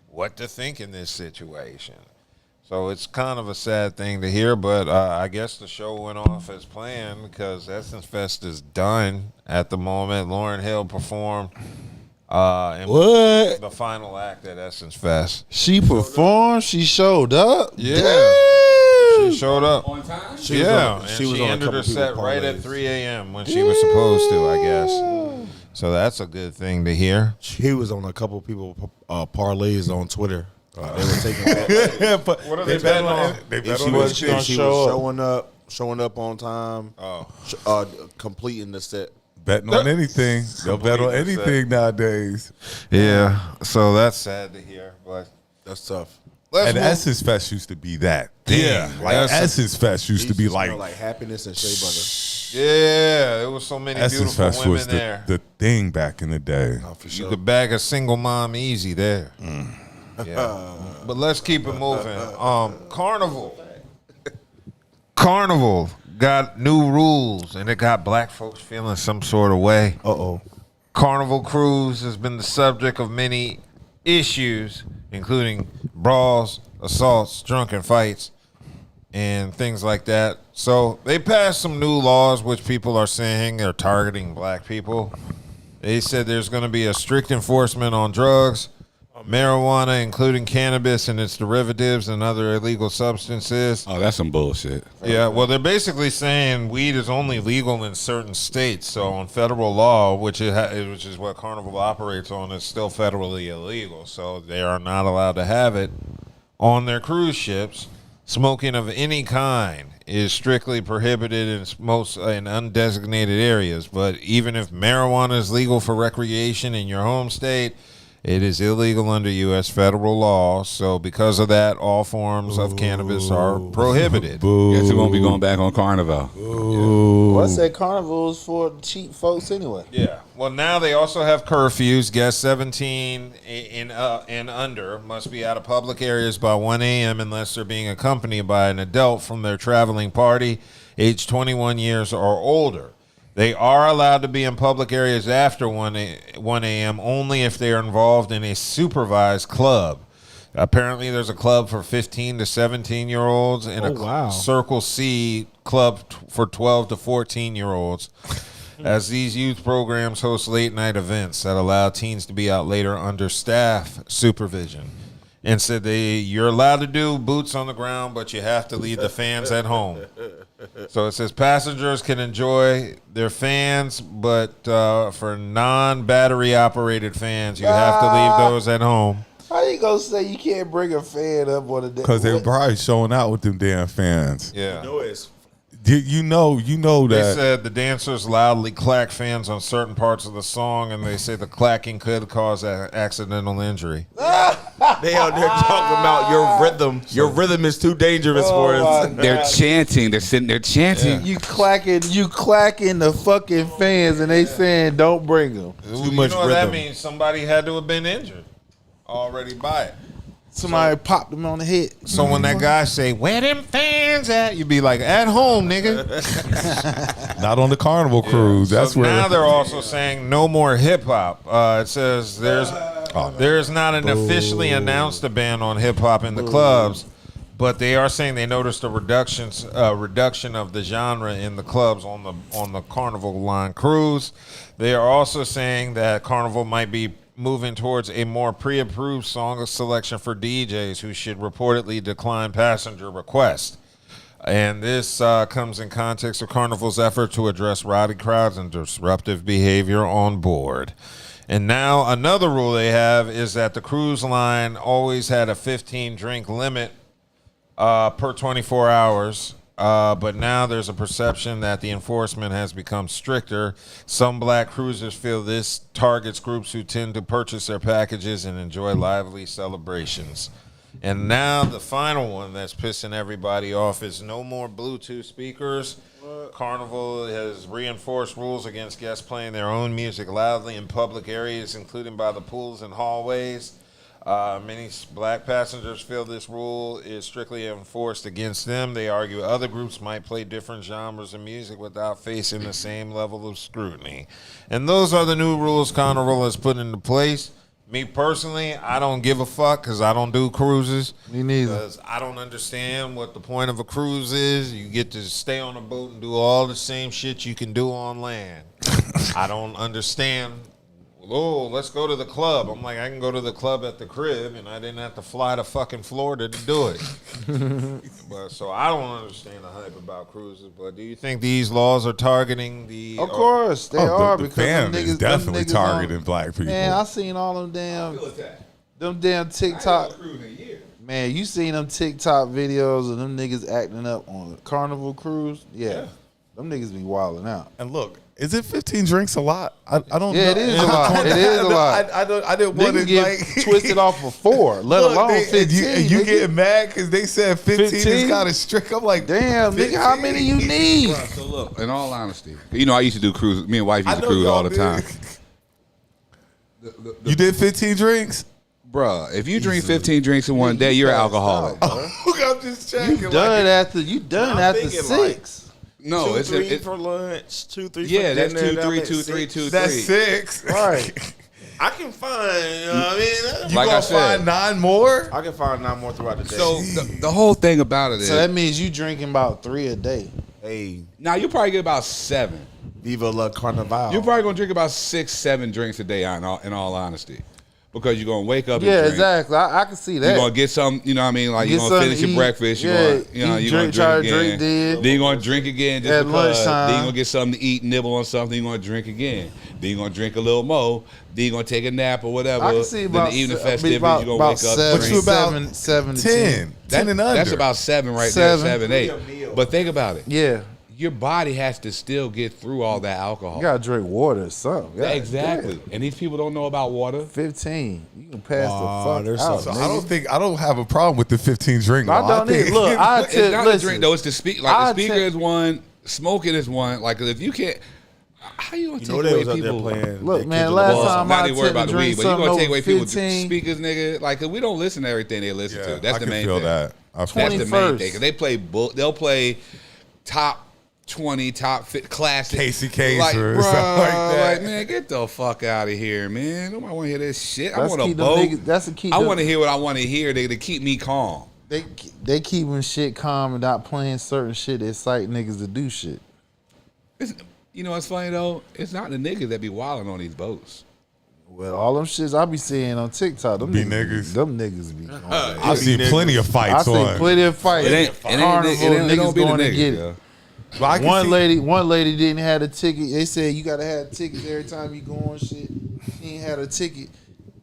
what to think in this situation. So it's kind of a sad thing to hear, but I guess the show went off as planned, because Essence Fest is done at the moment. Lauryn Hill performed the final act at Essence Fest. She performed. She showed up. Yeah. Damn. She showed up on time. She was ended her set right at 3 a.m. when she was supposed to, I guess. So that's a good thing to hear. She was on a couple people parlays on Twitter. They were taking bets. What are they betting on? If she was showing up on time, completing the set. Betting on anything. They'll bet on anything nowadays. Yeah, so that's sad to hear, but that's tough. And Essence Fest used to be that. Yeah, like Essence Fest used to be like happiness and shea butter. Yeah, there was so many Essence beautiful Fest women was there. the thing back in the day. For You could bag a single mom easy there. Yeah, but let's keep it moving. Carnival got new rules, and it got black folks feeling some sort of way. Carnival Cruise has been the subject of many issues, including brawls, assaults, drunken fights, and things like that. So they passed some new laws which people are saying are targeting black people. They said there's going to be a strict enforcement on drugs, marijuana, including cannabis and its derivatives and other illegal substances. Oh, that's some bullshit. Yeah, well, they're basically saying weed is only legal in certain states. So on federal law, which is what Carnival operates on, is still federally illegal. So they are not allowed to have it on their cruise ships. Smoking of any kind is strictly prohibited in undesignated areas. But even if marijuana is legal for recreation in your home state, it is illegal under U.S. federal law, so because of that, all forms of cannabis are prohibited. Guess who won't be going back on Carnival? Well, I said Carnival's for cheap folks anyway. Yeah. Well, now they also have curfews. Guests 17 and under must be out of public areas by 1 a.m. unless they're being accompanied by an adult from their traveling party, age 21 years or older. They are allowed to be in public areas after 1 a.m. only if they are involved in a supervised club. Apparently, there's a club for 15 to 17-year-olds and a Circle C club for 12 to 14-year-olds. As these youth programs host late-night events that allow teens to be out later under staff supervision. And said you're allowed to do boots on the ground, but you have to leave the fans at home. So it says passengers can enjoy their fans, but for non-battery operated fans, you have to leave those at home. How you gonna say you can't bring a fan up on a day? Because they're probably showing out with them damn fans. Yeah. You know that. They said the dancers loudly clack fans on certain parts of the song, and they say the clacking could cause accidental injury. They out there talking about your rhythm. Your rhythm is too dangerous for us. They're chanting. They're sitting there chanting. You clacking the fucking fans, and they saying don't bring them. Too much rhythm. That means somebody had to have been injured already by it. Somebody popped them on the head. So when that guy say, "Where them fans at?" you be like, "At home, nigga." Not on the Carnival cruise. So That's where. Now they're also saying no more hip hop. It says there's not an officially announced a ban on hip hop in the clubs, but they are saying they noticed a reduction of the genre in the clubs on the Carnival line cruise. They are also saying that Carnival might be moving towards a more pre-approved song selection for DJs who should reportedly decline passenger requests. And this comes in context of Carnival's effort to address rowdy crowds and disruptive behavior on board. And now another rule they have is that the cruise line always had a 15-drink limit per 24 hours. But now there's a perception that the enforcement has become stricter. Some black cruisers feel this targets groups who tend to purchase their packages and enjoy lively celebrations. And now the final one that's pissing everybody off is no more Bluetooth speakers. Carnival has reinforced rules against guests playing their own music loudly in public areas, including by the pools and hallways. Many black passengers feel this rule is strictly enforced against them. They argue other groups might play different genres of music without facing the same level of scrutiny. And those are the new rules Carnival has put into place. Me personally, I don't give a fuck because I don't do cruises. Me neither. Because I don't understand what the point of a cruise is. You get to stay on a boat and do all the same shit you can do on land. I don't understand oh, let's go to the club. I'm like, I can go to the club at the crib, and I didn't have to fly to fucking Florida to do it. But so I don't understand the hype about cruises. But do you think these laws are targeting the? Of course they are, the because fam them is niggas, definitely them niggas targeting on, black people. Man, I seen all them damn TikTok. Man, you seen them TikTok videos of them niggas acting up on a Carnival cruise? Yeah. Them niggas be wilding out. And look, is it 15 drinks a lot? I don't know. Yeah, it is a lot. It is a lot. I didn't want to get like twisted off for 4, let alone 15. And you getting mad because they said 15 is kind of strict. I'm like, damn, 15? Nigga, how many you need? Bro, so look, in all honesty, you know I used to do cruises. Me and wife used to cruise all the time. You did 15 drinks? Bruh, if you drink 15 drinks in one day, you're an alcoholic. I'm just checking. You done after 6. Like, no, 2, it's 3 for lunch, 2, 3 for yeah, dinner. that's 2, 3, 2, 3, 2, 3. That's 6. Right. I can find, You like gonna I said, find 9 more? I can find 9 more throughout the day. So the whole thing about it is, So that means you drinking about 3 a day. Hey, now you probably get about 7. Viva la Carnival. You're probably gonna drink about 6, 7 drinks a day. In all honesty, because you're gonna wake up. Yeah, and drink. exactly. I can see that. You're gonna get some, you know what I mean? Like, you're Get gonna something finish to your eat. breakfast. You're Yeah, gonna, you know, eat, you're gonna try to drink drink again. then. Then you're gonna drink again just At because. lunchtime. Then you're gonna get something to eat, nibble on something. You're gonna drink again. Then you're gonna drink a little more. Then you're gonna take a nap or whatever. I can see then about the evening se- festivities, about- you're gonna wake about up. seven, drink. you about 7 to 10. 10 and under. That's about 7 right 7. there, 7, 8. But think about it. Yeah. Your body has to still get through all that alcohol. You gotta drink water or something. Yeah, exactly. And these people don't know about water. 15. You can pass the fuck out. So I don't have a problem with the 15 drink. I don't either. Look, It's not a drink though. It's the speak. Like the speaker is one. Smoking is one. Like if you can't, how you gonna take away people? Look, man. Last time not I even worry about the weed, drink but you gonna take away people's 15. speakers, nigga. Like 'cause we don't listen to everything they listen to. That's I the can main feel thing. that. That's the main 21st. thing. 'Cause they play. They'll play top 20, top 50 classic. Casey Kasem like, or bruh, something like that. Like, man, get the fuck out of here, man. Nobody want to hear this shit. I That's want a keep them boat. niggas- that's to keep I them- want to hear what I want to hear. To keep me calm. They keeping shit calm and not playing certain shit that excite niggas to do shit. You know what's funny though? It's not the niggas that be wilding on these boats. Well, all them shits I be seeing on TikTok, them Be niggas. Them niggas be. I've seen plenty of fights I on. see plenty of fights. Carnival it don't niggas be the going to niggas, get yo. it. But I can One see- lady didn't have a ticket. They said you gotta have tickets every time you go on shit. She ain't had a ticket.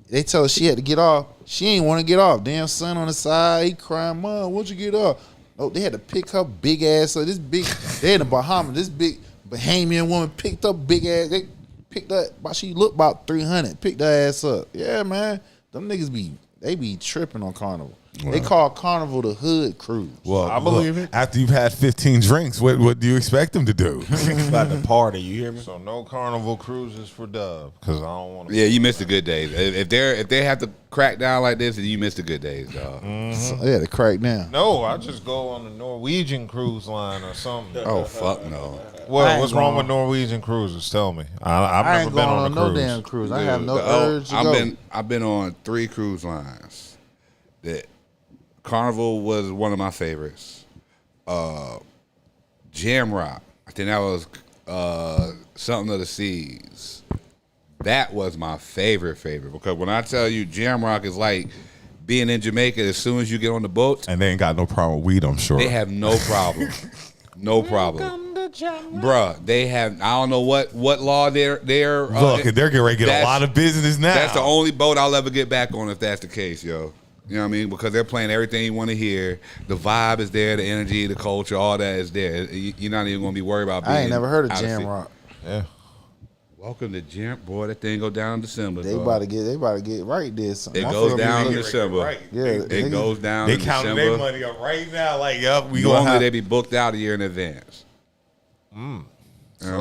They told her she had to get off. She ain't want to get off. Damn son on the side, he crying, Mom, won't you get off? No, they had to pick her big ass up. This big, they in the Bahamas. This big Bahamian woman picked up big ass. They picked up, she looked about 300. Picked her ass up. Yeah, man. Them niggas be tripping on Carnival. They call Carnival the hood cruise. Well, I believe it. After you've had 15 drinks, what do you expect them to do? About the party, you hear me? So no Carnival cruises for Dub because I don't want to. Yeah, you missed the good days. If they have to crack down like this, then you missed the good days, dog. So, yeah, to crack down. No, I just go on the Norwegian cruise line or something. Oh fuck no. What's wrong with Norwegian cruises? Tell me. I've I never ain't been going on a on no cruise. damn cruise. I Dude, have no urge to go. I've been on 3 cruise lines. That Carnival was one of my favorites. Jamrock, I think that was something of the seas. That was my favorite because when I tell you Jamrock is like being in Jamaica as soon as you get on the boat. And they ain't got no problem with weed, I'm sure. They have no problem. No problem. Bruh, they have, I don't know what law they're Look, they're getting ready to get a lot of business now. That's the only boat I'll ever get back on if that's the case, yo. You know what I mean? Because they're playing everything you want to hear. The vibe is there, the energy, the culture, all that is there. You're not even going to be worried about being I ain't never heard of out Jamrock. Yeah. Welcome to Jam. Boy, that thing go down in December. They dog. about to get right there. It goes down in December. Yeah, it goes down They in counting December. their money up right now. Like, yup, we Normally gonna have. they be booked out a year in advance. So,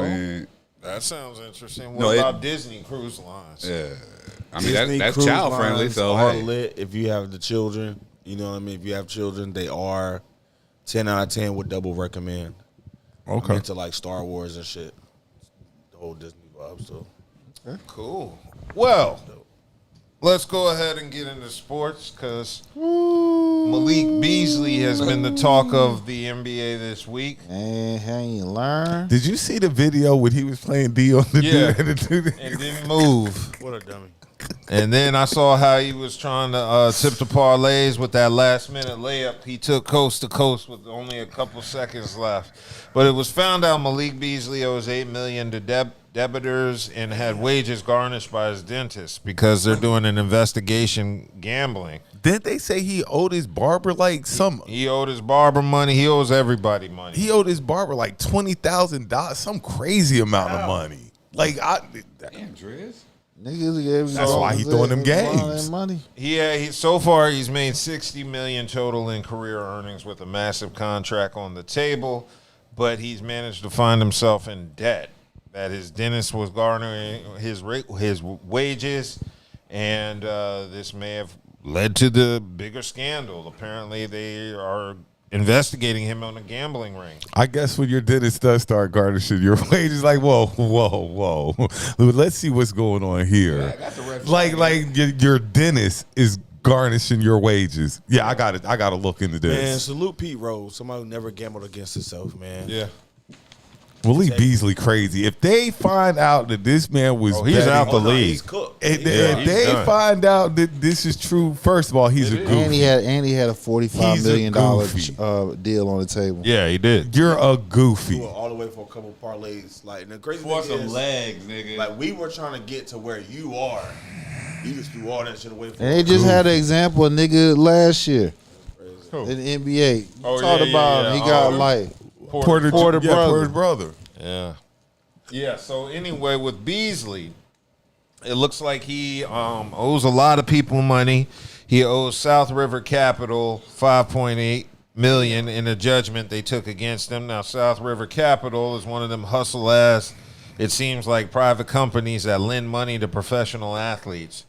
I mean, that sounds interesting. No, What about Disney cruise lines? yeah. I mean, Disney that's cruise child friendly. lines So are hey. lit if you have the children. You know what I mean? If you have children, they are 10 out of 10 would double recommend. Okay. I'm into like Star Wars and shit. The whole Disney vibe. So Cool. Well, let's go ahead and get into sports because Malik Beasley has been the talk of the NBA this week. And he ain't learned. Did you see the video when he was playing D on the dude and didn't move? What a dummy. And then I saw how he was trying to tip the parlays with that last-minute layup. He took coast to coast with only a couple seconds left. But it was found out Malik Beasley owes $8 million to debitors and had wages garnished by his dentist because they're doing an investigation gambling. Didn't they say he owed his barber like some? He owed his barber money. He owes everybody money. He owed his barber like $20,000, some crazy amount of money. Like damn, Driz. Niggas that's why he throwing them games. Money. So far he's made $60 million total in career earnings with a massive contract on the table, but he's managed to find himself in debt. That his dentist was garnering his wages, and this may have led to the bigger scandal. Apparently, they are investigating him on a gambling ring. I guess when your dentist does start garnishing your wages, like whoa, let's see what's going on here. Yeah, your dentist is garnishing your wages. Yeah, I got it. I got to look into this. Man, salute Pete Rose, somebody who never gambled against himself, man. Yeah. Malik Beasley crazy. If they find out that this man was he's out the league. He's cooked. If they find out that this is true, first of all, he's a goofy. And he had a $45 million deal on the table. Yeah, he did. You're a goofy. All the way for a couple parlays. Like the crazy for thing some is, legs, nigga. Like we were trying to get to where you are. You just threw all that shit away. And they just had an example of nigga last year in the NBA. Talked about he got like Porter brother. Yeah. So anyway, with Beasley, it looks like he owes a lot of people money. He owes South River Capital $5.8 million in a judgment they took against him. Now, South River Capital is one of them hustle ass. It seems like private companies that lend money to professional athletes.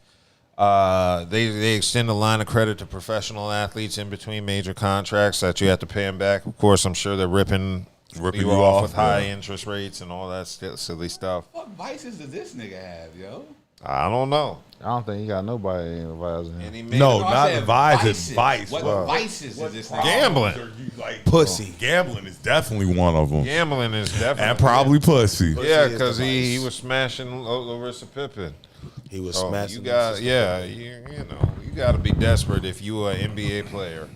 They extend a line of credit to professional athletes in between major contracts that you have to pay them back. Of course, I'm sure they're ripping you off with high interest rates and all that silly stuff. What vices does this nigga have, yo? I don't know. I don't think he got nobody advising him. Not advising. Vice. What vices is this nigga? Gambling. Pussy. Gambling is definitely one of them. Gambling is definitely. And probably pussy. Yeah, because he was smashing Larissa Pippen. He was smashing. You got you got to be desperate if you are an NBA player.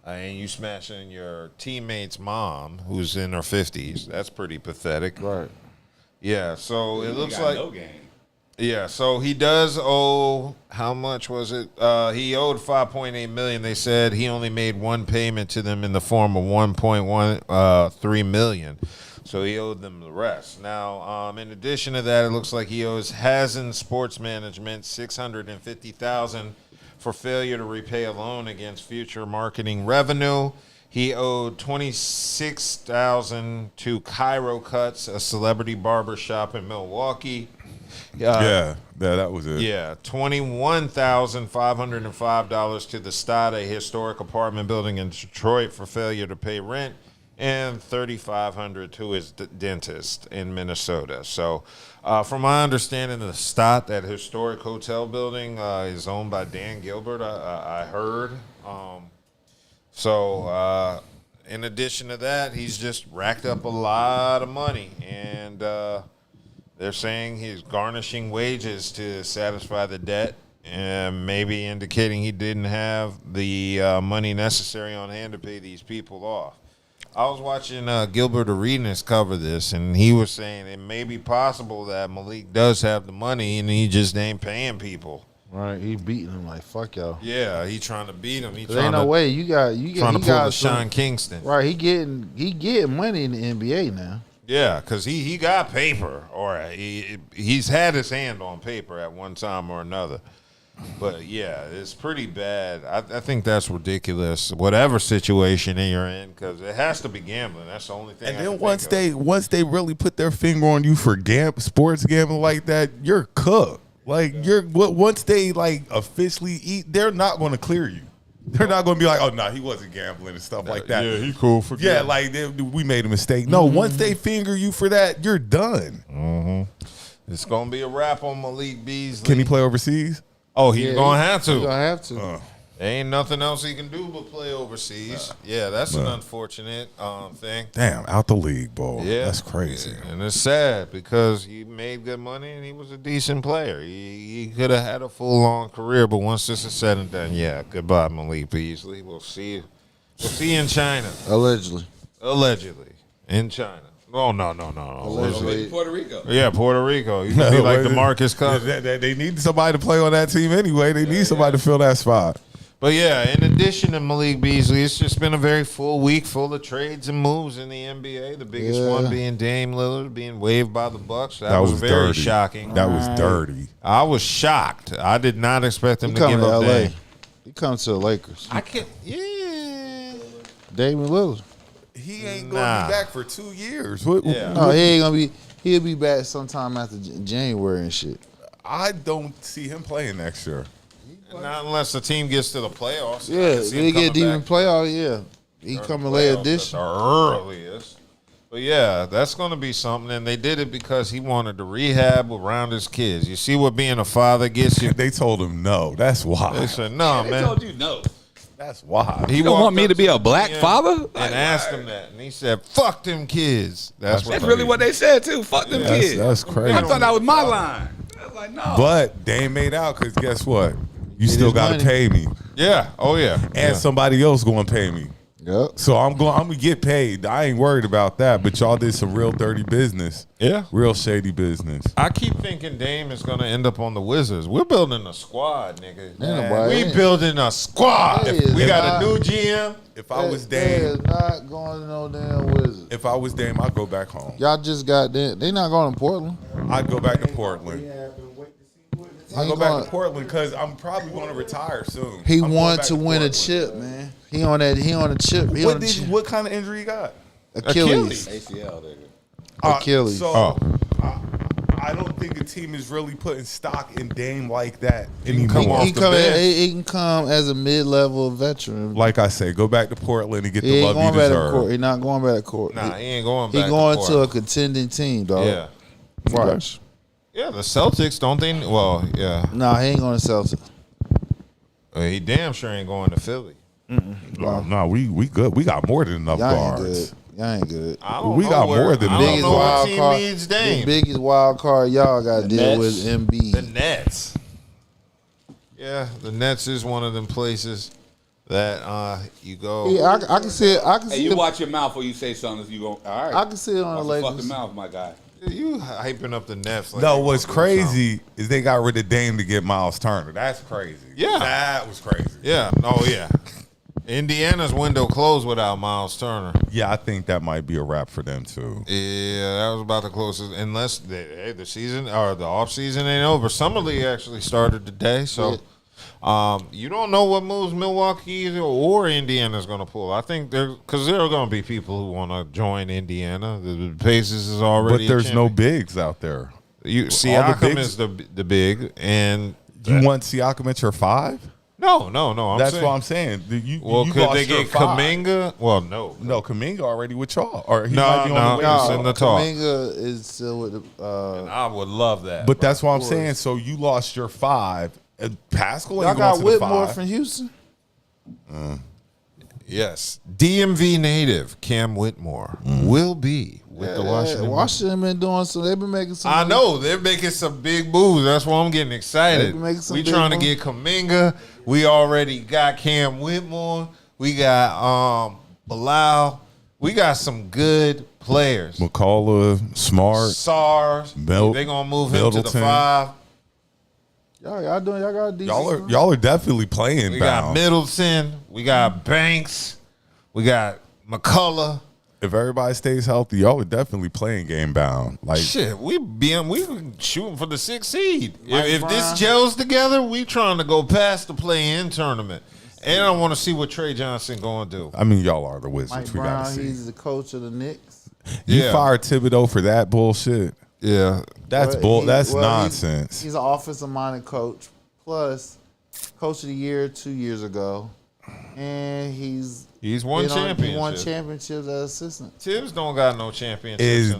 And you smashing your teammate's mom, who's in her 50s. That's pretty pathetic. Right. Yeah, so it looks like... no game. Yeah, so he does owe... How much was it? He owed $5.8 million. They said he only made one payment to them in the form of $1.3 million. So he owed them the rest. Now, in addition to that, it looks like he owes Hazen Sports Management $650,000 for failure to repay a loan against future marketing revenue. He owed $26,000 to Cairo Cuts, a celebrity barber shop in Milwaukee. That was it. Yeah, $21,505 to the Stade, a historic apartment building in Detroit, for failure to pay rent, and $3,500 to his dentist in Minnesota. So, from my understanding, the Stade, that historic hotel building, is owned by Dan Gilbert. I heard. In addition to that, he's just racked up a lot of money, and they're saying he's garnishing wages to satisfy the debt, and maybe indicating he didn't have the money necessary on hand to pay these people off. I was watching Gilbert Arenas cover this, and he was saying it may be possible that Malik does have the money, and he just ain't paying people. Right, he beating him like fuck y'all. Yeah, he trying to beat him. There ain't no way you got trying to pull the Sean Kingston. Right, he getting money in the NBA now. Yeah, because he got paper, or he's had his hand on paper at one time or another. But yeah, it's pretty bad. I think that's ridiculous. Whatever situation you're in, because it has to be gambling. That's the only thing. And then once they really put their finger on you for sports gambling like that, you're cooked. Like once they like officially eat, they're not going to clear you. They're not going to be like, oh no, he wasn't gambling and stuff like that. Yeah, he cool for gambling. Like we made a mistake. No, once they finger you for that, you're done. Mm-hmm. It's going to be a wrap on Malik Beasley. Can he play overseas? Oh, he's going to have to. He's going to have to. Ain't nothing else he can do but play overseas. Yeah, that's an unfortunate thing. Damn, out the league, bro. Yeah, That's crazy. And it's sad because he made good money and he was a decent player. He could have had a full-on career, but once this is said and done, yeah, goodbye, Malik Beasley. We'll see you. We'll see you in China. Allegedly in China. Oh no. Allegedly. Puerto Rico. Yeah, Puerto Rico. You can be like DeMarcus Cousins. They need somebody to play on that team anyway. They need somebody to fill that spot. But yeah, in addition to Malik Beasley, it's just been a very full week, full of trades and moves in the NBA. The biggest one being Dame Lillard being waived by the Bucks. That was very dirty. shocking. That was dirty. I was shocked. I did not expect him to give up LA. Dame. He comes to the Lakers. I can't. Yeah. Damian Lillard. He ain't gonna be back for 2 years. What, No, he ain't gonna be. He'll be back sometime after January and shit. I don't see him playing next year. Not unless the team gets to the playoffs. Yeah, they get deep in playoffs. Yeah, he coming late edition. The earliest. But yeah, that's going to be something. And they did it because he wanted to rehab around his kids. You see what being a father gets you? They told him no. That's why. They said, no, man. They told you no. That's why. You don't want me to be a black father? And asked him that. And he said, fuck them kids. That's really what they said, too. Fuck them kids. That's crazy. I thought that was my line. I was like, no. But Dame made out because guess what? You still got to pay me. Yeah. Oh, yeah. And somebody else going to pay me. Yep. So I'm gonna get paid. I ain't worried about that. But y'all did some real dirty business. Yeah. Real shady business. I keep thinking Dame is going to end up on the Wizards. We're building a squad, nigga. Yeah, we building a squad. We got a new GM. If I was Dame, not going to no damn Wizards. If I was Dame, I'd go back home. Y'all just got them. They not going to Portland. I'd go back to Portland. I go back to Portland because I'm probably going to retire soon. He wanted to win a chip, man. He on that. He on a chip. What kind of injury he got? Achilles. ACL, nigga. Achilles. So I don't think the team is really putting stock in Dame like that anymore. He can come as a mid-level veteran. Like I say, go back to Portland and get the love you deserve. He's not going back to court. Nah, he ain't going back. He going to a contending team, dog. Yeah. Right. Yeah, the Celtics, don't they? Well, yeah. Nah, he ain't going to Celtics. He damn sure ain't going to Philly. No, we good. We got more than enough guards. Y'all ain't good. We got more than enough. Biggest wild card. Needs Dame. The biggest wild card y'all got to deal with Embiid. The Nets. Yeah, the Nets is one of them places that you go. Yeah, I can see it. Hey, you watch your mouth before you say something. You go, all right. I can see it on the Lakers. Fucking mouth, my guy. You hyping up the Nets. Like no, what's crazy is they got rid of Dame to get Miles Turner. That's crazy. Yeah. That was crazy. Yeah. Oh, yeah. Indiana's window closed without Miles Turner. Yeah, I think that might be a wrap for them, too. Yeah, that was about the closest. Unless the season or the offseason ain't over. Summer League actually started today, so you don't know what moves Milwaukee or Indiana's going to pull. I think because there are going to be people who want to join Indiana. The Pacers is already. But there's no bigs out there. Siakam is the big, and you want Siakam at your 5? No. That's what I'm saying. Could they get Kuminga? Well, no, Kuminga already with y'all, or he no, might be on the way. It's in the talk. Kuminga is still with the. I would love that, but that's what I'm saying. So you lost your 5. Pascal, y'all got Whitmore from Houston. Yes, DMV native Cam Whitmore will be with the Washington. Washington been doing some. They've been making some. I know they're making some big moves. That's why I'm getting excited. We trying to get Kuminga. We already got Cam Whitmore. We got Bilal. We got some good players. McCullough, Smart, SARS. They gonna move him to the 5. Y'all got a decent. Y'all are definitely playing. We got Middleton. We got Banks. We got McCullough. If everybody stays healthy, y'all are definitely playing game bound. Like shit, we shooting for the 6th seed. If this gels together, we trying to go past the play-in tournament. And I want to see what Trey Johnson going to do. I mean, y'all are the Wizards. Mike we Brown, gotta see. he's the coach of the Knicks. You fired Thibodeau for that bullshit. Yeah, that's That's nonsense. He's an offensive-minded coach. Plus, coach of the year 2 years ago, and he's won championships. He won championships as assistant. Tibbs don't got no championships. Is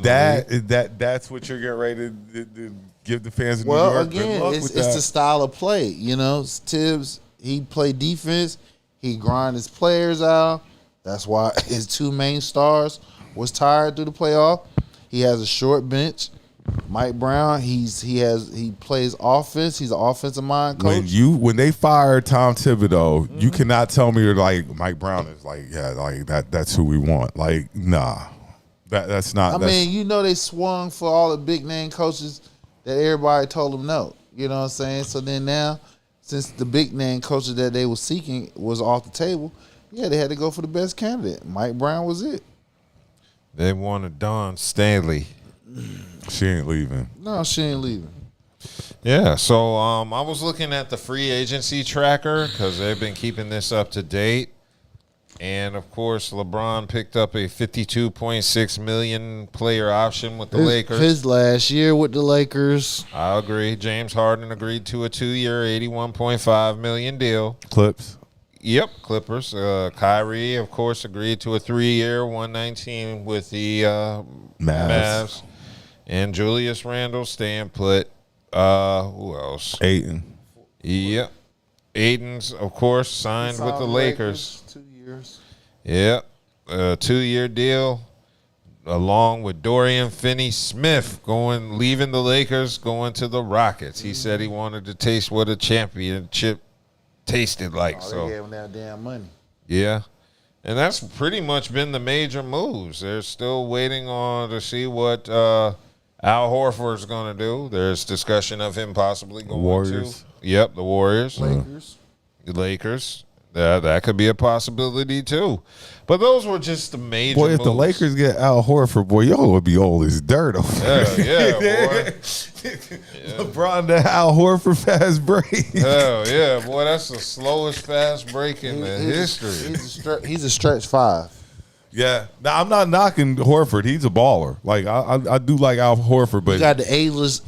that's what you're getting ready to give the fans in New York? Well, again, it's the style of play. You know, Tibbs he played defense. He grind his players out. That's why his two main stars was tired through the playoff. He has a short bench. Mike Brown, he plays offense. He's an offensive mind coach. When they fired Tom Thibodeau, you cannot tell me like Mike Brown is like, yeah, like that's who we want. Like, nah. That's not. I mean, you know, they swung for all the big name coaches that everybody told them no. You know what I'm saying? So then now, since the big name coaches that they were seeking was off the table, yeah, they had to go for the best candidate. Mike Brown was it. They wanted Dawn Staley. She ain't leaving. No, she ain't leaving. Yeah, so I was looking at the free agency tracker because they've been keeping this up to date. And, of course, LeBron picked up a $52.6 million player option with the Lakers. His last year with the Lakers. I agree. James Harden agreed to a 2-year, $81.5 million deal. Clips. Yep, Clippers. Kyrie, of course, agreed to a 3-year, $119 with the Mavs. And Julius Randle staying put. Who else? Ayton. Yep. Ayton's, of course, signed with the Lakers. 2 years. Yep. A 2-year deal along with Dorian Finney-Smith leaving the Lakers, going to the Rockets. He said he wanted to taste what a championship tasted like. They gave him that damn money. Yeah. And that's pretty much been the major moves. They're still waiting to see what Al Horford's going to do. There's discussion of him possibly going Warriors. Yep, the Warriors. Lakers. The Lakers. That could be a possibility, too. But those were just the major Boy, if moves. the Lakers get Al Horford, boy, y'all would be old as dirt over there. Yeah, boy. LeBron, the Al Horford fast break. Hell yeah, boy, that's the slowest fast break in the history. He's a stretch 5. Yeah. Now, I'm not knocking Horford. He's a baller. Like, I do like Al Horford, but We got the ageless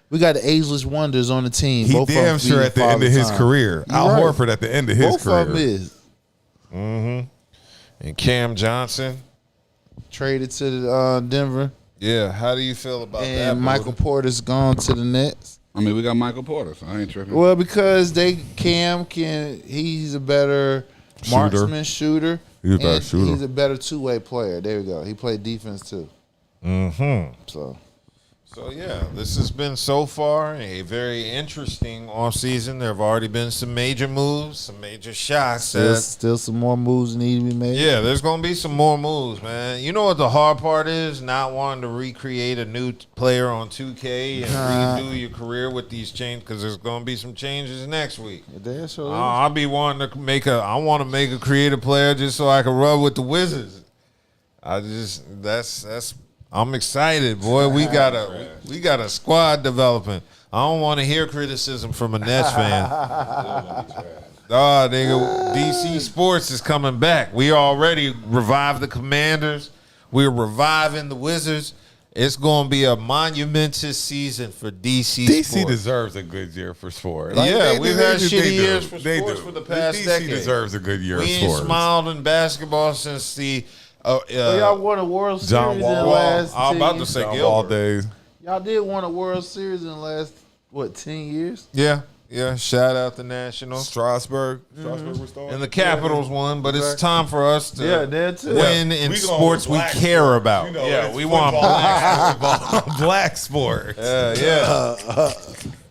we got the ageless wonders on the team. he Both of damn them sure beat at the end of his Father career. Time. Al You're right. Horford at the end of his Both career. of them is. Mm-hmm. And Cam Johnson traded to the Denver. Yeah, how do you feel about that? And Michael Porter's gone to the Nets. I mean, we got Michael Porter, so I ain't tripping. Well, because he's a better marksman shooter. He's a better shooter. He's a better two-way player. There we go. He played defense too. Mm-hmm. So yeah, this has been so far a very interesting offseason. There have already been some major moves, some major shots. Still some more moves need to be made. Yeah, there's going to be some more moves, man. You know what the hard part is? Not wanting to recreate a new player on 2K and redo your career with these changes, because there's going to be some changes next week. I'll be wanting to make a creative player just so I can rub with the Wizards. I'm excited, boy. We got a squad developing. I don't want to hear criticism from a Nets fan. Nigga, DC Sports is coming back. We already revived the Commanders. We're reviving the Wizards. It's going to be a monumentous season for DC Sports. DC deserves a good year for sports. We've had shitty years for sports for the past decade. DC deserves a good year for we sports. ain't smiled in basketball since the y'all won a World Series in the last I'm about to say Gilbert. Days. Y'all did win a World Series in the last 10 years? Yeah. Shout out the Nationals. Strasburg and the Capitals won, but it's time for us to too. win in sports we care about. You know, we want black black sports.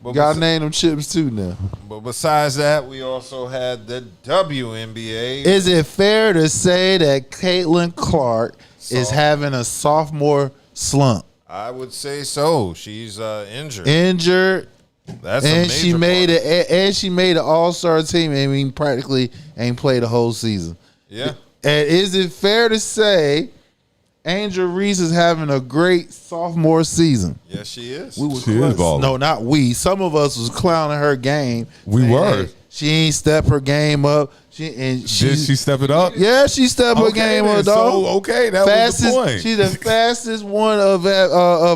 Y'all name them chips too now. But besides that, we also had the WNBA. Is it fair to say that Caitlin Clark is having a sophomore slump? I would say so. She's injured. That's and a she major made an all-star team. I mean, practically ain't played the whole season. Yeah. And is it fair to say Angel Reese is having a great sophomore season? Yes, she is. She is balling. No, not we. Some of us was clowning her game. We were. Hey, she ain't step her game up. Did she step it up? Yeah, she stepped her game up, dog. That was the point. She's the fastest one of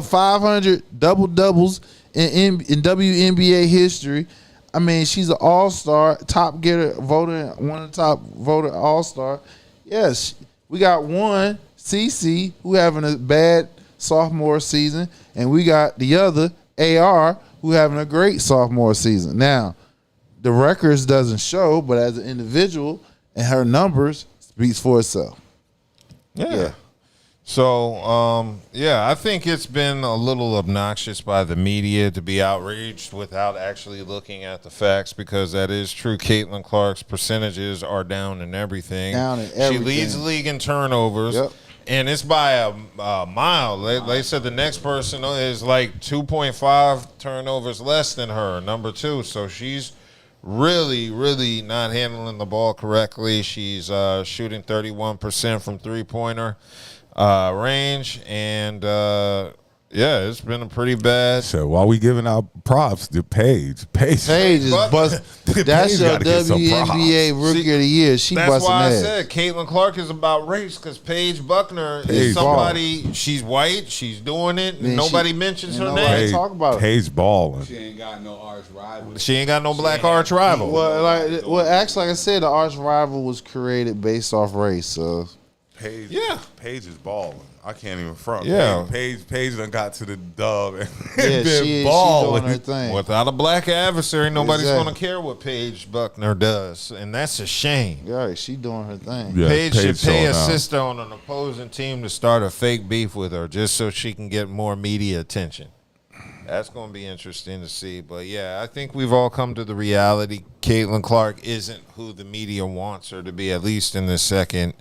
500 double-doubles in WNBA history. I mean, she's an all-star, top getter, voter, one of the top voter all-star. Yes, we got one, CC, who having a bad sophomore season, and we got the other, AR, who having a great sophomore season. Now, the records doesn't show, but as an individual and her numbers speaks for itself. Yeah. So, I think it's been a little obnoxious by the media to be outraged without actually looking at the facts, because that is true. Caitlin Clark's percentages are down in everything. She leads the league in turnovers, and it's by a mile. They said the next person is like 2.5 turnovers less than her, number 2. So she's really, really not handling the ball correctly. She's shooting 31% from three-pointer range, and it's been a pretty bad. So while we giving out props to Paige is bust. That's your WNBA Rookie of the Year. She That's busting why ass. I said Caitlin Clark is about race, because Paige Buckner is somebody. She's white. She's doing it. And nobody mentions her name. Talk about Paige balling. She ain't got no arch rival. She ain't got no black arch rival. Well, actually, like I said, the arch rival was created based off race. So. Paige is balling. I can't even front. Yeah. Paige done got to the dub and Yeah, been balling. she doing her thing. Without a black adversary, nobody's going to care what Paige Buckner does, and that's a shame. Yeah, she doing her thing. Yeah, Paige should pay a showing out. sister on an opposing team to start a fake beef with her just so she can get more media attention. That's going to be interesting to see. But, yeah, I think we've all come to the reality Caitlin Clark isn't who the media wants her to be, at least in the second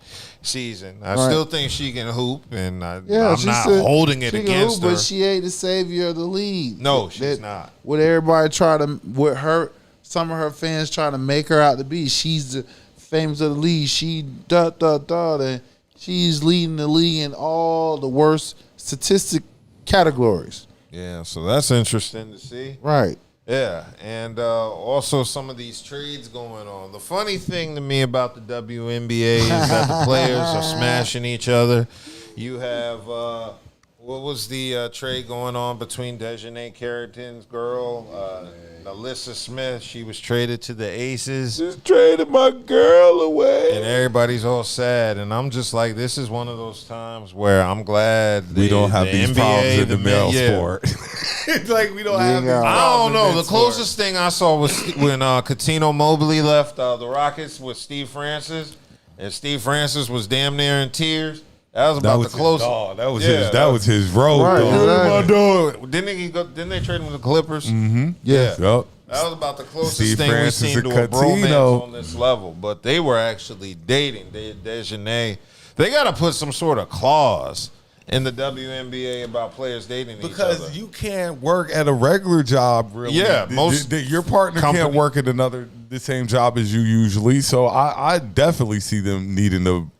season. I still think she can hoop, and I'm not holding it against her. But she ain't the savior of the league. No, she's not. What everybody some of her fans try to make her out to be. She's the famous of the league. She and she's leading the league in all the worst statistic categories. Yeah, so that's interesting to see. Right. Yeah, and also some of these trades going on. The funny thing to me about the WNBA is that the players are smashing each other. You have, what was the trade going on between Dejanay Carrington's girl, Alyssa Smith? She was traded to the Aces. Just traded my girl away. And everybody's all sad. And I'm just like, this is one of those times where I'm glad we don't have these NBA, problems in the male sport. It's like we don't have these problems. I don't know. The closest thing I saw was when Katino Mobley left the Rockets with Steve Francis. And Steve Francis was damn near in tears. That was about the closest. That was his road. Right, dog. dog. Didn't they trade him to the Clippers? Mm-hmm. Yeah. Yep. That was about the closest Steve thing Francis we've seen to a and bromance Coutinho. on this level. But they were actually dating. Dejanay. They got to put some sort of clause in the WNBA about players dating each other. Because you can't work at a regular job, really. Yeah, your partner can't work at the same job as you usually. So I definitely see them needing to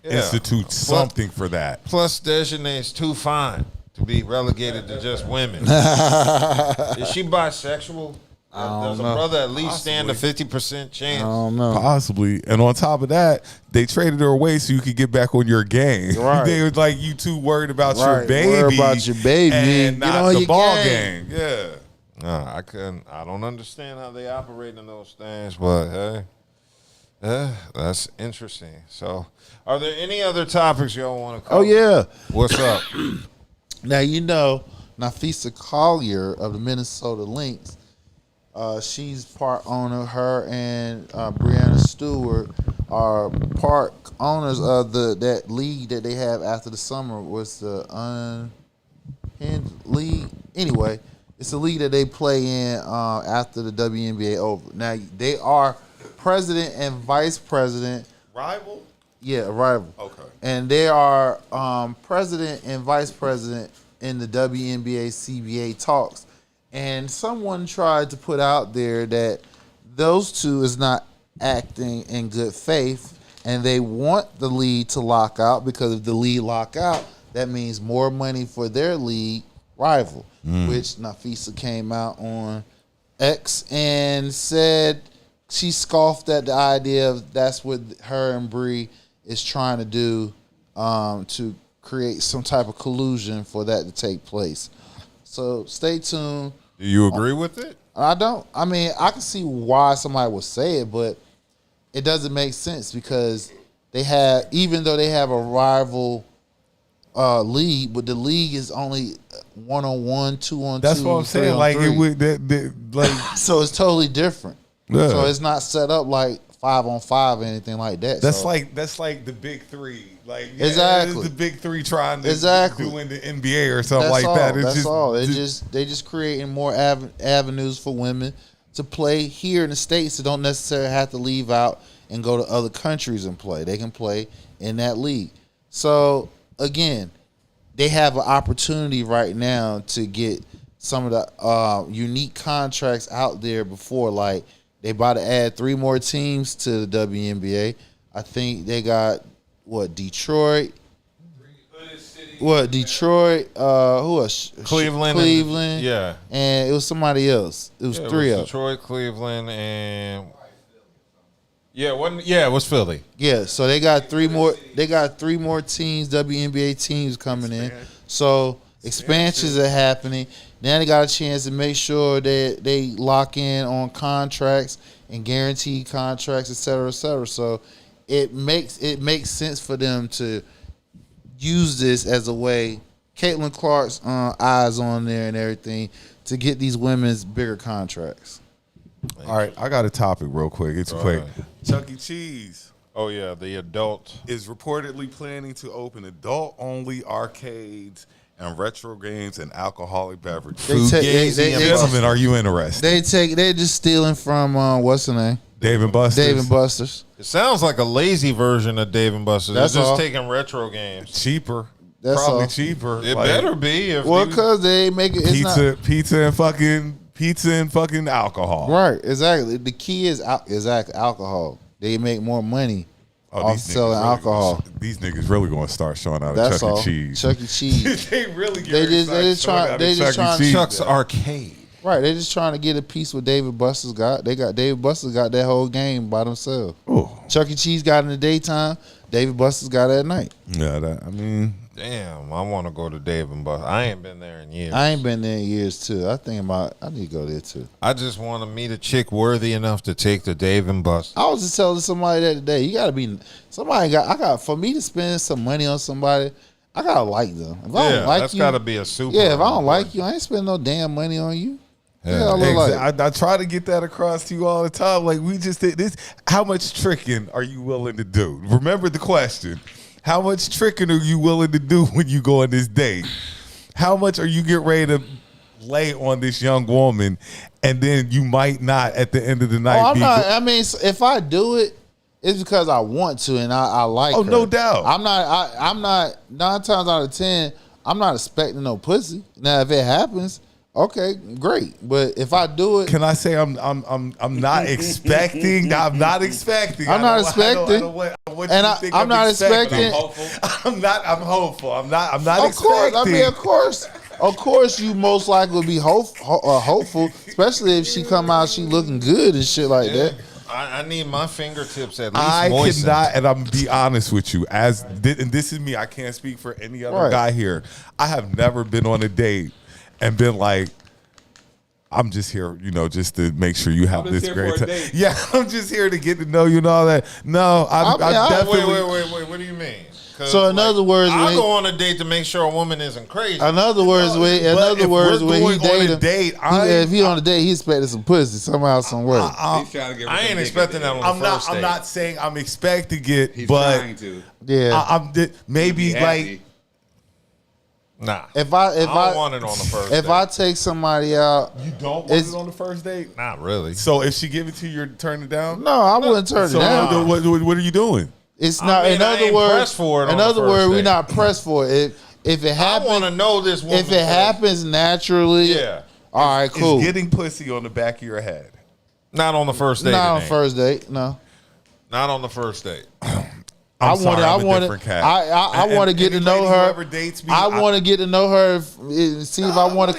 institute something for that. Plus, Dejanay is too fine to be relegated to just women. Is she bisexual? Does a brother at least stand a 50% chance? I don't know. Possibly. And on top of that, they traded her away so you could get back on your game. Right. They was like, you too worried about your baby. Worried about your baby. And Get not on the your ball game. game. Yeah. I don't understand how they operate in those things, but hey, that's interesting. So, are there any other topics y'all want to cover? Oh, yeah. What's up? Now, Nafisa Collier of the Minnesota Lynx, she's part owner. Her and Brianna Stewart are part owners of that league that they have after the summer. Was the Unhinged League. Anyway, it's a league that they play in after the WNBA over. Now, they are president and vice president. Rival? Yeah, a rival. Okay. And they are president and vice president in the WNBA CBA talks. And someone tried to put out there that those two is not acting in good faith, and they want the league to lock out, because if the league lock out, that means more money for their league rival, which Nafisa came out on X and said she scoffed at the idea of that's what her and Bree is trying to do, to create some type of collusion for that to take place. So stay tuned. Do you agree with it? I don't. I mean, I can see why somebody would say it, but it doesn't make sense, because even though they have a rival league, but the league is only 1-on-1, 2-on-2. That's what I'm saying. Like, it would, like, so it's totally different. Yeah. So it's not set up like 5-on-5 or anything like that. That's so. like the big three. Like exactly the big three trying to exactly. do in the NBA or something that's like all. that. It's That's just, all. They just creating more avenues for women to play here in the States that don't necessarily have to leave out and go to other countries and play. They can play in that league. So again, they have an opportunity right now to get some of the unique contracts out there before. Like they about to add 3 more teams to the WNBA. I think they got Detroit. Detroit? Who else? Cleveland. Yeah. And it was somebody else. It was 3 of them. Detroit, Cleveland, and it was Philly. Yeah, so they got 3 more. They got 3 more teams, WNBA teams coming in. So expansions are happening. Now they got a chance to make sure that they lock in on contracts and guaranteed contracts, et cetera, et cetera. So it makes sense for them to use this as a way. Caitlin Clark's eyes on there and everything to get these women's bigger contracts. All right, I got a topic real quick. It's quick. Chuck E. Cheese. Oh yeah, the adult is reportedly planning to open adult-only arcades and retro games and alcoholic beverages. Gentlemen, are you interested? They're just stealing from what's the name? Dave and Buster's. Dave and Buster's. It sounds like a lazy version of Dave and Buster's. That's They're just all. taking retro games. Cheaper. That's Probably all. cheaper. It better be. Because they make it. It's pizza and fucking alcohol. Right, exactly. The key is alcohol. They make more money off selling alcohol. These niggas really going to start showing out That's at Chuck all. E. Cheese. Chuck E. Cheese. They really They just trying. Chuck's Arcade. Right, they're just trying to get a piece what David Buster's got. David Buster's got that whole game by themselves. Ooh. Chuck E. Cheese got it in the daytime. David Buster's got it at night. Yeah, damn, I want to go to Dave and Buster's. I ain't been there in years. I ain't been there in years too. I need to go there too. I just want to meet a chick worthy enough to take the Dave and Buster's. I was just telling somebody that today. You gotta be for me to spend some money on somebody. I gotta like them. If I don't like that's you, gotta be a super. Yeah, if I don't like you, I ain't spending no damn money on you. Yeah, I try to get that across to you all the time. Like we just did this. How much tricking are you willing to do? Remember the question. How much tricking are you willing to do when you go on this date? How much are you get ready to lay on this young woman, and then you might not at the end of the night? I mean, if I do it, it's because I want to and I like. Oh, her. no doubt. I'm not 9 times out of 10. I'm not expecting no pussy. Now, if it happens, okay, great. But if I do it, can I say I'm not expecting? I'm not expecting. I'm not expecting. I'm not expecting. I'm hopeful. I'm not Of course, expecting. I mean, of course, you most likely will be hopeful, especially if she come out, she looking good and shit like that. I need my fingertips at least I moistened. cannot, and I'm gonna be honest with you. And this is me. I can't speak for any other guy here. I have never been on a date and been like, I'm just here, just to make sure you have this great time. Yeah, I'm just here to get to know you and all that. No, I'm definitely. Wait. What do you mean? So in other words, I go on a date to make sure a woman isn't crazy. In other words, when he dating, if he on a date, he expecting some pussy somehow, some way. I ain't expecting that on the first date. I'm not saying I'm expecting it, but trying to. Yeah, I'm maybe like. Nah, if I don't want it on the first. If date. I take somebody out, you don't want it on the first date. Not really. So if she give it to you, you're turning it down. No, I wouldn't turn it down. So what are you doing? It's not. In other words, we're not pressed for it. If it happens, I want to know this woman. If it happens naturally, yeah. All right, cool. Is getting pussy on the back of your head? Not on the first date. Not on the first date. No. Not on the first date. I want to get to know her. I want to get to know her. See if I want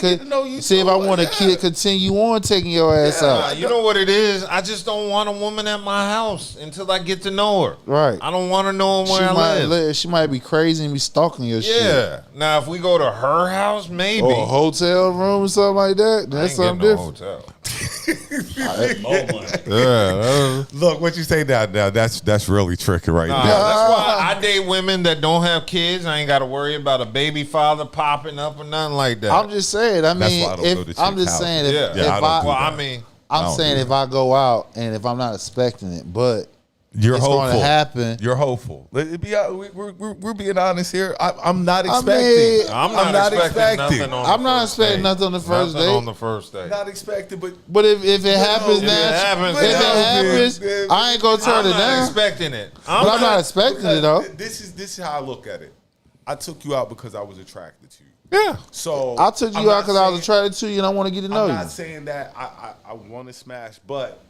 to continue on taking your ass out. You know what it is? I just don't want a woman at my house until I get to know her. Right. I don't want to know where I live. She might be crazy and be stalking your shit. Yeah. Now, if we go to her house, maybe. Or a hotel room or something like that, that's something different. Look, what you say now? That's really tricky right now. That's why I date women that don't have kids. I ain't got to worry about a baby father popping up or nothing like that. I'm just saying. I mean, I'm saying if I go out and if I'm not expecting it, but you're it's hopeful. going to happen. You're hopeful. We're being honest here. I'm not expecting. I'm not expecting nothing on the first day. On the first day. Not expecting, but if it happens, I ain't gonna turn it down. I'm not expecting it. I'm not expecting it though. This is how I look at it. I took you out because I was attracted to you. Yeah. So I took you out because I was attracted to you and I want to get to know you. I'm not saying that I want to smash, but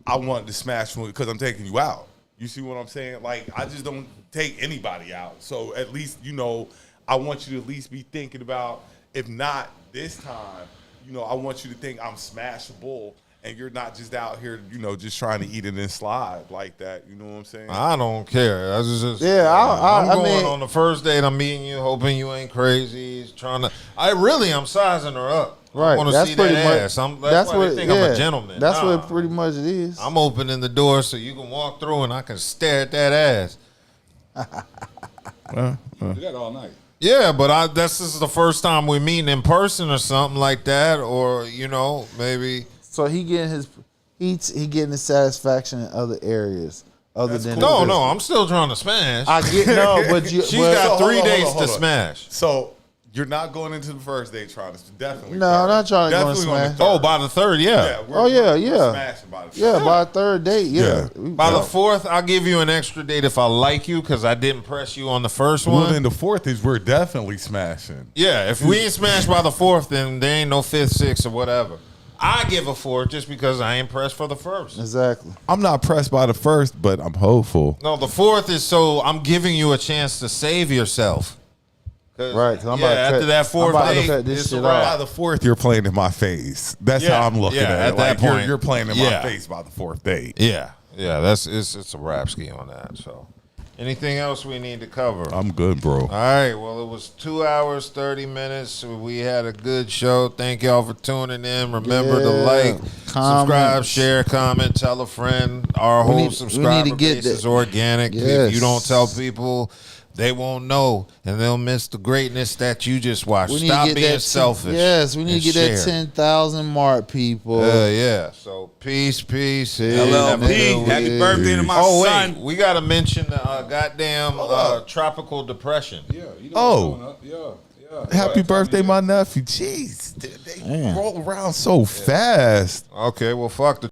I wanted to smash because I'm taking you out. You see what I'm saying? Like, I just don't take anybody out. So at least, I want you to at least be thinking about, if not this time, I want you to think I'm smashable and you're not just out here, just trying to eat it and slide like that. You know what I'm saying? I don't care. I'm going on the first date. I'm meeting you, hoping you ain't crazy. I'm sizing her up. Right. I want to see that ass. That's why they think I'm a gentleman. That's what pretty much it is. I'm opening the door so you can walk through and I can stare at that ass. Do that all night. Yeah, but this is the first time we're meeting in person or something like that, or maybe. So he getting his satisfaction in other areas other than no. I'm still trying to smash. But she's got 3 days to smash. So you're not going into the first date trying to definitely. No, I'm not trying to go and smash. Oh, by the third, yeah. We're smashing by the third. by the third date, yeah. By the fourth, I'll give you an extra date if I like you because I didn't press you on the first one. Well, then the fourth is we're definitely smashing. Yeah, if we ain't smashed by the fourth, then there ain't no fifth, sixth, or whatever. I give a 4 just because I ain't pressed for the first. Exactly. I'm not pressed by the first, but I'm hopeful. No, the fourth is so I'm giving you a chance to save yourself. Right, after that fourth date, by the fourth, you're playing in my face. That's how I'm looking at it. At that point, you're playing in my face by the fourth date. Yeah, it's a rap ski on that. So, anything else we need to cover? I'm good, bro. All right. Well, it was 2 hours 30 minutes. We had a good show. Thank y'all for tuning in. Remember to like, subscribe, share, comment, tell a friend. Our whole subscriber base is organic. If you don't tell people, they won't know, and they'll miss the greatness that you just watched. Stop being selfish. Yes, we need to get that 10,000 mark, people. Yeah. So peace. LLP. Happy birthday to my son. Wait, we got to mention the goddamn tropical depression. Yeah. Happy birthday, my nephew. Jeez, they roll around so fast. Okay, well, fuck the